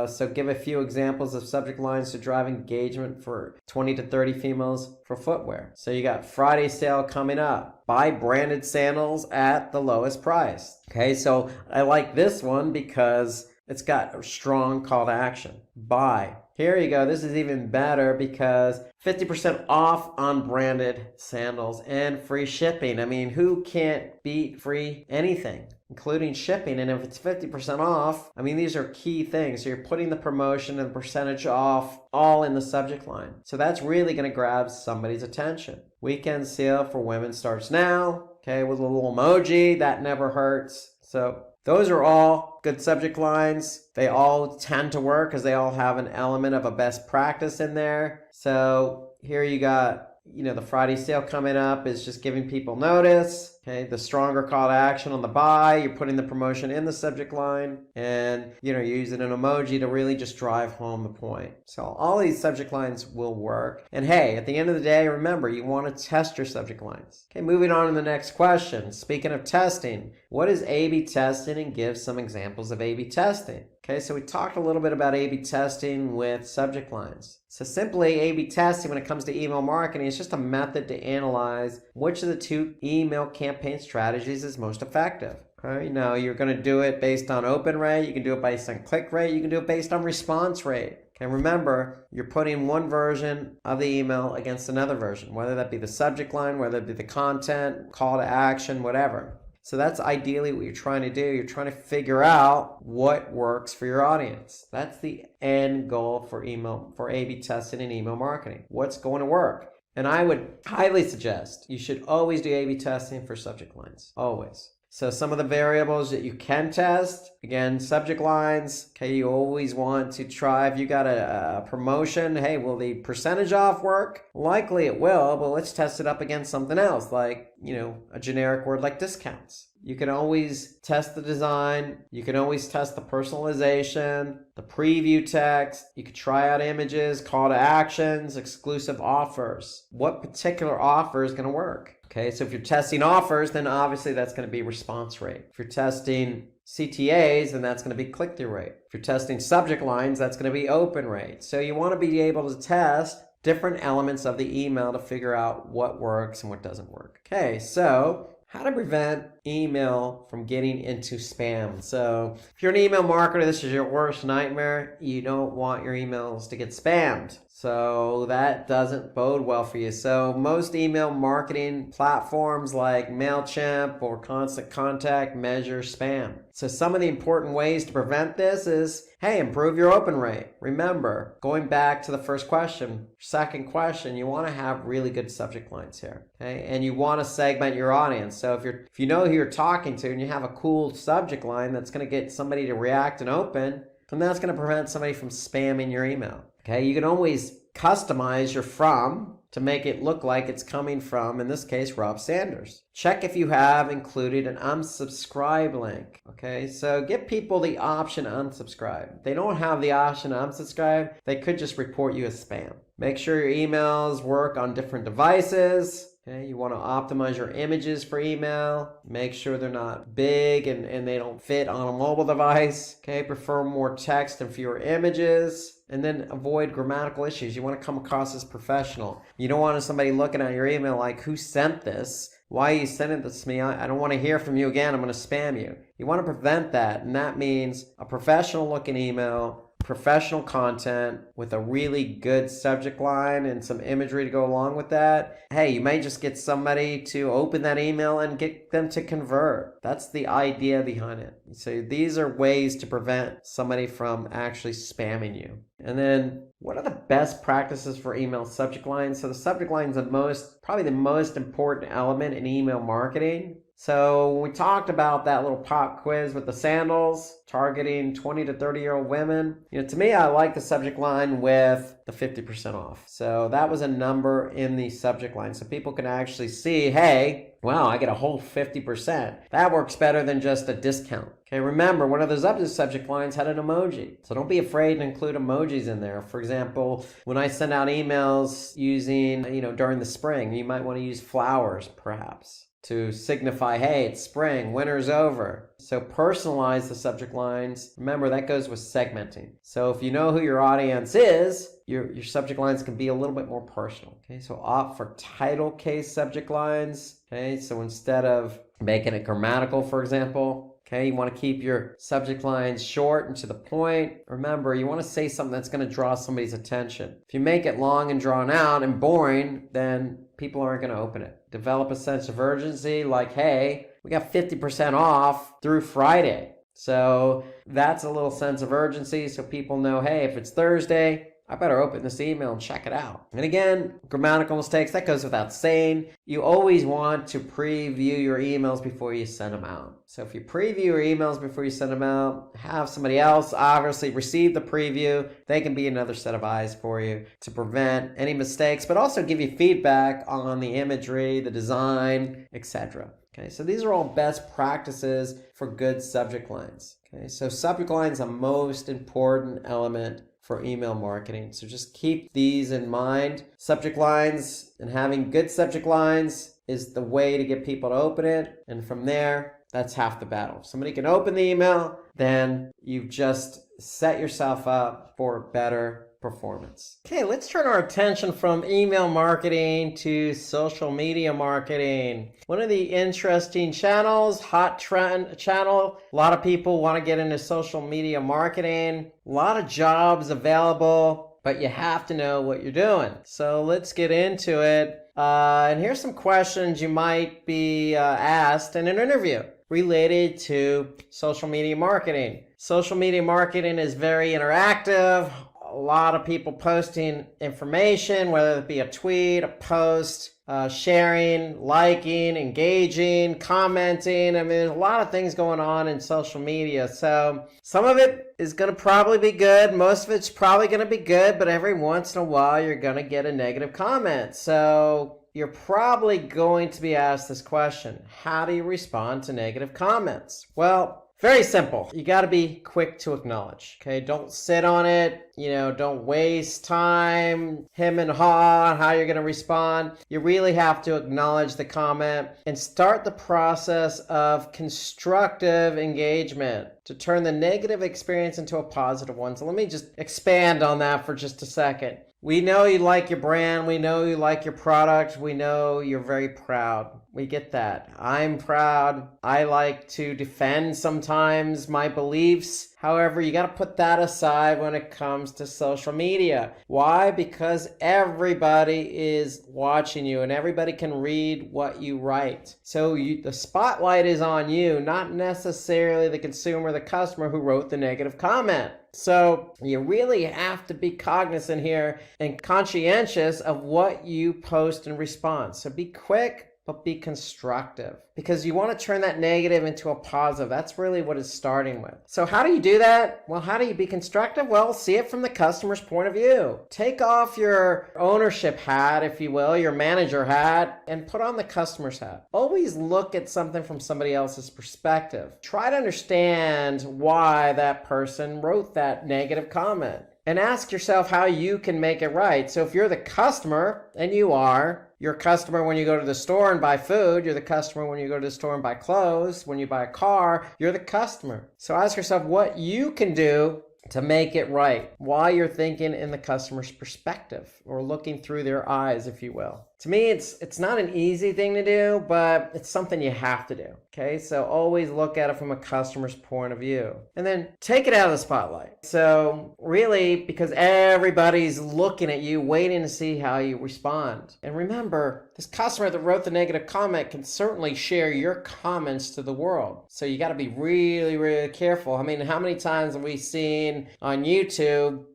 Speaker 2: So give a few examples of subject lines to drive engagement for 20 to 30 females for footwear. So you got Friday sale coming up. Buy branded sandals at the lowest price. Okay, so I like this one because it's got a strong call to action. Buy. Here you go. This is even better because 50% off on branded sandals and free shipping. Who can't beat free anything, including shipping? And if it's 50% off, these are key things. So you're putting the promotion and the percentage off all in the subject line. So that's really going to grab somebody's attention. Weekend sale for women starts now. Okay, with a little emoji. That never hurts. So those are all good subject lines. They all tend to work because they all have an element of a best practice in there. So here you got, the Friday sale coming up is just giving people notice. Okay, the stronger call to action on the buy, you're putting the promotion in the subject line, and you're using an emoji to really just drive home the point. So all these subject lines will work. And hey, at the end of the day, remember, you want to test your subject lines. Okay, moving on to the next question. Speaking of testing, what is A/B testing, and give some examples of A/B testing? Okay, so we talked a little bit about A/B testing with subject lines. So simply, A/B testing when it comes to email marketing is just a method to analyze which of the two email campaign strategies is most effective. Okay, now you're going to do it based on open rate, you can do it based on click rate, you can do it based on response rate. And remember, you're putting one version of the email against another version, whether that be the subject line, whether it be the content, call to action, whatever. So that's ideally what you're trying to do. You're trying to figure out what works for your audience. That's the end goal for A/B testing and email marketing. What's going to work? And I would highly suggest you should always do A/B testing for subject lines. Always. So some of the variables that you can test, again, subject lines. Okay, you always want to try, if you got a promotion, hey, will the percentage off work? Likely it will, but let's test it up against something else, like, a generic word like discounts. You can always test the design. You can always test the personalization, the preview text. You can try out images, call to actions, exclusive offers. What particular offer is going to work? Okay, so if you're testing offers, then obviously that's going to be response rate. If you're testing CTAs, then that's going to be click-through rate. If you're testing subject lines, that's going to be open rate. So you want to be able to test different elements of the email to figure out what works and what doesn't work. Okay, so how to prevent email from getting into spam. So if you're an email marketer, this is your worst nightmare. You don't want your emails to get spammed. So that doesn't bode well for you. So most email marketing platforms like MailChimp or Constant Contact measure spam. So some of the important ways to prevent this is, hey, improve your open rate. Remember, going back to the first question, second question, you want to have really good subject lines here. Okay? And you want to segment your audience. So if you know who you're talking to and you have a cool subject line that's going to get somebody to react and open, then that's going to prevent somebody from spamming your email. Okay, you can always customize your from to make it look like it's coming from, in this case, Rob Sanders. Check if you have included an unsubscribe link. Okay, so give people the option to unsubscribe. If they don't have the option to unsubscribe, they could just report you as spam. Make sure your emails work on different devices. Okay, you want to optimize your images for email. Make sure they're not big and they don't fit on a mobile device. Okay, prefer more text and fewer images. And then avoid grammatical issues. You want to come across as professional. You don't want somebody looking at your email like, who sent this? Why are you sending this to me? I don't want to hear from you again. I'm going to spam you. You want to prevent that. And that means a professional looking email, professional content with a really good subject line and some imagery to go along with that. Hey, you may just get somebody to open that email and get them to convert. That's the idea behind it. So these are ways to prevent somebody from actually spamming you. And then what are the best practices for email subject lines? So the subject line is probably the most important element in email marketing. So we talked about that little pop quiz with the sandals targeting 20 to 30-year-old women. To me, I like the subject line with the 50% off. So that was a number in the subject line. So people can actually see, hey, wow, I get a whole 50%. That works better than just a discount. Okay, remember, one of those other subject lines had an emoji. So don't be afraid to include emojis in there. For example, when I send out emails using, during the spring, you might want to use flowers, perhaps, to signify, hey, it's spring, winter's over. So personalize the subject lines. Remember, that goes with segmenting. So if you know who your audience is, your subject lines can be a little bit more personal. Okay, so opt for title case subject lines. Okay, so instead of making it grammatical, for example, okay, you want to keep your subject lines short and to the point. Remember, you want to say something that's going to draw somebody's attention. If you make it long and drawn out and boring, then people aren't going to open it. Develop a sense of urgency like, hey, we got 50% off through Friday. So that's a little sense of urgency so people know, hey, if it's Thursday, I better open this email and check it out. And again, grammatical mistakes, that goes without saying. You always want to preview your emails before you send them out. So if you preview your emails before you send them out, have somebody else obviously receive the preview. They can be another set of eyes for you to prevent any mistakes, but also give you feedback on the imagery, the design, etc. Okay, so these are all best practices for good subject lines. Okay, so subject line is the most important element for email marketing. So just keep these in mind. Subject lines and having good subject lines is the way to get people to open it. And from there, that's half the battle. If somebody can open the email, then you've just set yourself up for better performance. Okay, let's turn our attention from email marketing to social media marketing. One of the interesting channels, hot trend channel. A lot of people want to get into social media marketing. A lot of jobs available, but you have to know what you're doing. So let's get into it. And here's some questions you might be asked in an interview related to social media marketing. Social media marketing is very interactive. a lot of people posting information, whether it be a tweet, a post, sharing, liking, engaging, commenting. I mean, there's a lot of things going on in social media. So some of it is going to probably be good. Most of it's probably going to be good, but every once in a while, you're going to get a negative comment. So you're probably going to be asked this question: how do you respond to negative comments? Well, very simple. You got to be quick to acknowledge, okay? Don't sit on it. Don't waste time, hem and haw on how you're going to respond. You really have to acknowledge the comment and start the process of constructive engagement to turn the negative experience into a positive one. So let me just expand on that for just a second. We know you like your brand. We know you like your product. We know you're very proud. We get that. I'm proud. I like to defend sometimes my beliefs. However, you got to put that aside when it comes to social media. Why? Because everybody is watching you and everybody can read what you write. So the spotlight is on you, not necessarily the consumer, the customer who wrote the negative comment. So you really have to be cognizant here and conscientious of what you post in response. So be quick, but be constructive, because you want to turn that negative into a positive. That's really what it's starting with. So how do you do that? Well, how do you be constructive? Well, see it from the customer's point of view. Take off your ownership hat, if you will, your manager hat, and put on the customer's hat. Always look at something from somebody else's perspective. Try to understand why that person wrote that negative comment, and ask yourself how you can make it right. So if you're the customer, and you're a customer when you go to the store and buy food. You're the customer when you go to the store and buy clothes. When you buy a car, you're the customer. So ask yourself what you can do to make it right while you're thinking in the customer's perspective, or looking through their eyes, if you will. To me, it's not an easy thing to do, but it's something you have to do. Okay, so always look at it from a customer's point of view, and then take it out of the spotlight. So really, because everybody's looking at you, waiting to see how you respond. And remember, this customer that wrote the negative comment can certainly share your comments to the world. So you got to be really, really careful. I mean, how many times have we seen on YouTube,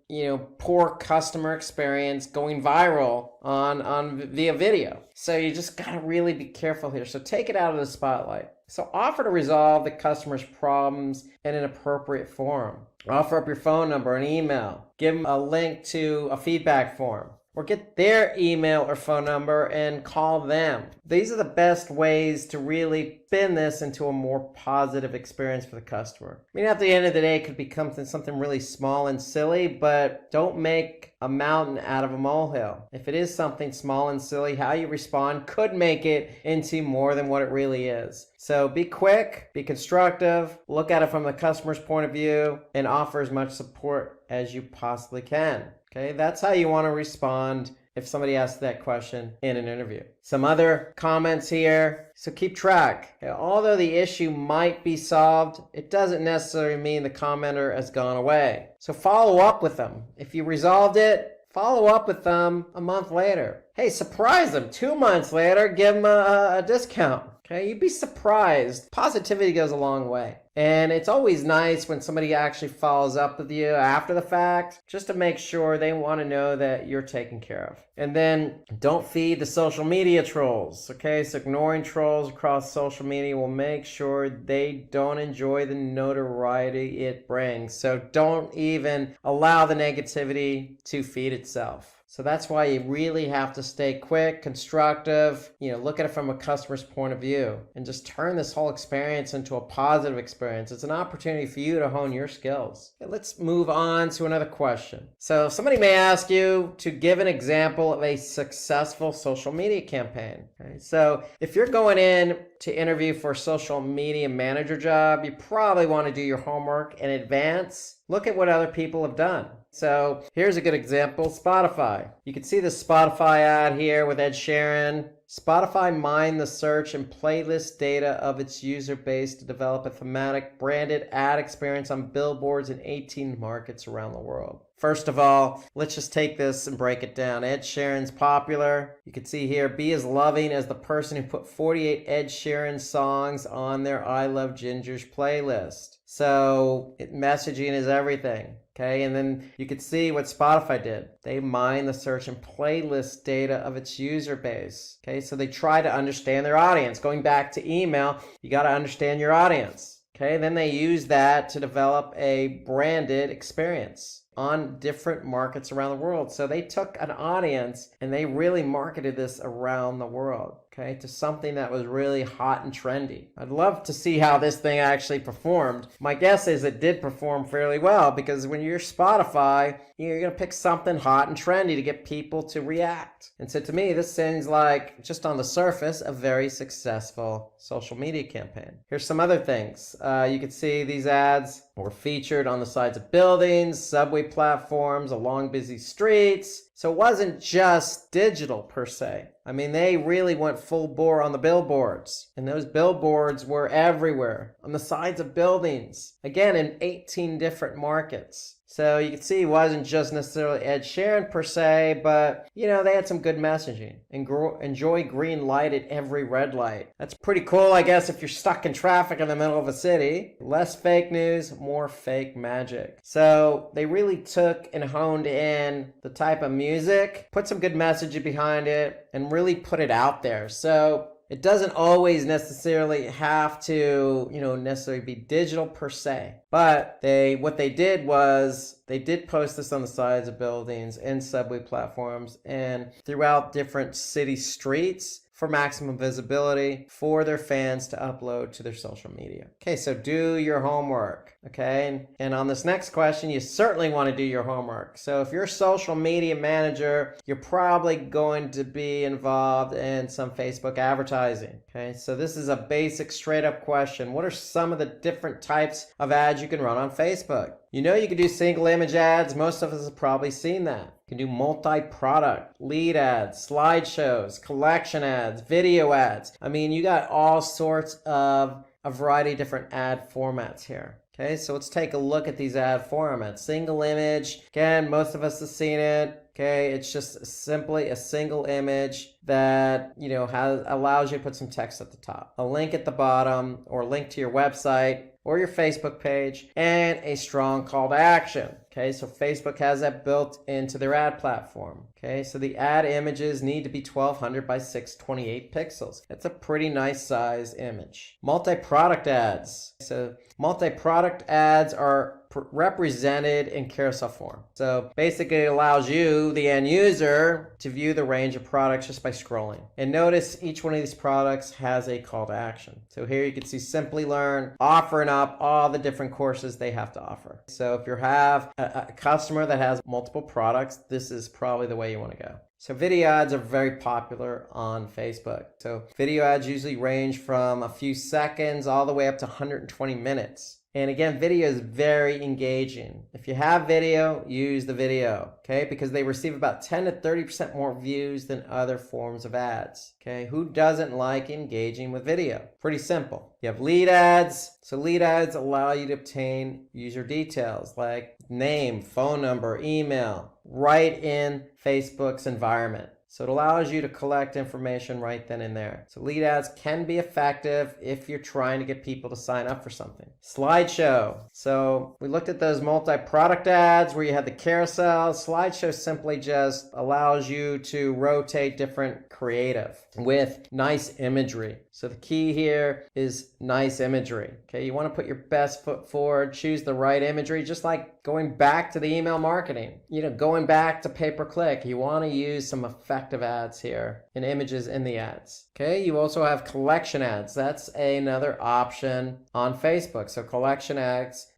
Speaker 2: poor customer experience going viral on via video? So you just got to really be careful here. So take it out of the spotlight. So offer to resolve the customer's problems in an appropriate forum. Offer up your phone number and email. Give them a link to a feedback form, or get their email or phone number and call them. These are the best ways to really spin this into a more positive experience for the customer. I mean, at the end of the day, it could become something really small and silly, but don't make a mountain out of a molehill. If it is something small and silly, how you respond could make it into more than what it really is. So be quick, be constructive, look at it from the customer's point of view, and offer as much support as you possibly can. Okay, that's how you want to respond if somebody asks that question in an interview. Some other comments here. So keep track. Although the issue might be solved, it doesn't necessarily mean the commenter has gone away. So follow up with them. If you resolved it, follow up with them a month later. Hey, surprise them. 2 months later, give them a discount. Okay, you'd be surprised. Positivity goes a long way. And it's always nice when somebody actually follows up with you after the fact, just to make sure they want to know that you're taken care of. And then don't feed the social media trolls. Okay, so ignoring trolls across social media will make sure they don't enjoy the notoriety it brings. So don't even allow the negativity to feed itself. So that's why you really have to stay quick, constructive, look at it from a customer's point of view, and just turn this whole experience into a positive experience. It's an opportunity for you to hone your skills. Okay, let's move on to another question. So somebody may ask you to give an example of a successful social media campaign. Okay, so if you're going in to interview for a social media manager job, you probably want to do your homework in advance. Look at what other people have done. So here's a good example, Spotify. You can see the Spotify ad here with Ed Sheeran. Spotify mined the search and playlist data of its user base to develop a thematic branded ad experience on billboards in 18 markets around the world. First of all, let's just take this and break it down. Ed Sheeran's popular. You can see here, be as loving as the person who put 48 Ed Sheeran songs on their I Love Gingers playlist. So messaging is everything. Okay, and then you could see what Spotify did. They mined the search and playlist data of its user base. Okay, so they try to understand their audience. Going back to email, you got to understand your audience. Okay, then they use that to develop a branded experience on different markets around the world. So they took an audience and they really marketed this around the world, okay, to something that was really hot and trendy. I'd love to see how this thing actually performed. My guess is it did perform fairly well, because when you're Spotify, you're going to pick something hot and trendy to get people to react. And so to me, this seems like, just on the surface, a very successful social media campaign. Here's some other things. You can see these ads were featured on the sides of buildings, subway platforms, along busy streets. So it wasn't just digital per se. I mean, they really went full bore on the billboards. And those billboards were everywhere, on the sides of buildings. Again, in 18 different markets. So you can see it wasn't just necessarily Ed Sheeran per se, but, you know, they had some good messaging. Enjoy green light at every red light. That's pretty cool, I guess, if you're stuck in traffic in the middle of a city. Less fake news, more fake magic. So they really took and honed in the type of music, put some good messaging behind it, and really put it out there. So it doesn't always necessarily have to, necessarily be digital per se. But what they did was they did post this on the sides of buildings and subway platforms and throughout different city streets for maximum visibility for their fans to upload to their social media. Okay, so do your homework, okay? And on this next question, you certainly want to do your homework. So if you're a social media manager, you're probably going to be involved in some Facebook advertising, okay? So this is a basic straight up question. What are some of the different types of ads you can run on Facebook? You know you can do single image ads. Most of us have probably seen that. You can do multi-product, lead ads, slideshows, collection ads, video ads. I mean, you got all sorts of a variety of different ad formats here. Okay, so let's take a look at these ad formats. Single image, again, most of us have seen it. Okay, it's just simply a single image that, allows you to put some text at the top, a link at the bottom, or a link to your website or your Facebook page, and a strong call to action. Okay, so Facebook has that built into their ad platform. Okay, so the ad images need to be 1200 by 628 pixels. That's a pretty nice size image. Multi-product ads. So multi-product ads are represented in carousel form. So basically it allows you, the end user, to view the range of products just by scrolling. And notice each one of these products has a call to action. So here you can see Simplilearn offering up all the different courses they have to offer. So if you have a customer that has multiple products, this is probably the way you want to go. So video ads are very popular on Facebook. So video ads usually range from a few seconds all the way up to 120 minutes. And again, video is very engaging. If you have video, use the video, okay? Because they receive about 10 to 30% more views than other forms of ads, okay? Who doesn't like engaging with video? Pretty simple. You have lead ads. So lead ads allow you to obtain user details like name, phone number, email, right in Facebook's environment. So it allows you to collect information right then and there. So lead ads can be effective if you're trying to get people to sign up for something. Slideshow. So we looked at those multi-product ads where you had the carousel. Slideshow simply just allows you to rotate different creative with nice imagery. So the key here is nice imagery. Okay, you want to put your best foot forward, choose the right imagery, just like going back to the email marketing, going back to pay-per-click. You want to use some effective ads here and images in the ads. Okay, you also have collection ads. That's another option on Facebook. So collection ads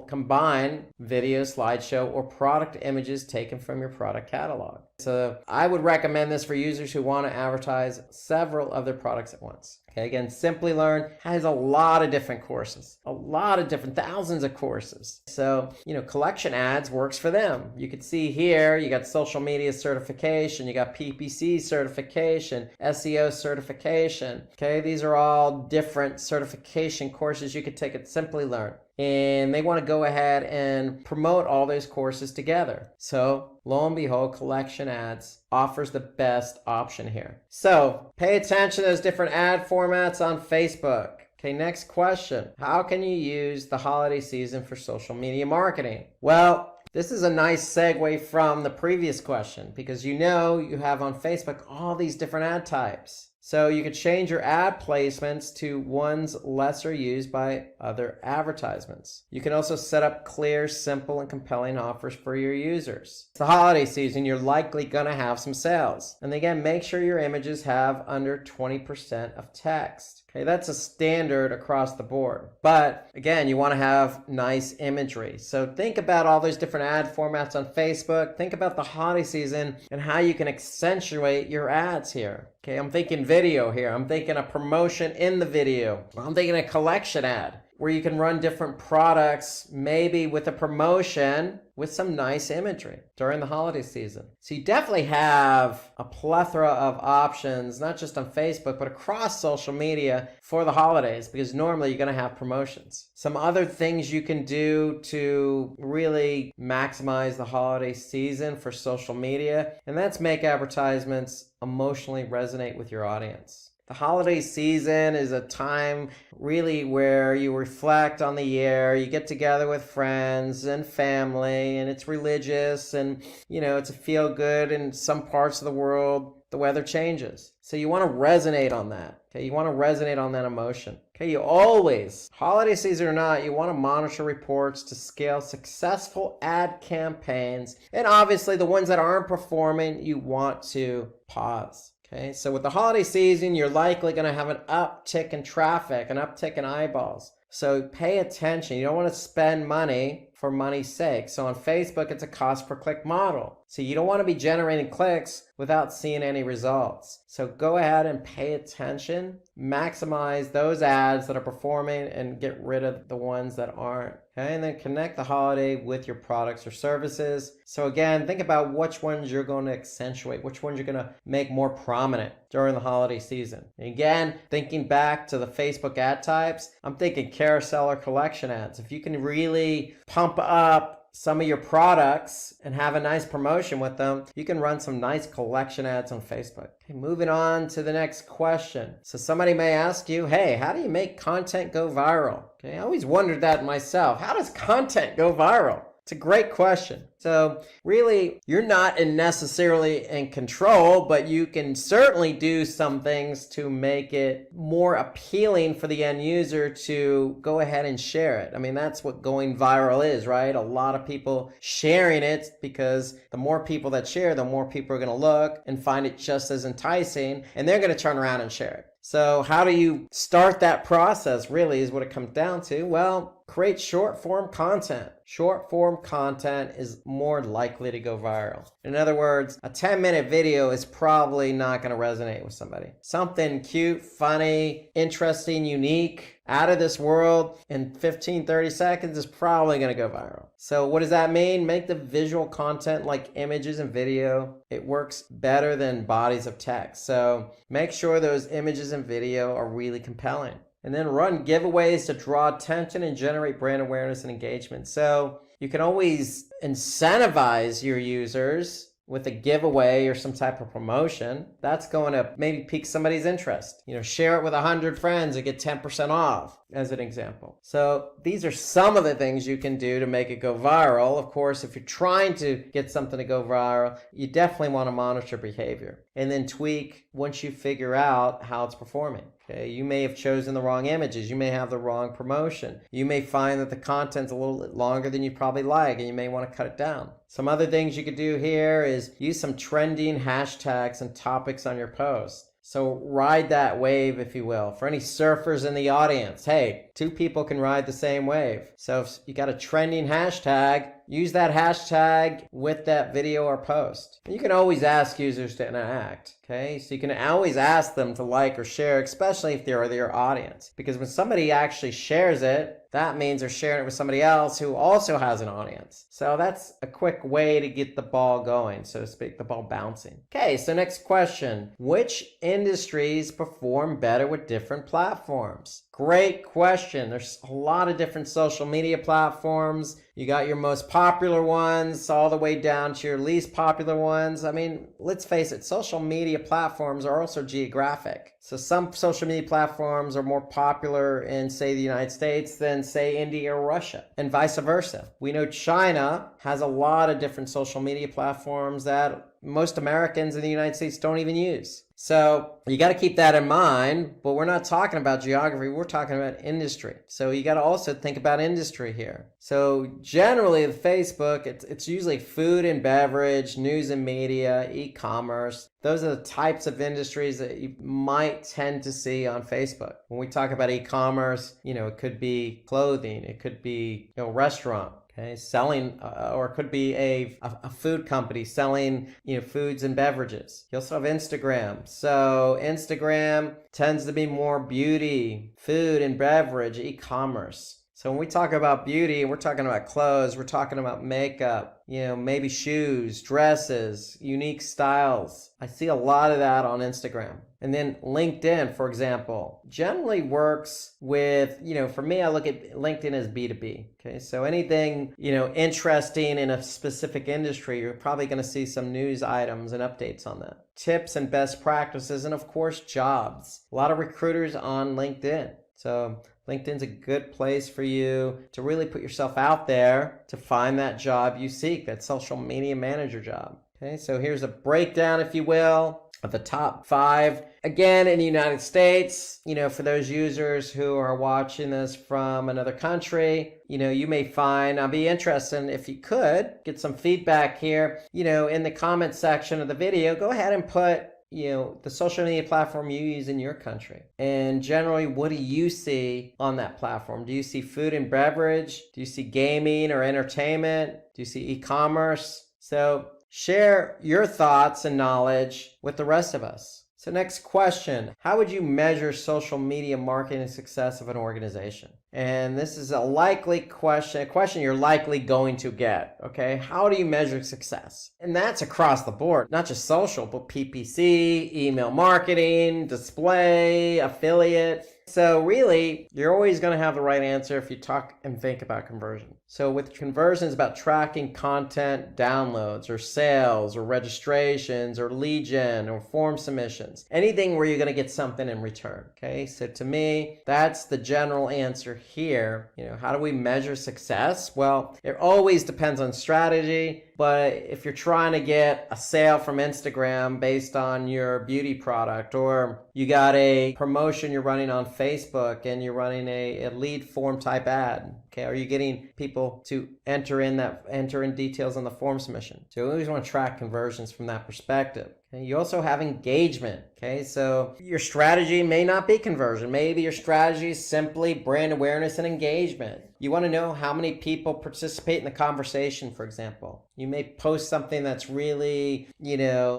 Speaker 2: combine video, slideshow, or product images taken from your product catalog. So I would recommend this for users who want to advertise several of their products at once. Okay, again, Simplilearn has a lot of different courses, thousands of courses. So, collection ads works for them. You can see here, you got social media certification, you got PPC certification, SEO certification. Okay, these are all different certification courses you could take at Simplilearn. And they want to go ahead and promote all those courses together. So lo and behold, collection ads offers the best option here. So pay attention to those different ad formats on Facebook. Okay, next question. How can you use the holiday season for social media marketing? Well, this is a nice segue from the previous question because you have on Facebook all these different ad types. So you could change your ad placements to ones lesser used by other advertisements. You can also set up clear, simple, and compelling offers for your users. It's the holiday season, you're likely going to have some sales. And again, make sure your images have under 20% of text. Okay, that's a standard across the board. But again, you want to have nice imagery. So think about all those different ad formats on Facebook. Think about the holiday season and how you can accentuate your ads here. Okay, I'm thinking video here. I'm thinking a promotion in the video. I'm thinking a collection ad where you can run different products, maybe with a promotion with some nice imagery during the holiday season. So you definitely have a plethora of options, not just on Facebook, but across social media for the holidays, because normally you're going to have promotions. Some other things you can do to really maximize the holiday season for social media, and that's make advertisements emotionally resonate with your audience. The holiday season is a time really where you reflect on the year, you get together with friends and family, and it's religious and, it's a feel good. In some parts of the world, the weather changes. So you want to resonate on that. Okay, you want to resonate on that emotion. Okay, you always, holiday season or not, you want to monitor reports to scale successful ad campaigns. And obviously the ones that aren't performing, you want to pause. Okay, so with the holiday season, you're likely going to have an uptick in traffic, an uptick in eyeballs. So pay attention. You don't want to spend money for money's sake. So on Facebook, it's a cost per click model. So you don't want to be generating clicks without seeing any results. So go ahead and pay attention, maximize those ads that are performing and get rid of the ones that aren't. Okay, and then connect the holiday with your products or services. So again, think about which ones you're going to accentuate, which ones you're going to make more prominent during the holiday season. And again, thinking back to the Facebook ad types, I'm thinking carousel or collection ads. If you can really pump up some of your products and have a nice promotion with them, you can run some nice collection ads on Facebook. Okay, moving on to the next question. So somebody may ask you, hey, how do you make content go viral? Okay, I always wondered that myself. How does content go viral? It's a great question. So really, you're not necessarily in control, but you can certainly do some things to make it more appealing for the end user to go ahead and share it. I mean, that's what going viral is, right? A lot of people sharing it because the more people that share, the more people are going to look and find it just as enticing, and they're going to turn around and share it. So how do you start that process really is what it comes down to. Well, create short form content. Short form content is more likely to go viral. In other words, a 10-minute video is probably not going to resonate with somebody. Something cute, funny, interesting, unique, out of this world in 15, 30 seconds is probably going to go viral. So what does that mean? Make the visual content like images and video. It works better than bodies of text. So make sure those images and video are really compelling. And then run giveaways to draw attention and generate brand awareness and engagement. So you can always incentivize your users with a giveaway or some type of promotion. That's going to maybe pique somebody's interest. Share it with 100 friends and get 10% off as an example. So these are some of the things you can do to make it go viral. Of course, if you're trying to get something to go viral, you definitely want to monitor behavior and then tweak once you figure out how it's performing. Okay, you may have chosen the wrong images. You may have the wrong promotion. You may find that the content's a little bit longer than you probably like, and you may want to cut it down. Some other things you could do here is use some trending hashtags and topics on your post. So ride that wave, if you will. For any surfers in the audience, hey, two people can ride the same wave. So if you got a trending hashtag, use that hashtag with that video or post. You can always ask users to interact, okay? So you can always ask them to like or share, especially if they're your audience. Because when somebody actually shares it, that means they're sharing it with somebody else who also has an audience. So that's a quick way to get the ball going, so to speak, the ball bouncing. Okay, so next question. Which industries perform better with different platforms? Great question. There's a lot of different social media platforms. You got your most popular ones all the way down to your least popular ones. I mean, let's face it, social media platforms are also geographic. So some social media platforms are more popular in, say, the United States than, say, India or Russia, and vice versa. We know China has a lot of different social media platforms that most Americans in the United States don't even use. So you got to keep that in mind, but we're not talking about geography, we're talking about industry. So you got to also think about industry here. So generally with Facebook, it's usually food and beverage, news and media, e-commerce. Those are the types of industries that you might tend to see on Facebook. When we talk about e-commerce, it could be clothing, it could be restaurant. Okay, selling, or it could be a food company selling, foods and beverages. You also have Instagram. So Instagram tends to be more beauty, food and beverage, e-commerce. So when we talk about beauty, we're talking about clothes, we're talking about makeup, maybe shoes, dresses, unique styles. I see a lot of that on Instagram. And then LinkedIn, for example, generally works with, for me, I look at LinkedIn as B2B. Okay, so anything, interesting in a specific industry, you're probably going to see some news items and updates on that. Tips and best practices, and of course, jobs. A lot of recruiters on LinkedIn. So LinkedIn's a good place for you to really put yourself out there to find that job you seek, that social media manager job. Okay, so here's a breakdown, if you will, of the top 5. Again, in the United States, for those users who are watching this from another country, you may find, I'll be interested if you could get some feedback here, in the comment section of the video. Go ahead and put the social media platform you use in your country. And generally, what do you see on that platform? Do you see food and beverage? Do you see gaming or entertainment? Do you see e-commerce? So share your thoughts and knowledge with the rest of us. So next question, how would you measure social media marketing success of an organization? And this is a likely question, a question you're likely going to get, okay? How do you measure success? And that's across the board, not just social, but PPC, email marketing, display, affiliate. So really, you're always going to have the right answer if you talk and think about conversion. So with conversion, it's about tracking content downloads or sales or registrations or lead gen or form submissions. Anything where you're going to get something in return. Okay, so to me, that's the general answer here. How do we measure success? Well, it always depends on strategy. But if you're trying to get a sale from Instagram based on your beauty product, or you got a promotion you're running on Facebook and you're running a lead form type ad, okay, are you getting people to enter in details on the form submission? So you always want to track conversions from that perspective. Okay, you also have engagement. Okay, so your strategy may not be conversion. Maybe your strategy is simply brand awareness and engagement. You want to know how many people participate in the conversation, for example. You may post something that's really,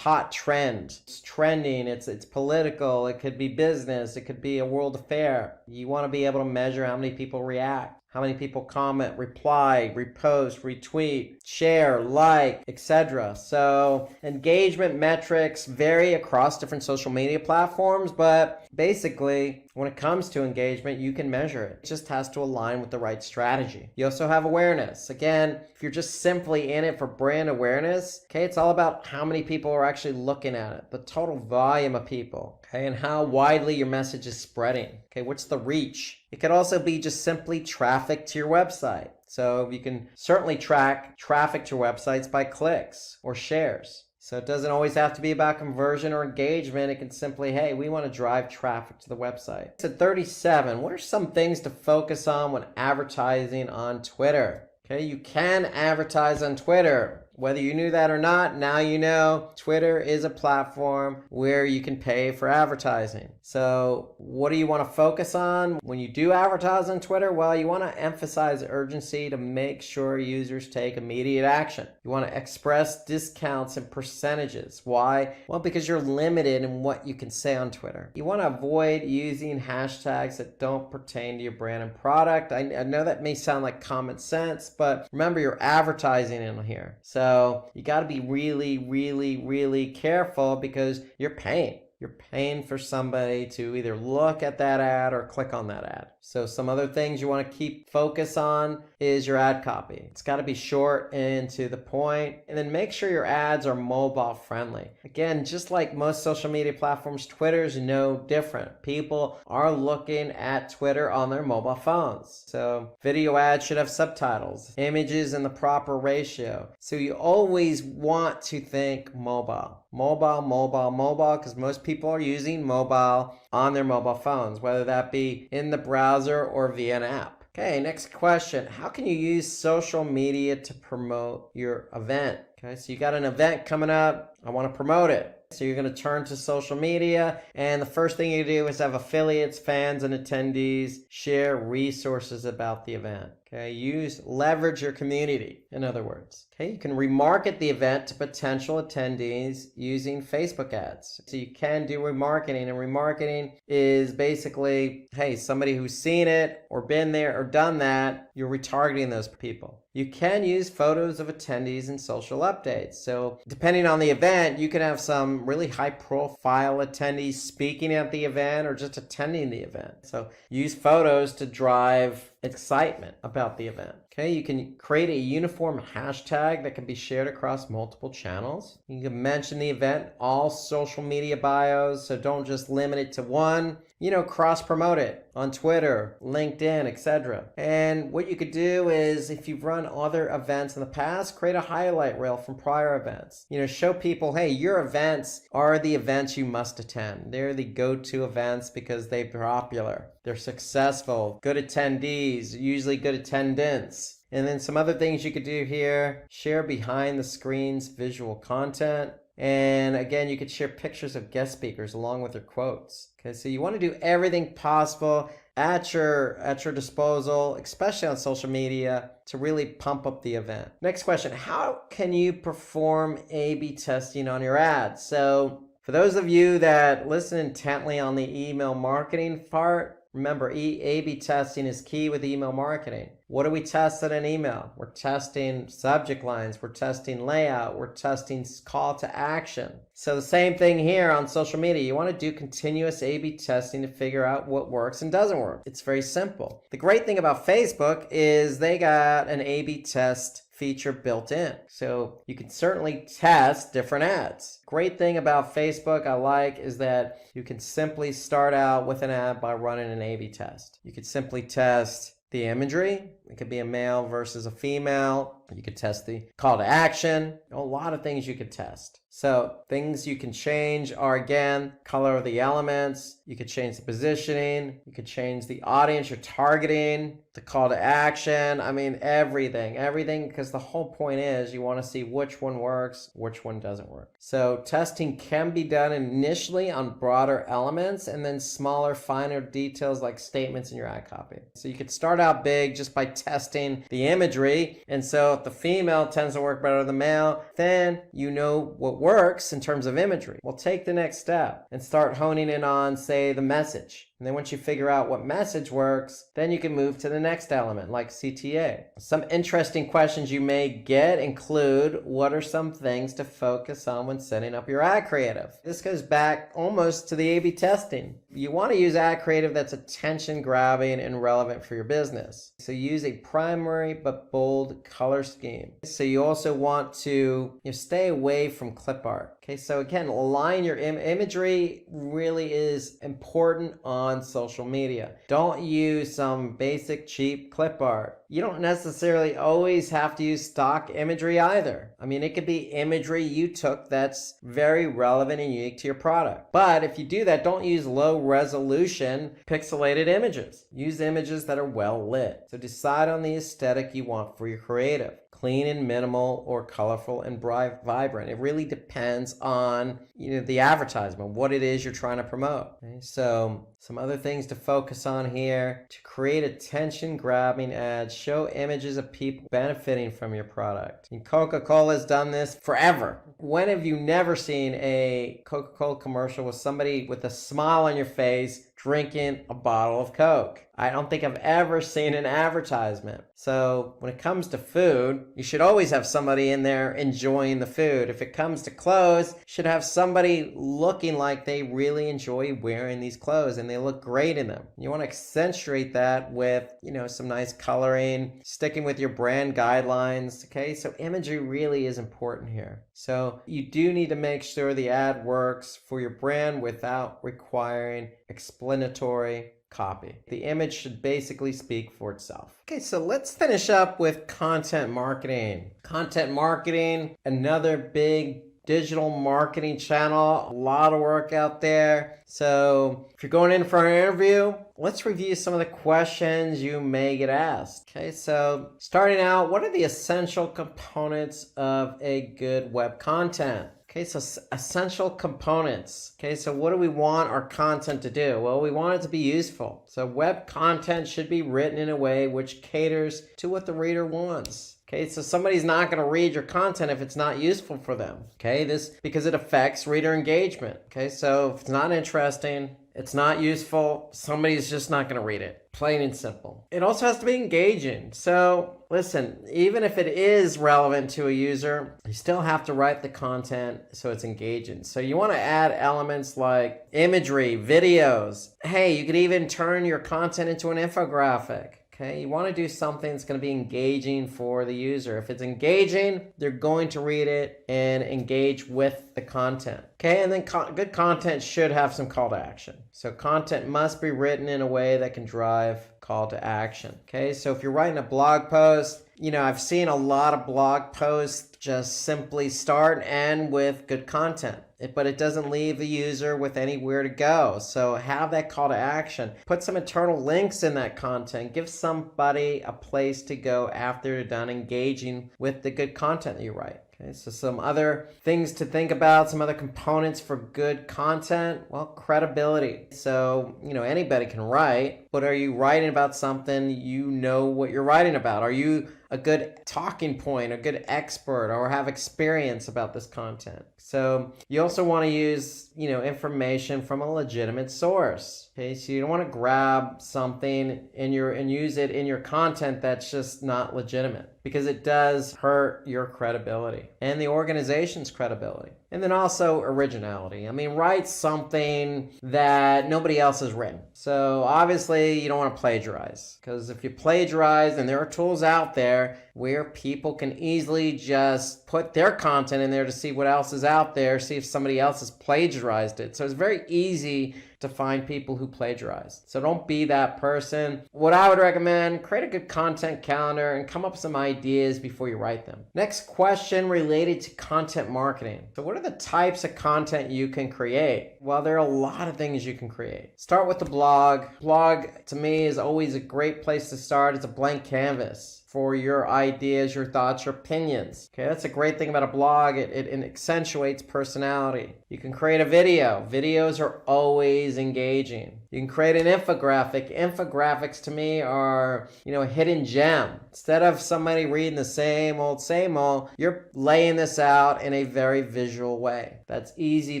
Speaker 2: hot trend. It's trending, it's political, it could be business, it could be a world affair. You want to be able to measure how many people react. How many people comment, reply, repost, retweet, share, like, etc. So engagement metrics vary across different social media platforms, but basically, when it comes to engagement, you can measure it. It just has to align with the right strategy. You also have awareness. Again, if you're just simply in it for brand awareness, okay, it's all about how many people are actually looking at it, the total volume of people, okay, and how widely your message is spreading. Okay, what's the reach? It could also be just simply traffic to your website. So you can certainly track traffic to your websites by clicks or shares. So it doesn't always have to be about conversion or engagement. It can simply, hey, we want to drive traffic to the website. So 37, what are some things to focus on when advertising on Twitter? Okay, you can advertise on Twitter. Whether you knew that or not, now you know Twitter is a platform where you can pay for advertising. So what do you want to focus on when you do advertise on Twitter? Well, you want to emphasize urgency to make sure users take immediate action. You want to express discounts and percentages. Why? Well, because you're limited in what you can say on Twitter. You want to avoid using hashtags that don't pertain to your brand and product. I know that may sound like common sense, but remember, you're advertising in here. So you got to be really, really, really careful because you're paying. You're paying for somebody to either look at that ad or click on that ad. So some other things you want to keep focus on is your ad copy. It's got to be short and to the point, and then make sure your ads are mobile friendly. Again, just like most social media platforms, Twitter's no different. People are looking at Twitter on their mobile phones. So video ads should have subtitles, images in the proper ratio. So you always want to think mobile, because most people are using mobile on their mobile phones, whether that be in the browser or via an app. Okay, next question. How can you use social media to promote your event? Okay, so you got an event coming up. I want to promote it. So you're going to turn to social media, and the first thing you do is have affiliates, fans, and attendees share resources about the event. Okay, leverage your community, in other words. Okay, you can remarket the event to potential attendees using Facebook ads. So you can do remarketing, and remarketing is basically, hey, somebody who's seen it or been there or done that, you're retargeting those people. You can use photos of attendees in social updates. So depending on the event, you can have some really high profile attendees speaking at the event or just attending the event. So use photos to drive excitement about the event. Okay, you can create a uniform hashtag that can be shared across multiple channels. You can mention the event, all social media bios, so don't just limit it to one. Cross promote it on Twitter, LinkedIn, etc. And what you could do is, if you've run other events in the past, create a highlight reel from prior events. Show people, hey, your events are the events you must attend. They're the go-to events because they're popular, they're successful, good attendees, usually good attendance. And then some other things you could do here, share behind the scenes visual content. And again, you could share pictures of guest speakers along with their quotes. Okay, so you want to do everything possible at your disposal, especially on social media, to really pump up the event. Next question, how can you perform A/B testing on your ads? So for those of you that listen intently on the email marketing part, remember, A/B testing is key with email marketing. What do we test in an email? We're testing subject lines, we're testing layout, we're testing call to action. So the same thing here on social media. You want to do continuous A/B testing to figure out what works and doesn't work. It's very simple. The great thing about Facebook is they got an A/B test feature built in. So you can certainly test different ads. Great thing about Facebook I like is that you can simply start out with an ad by running an A/B test. You could simply test the imagery. It could be a male versus a female. You could test the call to action. A lot of things you could test. So things you can change are, again, color of the elements. You could change the positioning. You could change the audience you're targeting, the call to action. I mean, everything, because the whole point is you want to see which one works, which one doesn't work. So testing can be done initially on broader elements and then smaller, finer details like statements in your ad copy. So you could start out big just by testing the imagery. And so if the female tends to work better than the male, then you know what works in terms of imagery. Well, take the next step and start honing in on, say, the message. And then once you figure out what message works, then you can move to the next element, like CTA. Some interesting questions you may get include, what are some things to focus on when setting up your ad creative? This goes back almost to the A/B testing. You want to use ad creative that's attention grabbing and relevant for your business. So use a primary but bold color scheme. So you also want to stay away from clip art. Okay, so again, align your imagery really is important on social media. Don't use some basic cheap clip art. You don't necessarily always have to use stock imagery either. I mean, it could be imagery you took that's very relevant and unique to your product. But if you do that, don't use low resolution pixelated images. Use images that are well lit. So decide on the aesthetic you want for your creative. Clean and minimal or colorful and vibrant. It really depends on the advertisement, what it is you're trying to promote. Okay? So some other things to focus on here: to create attention grabbing ads, show images of people benefiting from your product. And Coca-Cola has done this forever. When have you never seen a Coca-Cola commercial with somebody with a smile on your face drinking a bottle of Coke. I don't think I've ever seen an advertisement. So when it comes to food, you should always have somebody in there enjoying the food. If it comes to clothes, you should have somebody looking like they really enjoy wearing these clothes and they look great in them. You want to accentuate that with, some nice coloring, sticking with your brand guidelines. Okay, so imagery really is important here. So you do need to make sure the ad works for your brand without requiring explanatory copy. The image should basically speak for itself. Okay, so let's finish up with content marketing. Content marketing, another big digital marketing channel, a lot of work out there. So if you're going in for an interview, let's review some of the questions you may get asked. Okay, so starting out, what are the essential components of a good web content? Okay, so essential components. Okay, so what do we want our content to do? Well, we want it to be useful. So web content should be written in a way which caters to what the reader wants. Okay, so somebody's not going to read your content if it's not useful for them. Okay, this because it affects reader engagement. Okay, so if it's not interesting, it's not useful, somebody's just not going to read it. Plain and simple. It also has to be engaging. So listen, even if it is relevant to a user, you still have to write the content so it's engaging. So you want to add elements like imagery, videos. Hey, you could even turn your content into an infographic. Okay, you want to do something that's going to be engaging for the user. If it's engaging, they're going to read it and engage with the content. Okay, and then good content should have some call to action. So content must be written in a way that can drive call to action. Okay, so if you're writing a blog post, I've seen a lot of blog posts just simply start and end with good content, but it doesn't leave the user with anywhere to go. So have that call to action. Put some internal links in that content. Give somebody a place to go after they're done engaging with the good content that you write. Okay, so some other things to think about, some other components for good content. Well, credibility. So, anybody can write, but are you writing about something you know what you're writing about? Are you a good talking point, a good expert, or have experience about this content? So you also want to use, information from a legitimate source. Okay, so you don't want to grab something and use it in your content that's just not legitimate, because it does hurt your credibility and the organization's credibility. And then also originality. Write something that nobody else has written. So obviously you don't want to plagiarize, because if you plagiarize, then there are tools out there where people can easily just put their content in there to see what else is out there, see if somebody else has plagiarized it. So it's very easy to find people who plagiarize. So don't be that person. What I would recommend, create a good content calendar and come up with some ideas before you write them. Next question related to content marketing. So what are the types of content you can create? Well, there are a lot of things you can create. Start with the blog. Blog, to me, is always a great place to start. It's a blank canvas for your ideas, your thoughts, your opinions. Okay, that's a great thing about a blog. It accentuates personality. You can create a video. Videos are always engaging. You can create an infographic. Infographics to me are, a hidden gem. Instead of somebody reading the same old, you're laying this out in a very visual way that's easy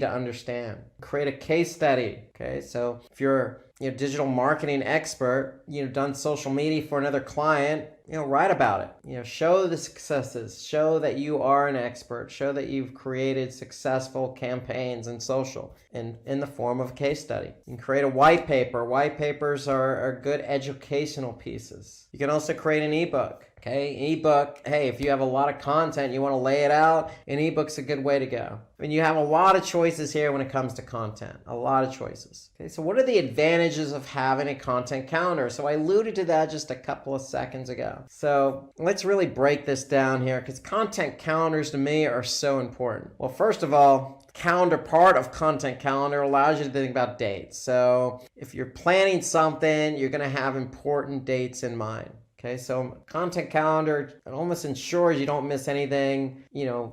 Speaker 2: to understand. Create a case study. Okay, so if you're digital marketing expert, done social media for another client, write about it. Show the successes, show that you are an expert, show that you've created successful campaigns in social in the form of a case study. You can create a white paper. White papers are good educational pieces. You can also create an ebook. Okay, ebook, hey, if you have a lot of content, you want to lay it out, an ebook's a good way to go. You have a lot of choices here when it comes to content, a lot of choices. Okay, so what are the advantages of having a content calendar? So I alluded to that just a couple of seconds ago. So let's really break this down here, because content calendars to me are so important. Well, first of all, calendar part of content calendar allows you to think about dates. So if you're planning something, you're going to have important dates in mind. Okay, so content calendar, it almost ensures you don't miss anything,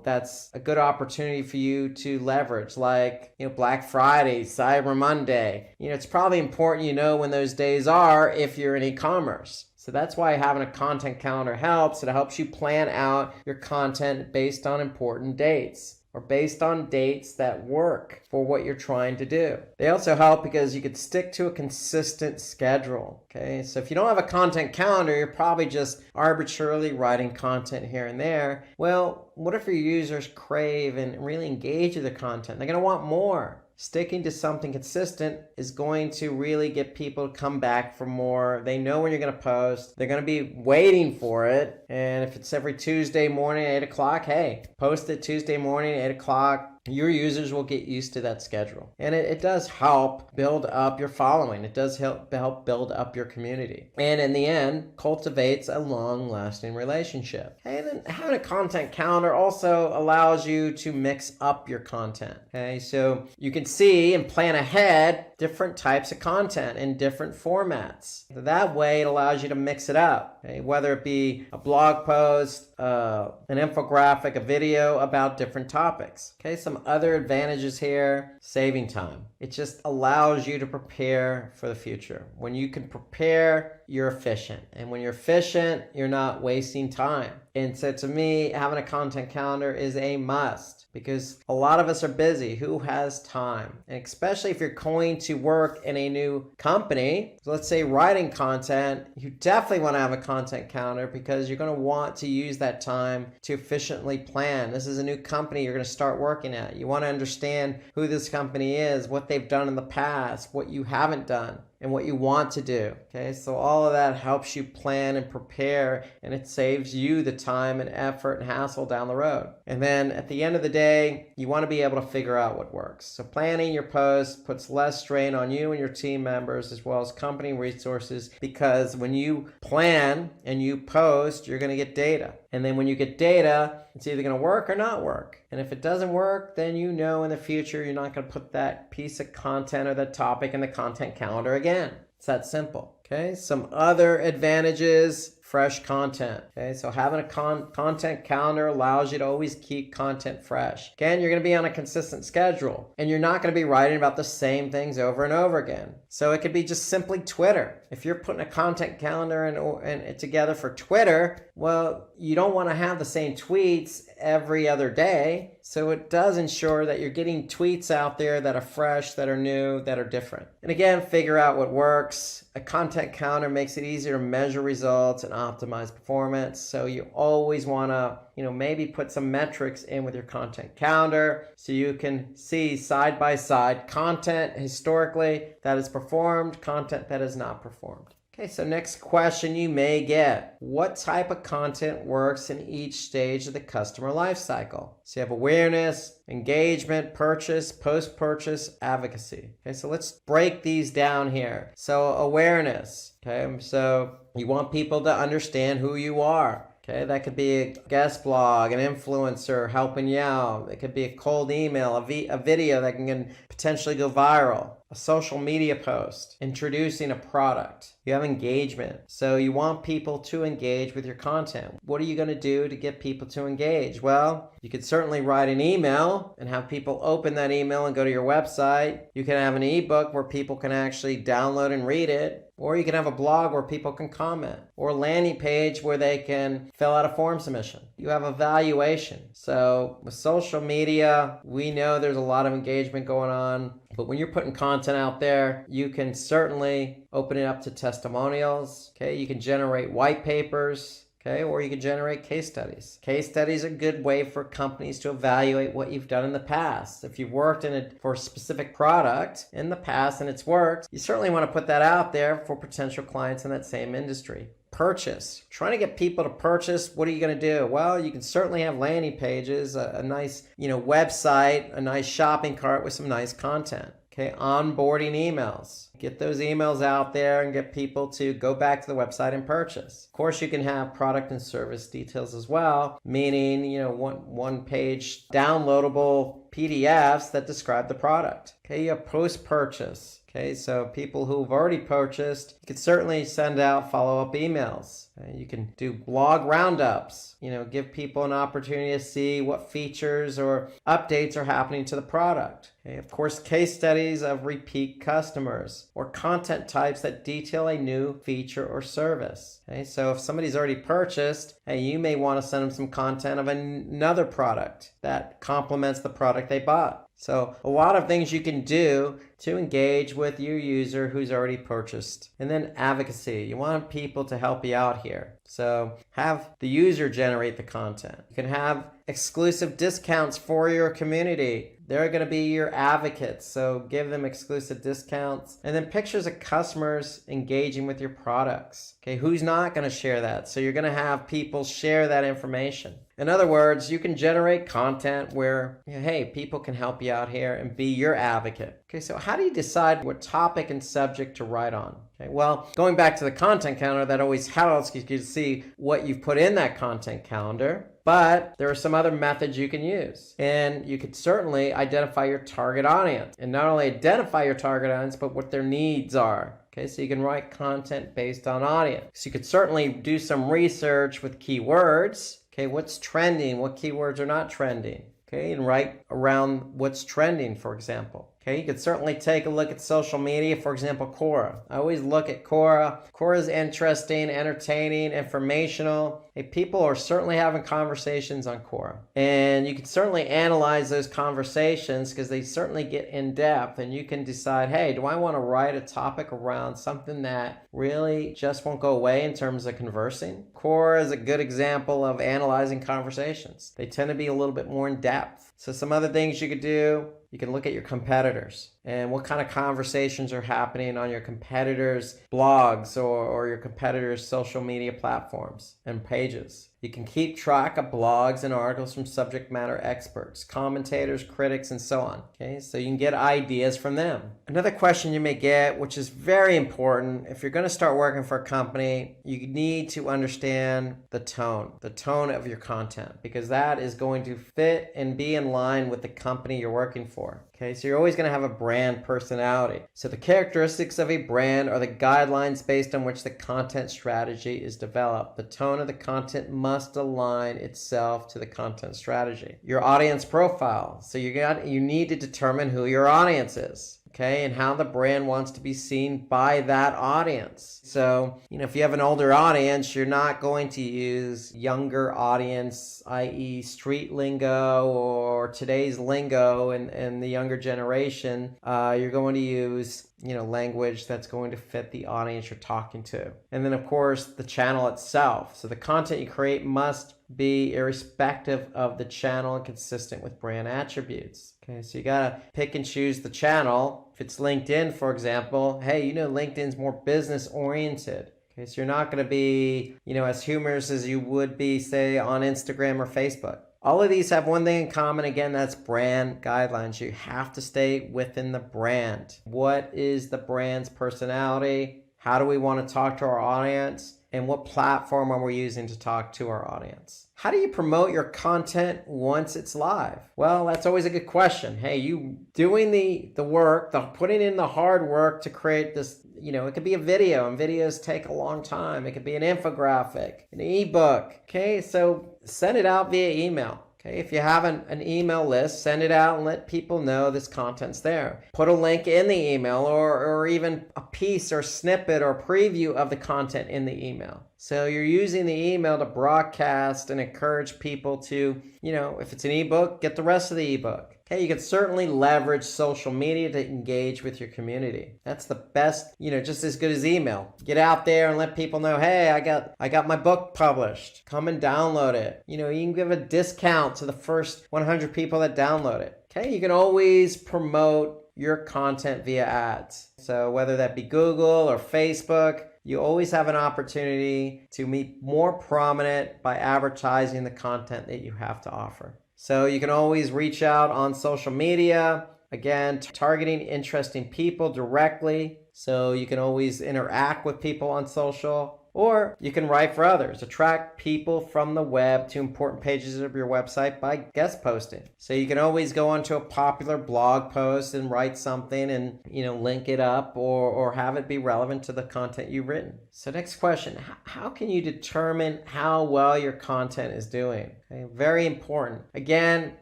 Speaker 2: that's a good opportunity for you to leverage, like, Black Friday, Cyber Monday. It's probably important when those days are if you're in e-commerce. So that's why having a content calendar helps. It helps you plan out your content based on important dates. or based on dates that work for what you're trying to do. They also help because you could stick to a consistent schedule. Okay, so if you don't have a content calendar, you're probably just arbitrarily writing content here and there. Well, what if your users crave and really engage with the content? They're going to want more. Sticking to something consistent is going to really get people to come back for more. They know when you're going to post. They're going to be waiting for it. And if it's every Tuesday morning at 8 o'clock, hey, post it Tuesday morning at 8 o'clock. Your users will get used to that schedule. And it does help build up your following. It does help build up your community. And in the end, cultivates a long-lasting relationship. Okay, and then having a content calendar also allows you to mix up your content. Okay, so you can see and plan ahead different types of content in different formats. That way, it allows you to mix it up. Okay, whether it be a blog post, an infographic, a video about different topics. Okay, some other advantages here: saving time. It just allows you to prepare for the future. When you can prepare, you're efficient. And when you're efficient, you're not wasting time. And so to me, having a content calendar is a must, because a lot of us are busy. Who has time? And especially if you're going to work in a new company, so let's say writing content, you definitely want to have a content calendar, because you're going to want to use that time to efficiently plan. This is a new company you're going to start working at. You want to understand who this company is, what they've done in the past, what you haven't done, and what you want to do. Okay, so all of that helps you plan and prepare, and it saves you the time and effort and hassle down the road. And then at the end of the day, you want to be able to figure out what works. So planning your posts puts less strain on you and your team members, as well as company resources, because when you plan and you post, you're going to get data. And then when you get data, it's either going to work or not work. And if it doesn't work, then you know in the future you're not going to put that piece of content or that topic in the content calendar again. It's that simple. Okay, some other advantages: fresh content. Okay, so having a content calendar allows you to always keep content fresh. Again, you're going to be on a consistent schedule, and you're not going to be writing about the same things over and over again. So it could be just simply Twitter. If you're putting a content calendar and together for Twitter, well, you don't want to have the same tweets every other day. So it does ensure that you're getting tweets out there that are fresh, that are new, that are different. And again, figure out what works. A content calendar makes it easier to measure results and optimize performance. So you always want to, maybe put some metrics in with your content calendar, so you can see side by side content historically that has performed, content that has not performed. Okay, so next question you may get: what type of content works in each stage of the customer lifecycle? So you have awareness, engagement, purchase, post-purchase, advocacy. Okay, so let's break these down here. So awareness. Okay, so you want people to understand who you are. Okay, that could be a guest blog, an influencer helping you out. It could be a cold email, a video that can potentially go viral, a social media post, introducing a product. You have engagement. So you want people to engage with your content. What are you going to do to get people to engage? Well, you could certainly write an email and have people open that email and go to your website. You can have an ebook where people can actually download and read it. Or you can have a blog where people can comment, or a landing page where they can fill out a form submission. You have evaluation. So with social media, we know there's a lot of engagement going on, but when you're putting content out there, you can certainly open it up to testimonials. Okay, you can generate white papers. Okay, or you can generate case studies. Case studies are a good way for companies to evaluate what you've done in the past. If you've worked for a specific product in the past and it's worked, you certainly want to put that out there for potential clients in that same industry. Purchase. Trying to get people to purchase, what are you going to do? Well, you can certainly have landing pages, a nice website, a nice shopping cart with some nice content. Okay, onboarding emails. Get those emails out there and get people to go back to the website and purchase. Of course, you can have product and service details as well, meaning, one page downloadable PDFs that describe the product. Okay, you have post-purchase. Okay, so people who've already purchased, you can certainly send out follow-up emails. You can do blog roundups, give people an opportunity to see what features or updates are happening to the product. Okay, of course, case studies of repeat customers or content types that detail a new feature or service. Okay, so if somebody's already purchased, hey, you may want to send them some content of another product that complements the product they bought. So a lot of things you can do to engage with your user who's already purchased. And then advocacy. You want people to help you out here. So have the user generate the content. You can have exclusive discounts for your community. They're going to be your advocates, so give them exclusive discounts. And then pictures of customers engaging with your products. Okay, who's not going to share that? So you're going to have people share that information. In other words, you can generate content where, hey, people can help you out here and be your advocate. Okay, so how do you decide what topic and subject to write on? Okay, well, going back to the content calendar, that always helps. You can see what you've put in that content calendar. But there are some other methods you can use. And you could certainly identify your target audience. And not only identify your target audience, but what their needs are. Okay, so you can write content based on audience. So you could certainly do some research with keywords. Okay, what's trending? What keywords are not trending? Okay, and write around what's trending, for example. Okay, you could certainly take a look at social media, for example, Quora. I always look at Quora. Quora is interesting, entertaining, informational. Hey, people are certainly having conversations on Quora. And you can certainly analyze those conversations because they certainly get in depth, and you can decide, hey, do I want to write a topic around something that really just won't go away in terms of conversing? Quora is a good example of analyzing conversations. They tend to be a little bit more in depth. So some other things you could do, you can look at your competitors and what kind of conversations are happening on your competitors' blogs or your competitors' social media platforms and pages. You can keep track of blogs and articles from subject matter experts, commentators, critics, and so on. Okay, so you can get ideas from them. Another question you may get, which is very important, if you're going to start working for a company, you need to understand the tone of your content, because that is going to fit and be in line with the company you're working for. Okay, so you're always going to have a brand personality. So the characteristics of a brand are the guidelines based on which the content strategy is developed. The tone of the content must align itself to the content strategy. Your audience profile. So you need to determine who your audience is. Okay, and how the brand wants to be seen by that audience. So, if you have an older audience, you're not going to use younger audience, i.e. street lingo or today's lingo and the younger generation. You're going to use language that's going to fit the audience you're talking to. And then, of course, the channel itself. So the content you create must be irrespective of the channel and consistent with brand attributes. Okay, so you gotta pick and choose the channel. If it's LinkedIn, for example, hey, LinkedIn's more business oriented. Okay, so you're not gonna be, as humorous as you would be, say, on Instagram or Facebook. All of these have one thing in common. Again, that's brand guidelines. You have to stay within the brand. What is the brand's personality? How do we want to talk to our audience? And what platform are we using to talk to our audience? How do you promote your content once it's live? Well, that's always a good question. Hey, you doing the work, putting in the hard work to create this, it could be a video, and videos take a long time. It could be an infographic, an ebook. Okay, so send it out via email. Okay, if you have an email list, send it out and let people know this content's there. Put a link in the email or even a piece or snippet or preview of the content in the email. So you're using the email to broadcast and encourage people to, if it's an ebook, get the rest of the ebook. Okay, you can certainly leverage social media to engage with your community. That's the best, just as good as email. Get out there and let people know, hey, I got my book published. Come and download it. You can give a discount to the first 100 people that download it. Okay, you can always promote your content via ads. So whether that be Google or Facebook, you always have an opportunity to be more prominent by advertising the content that you have to offer. So you can always reach out on social media, again, targeting interesting people directly. So you can always interact with people on social, Or you can write for others. Attract people from the web to important pages of your website by guest posting. So you can always go onto a popular blog post and write something and, link it up or have it be relevant to the content you've written. So next question, how can you determine how well your content is doing? Okay, very important. Again,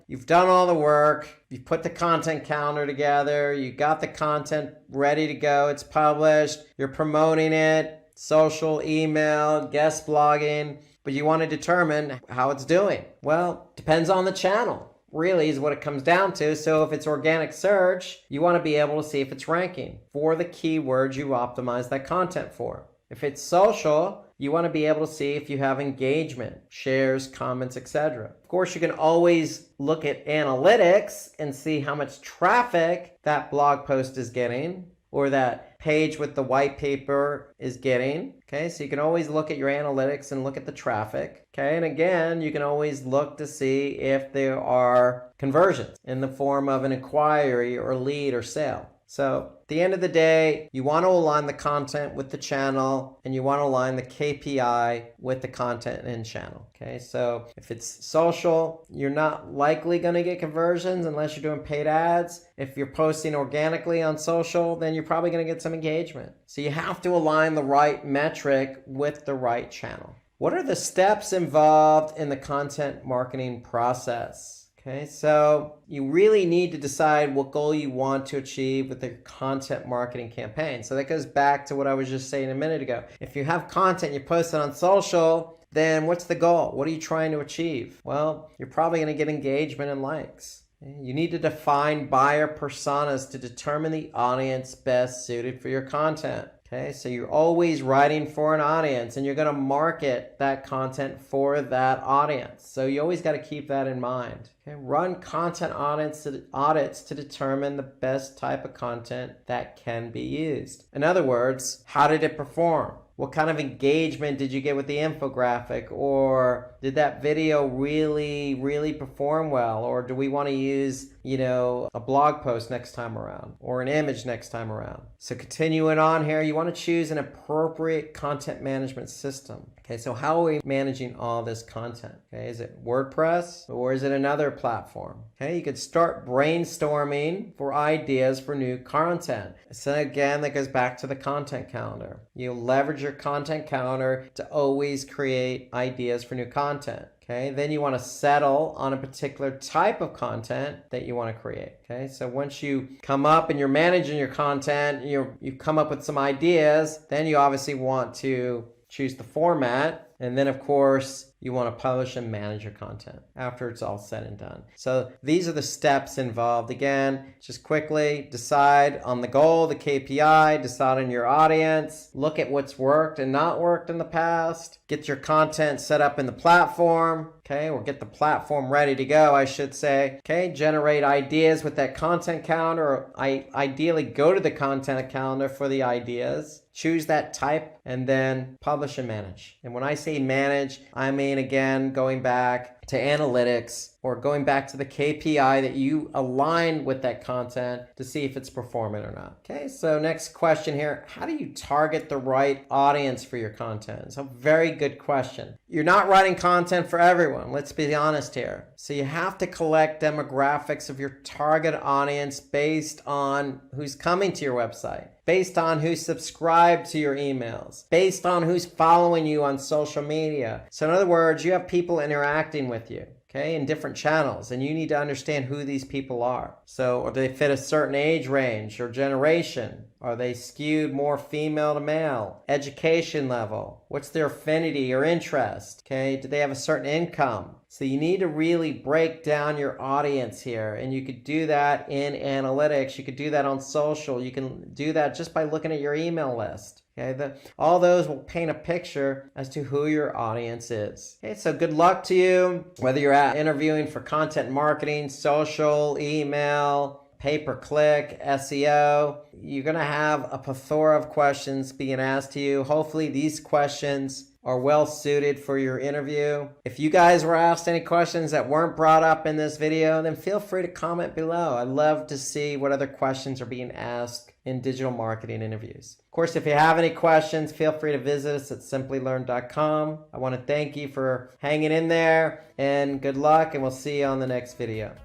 Speaker 2: you've done all the work. You've put the content calendar together. You got the content ready to go. It's published. You're promoting it. Social, email, guest blogging, but you want to determine how it's doing. Well, depends on the channel, really is what it comes down to. So if it's organic search, you want to be able to see if it's ranking for the keywords you optimize that content for. If it's social, you want to be able to see if you have engagement, shares, comments, etc. Of course, you can always look at analytics and see how much traffic that blog post is getting, or that page with the white paper is getting. Okay, so you can always look at your analytics and look at the traffic. Okay, and again, you can always look to see if there are conversions in the form of an inquiry or lead or sale. So at the end of the day, you want to align the content with the channel and you want to align the KPI with the content in channel. Okay, so if it's social, you're not likely going to get conversions unless you're doing paid ads. If you're posting organically on social, then you're probably going to get some engagement. So you have to align the right metric with the right channel. What are the steps involved in the content marketing process? Okay, so you really need to decide what goal you want to achieve with the content marketing campaign. So that goes back to what I was just saying a minute ago. If you have content you post it on social, then what's the goal? What are you trying to achieve? Well, you're probably going to get engagement and likes. You need to define buyer personas to determine the audience best suited for your content. Okay, so you're always writing for an audience and you're going to market that content for that audience. So you always got to keep that in mind. Okay, run content audits to determine the best type of content that can be used. In other words, how did it perform? What kind of engagement did you get with the infographic? Or did that video really perform well? Or do we want to use, a blog post next time around or an image next time around? So continuing on here, you want to choose an appropriate content management system. Okay, so how are we managing all this content? Okay, is it WordPress or is it another platform? Okay, you could start brainstorming for ideas for new content. So again, that goes back to the content calendar. You leverage your content calendar to always create ideas for new content. Okay, then you want to settle on a particular type of content that you want to create. Okay, so once you come up and you're managing your content, you come up with some ideas, then you obviously want to choose the format. And then, of course, you want to publish and manage your content after it's all said and done. So these are the steps involved. Again, just quickly decide on the goal, the KPI, decide on your audience, look at what's worked and not worked in the past, get your content set up in the platform, okay, or get the platform ready to go, I should say. Okay, generate ideas with that content calendar, or ideally go to the content calendar for the ideas. Choose that type and then publish and manage. And when I say manage, I mean, again, going back to analytics or going back to the KPI that you align with that content to see if it's performing or not. Okay, so next question here. How do you target the right audience for your content? It's a very good question. You're not writing content for everyone. Let's be honest here. So you have to collect demographics of your target audience based on who's coming to your website, based on who's subscribed to your emails, based on who's following you on social media. So in other words, you have people interacting with you, okay, in different channels, and you need to understand who these people are. So, do they fit a certain age range or generation? Are they skewed more female to male? Education level? What's their affinity or interest? Okay, do they have a certain income? So you need to really break down your audience here, and you could do that in analytics. You could do that on social. You can do that just by looking at your email list. Okay, all those will paint a picture as to who your audience is. Okay, so good luck to you, whether you're interviewing for content marketing, social, email, pay-per-click, SEO. You're going to have a plethora of questions being asked to you. Hopefully these questions are well suited for your interview. If you guys were asked any questions that weren't brought up in this video, then feel free to comment below. I'd love to see what other questions are being asked in digital marketing interviews. Of course, if you have any questions, feel free to visit us at Simplilearn.com. I want to thank you for hanging in there, and good luck, and we'll see you on the next video.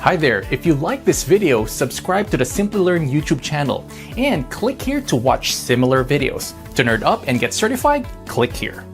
Speaker 3: Hi there, if you like this video, subscribe to the Simplilearn YouTube channel and click here to watch similar videos. To nerd up and get certified, click here.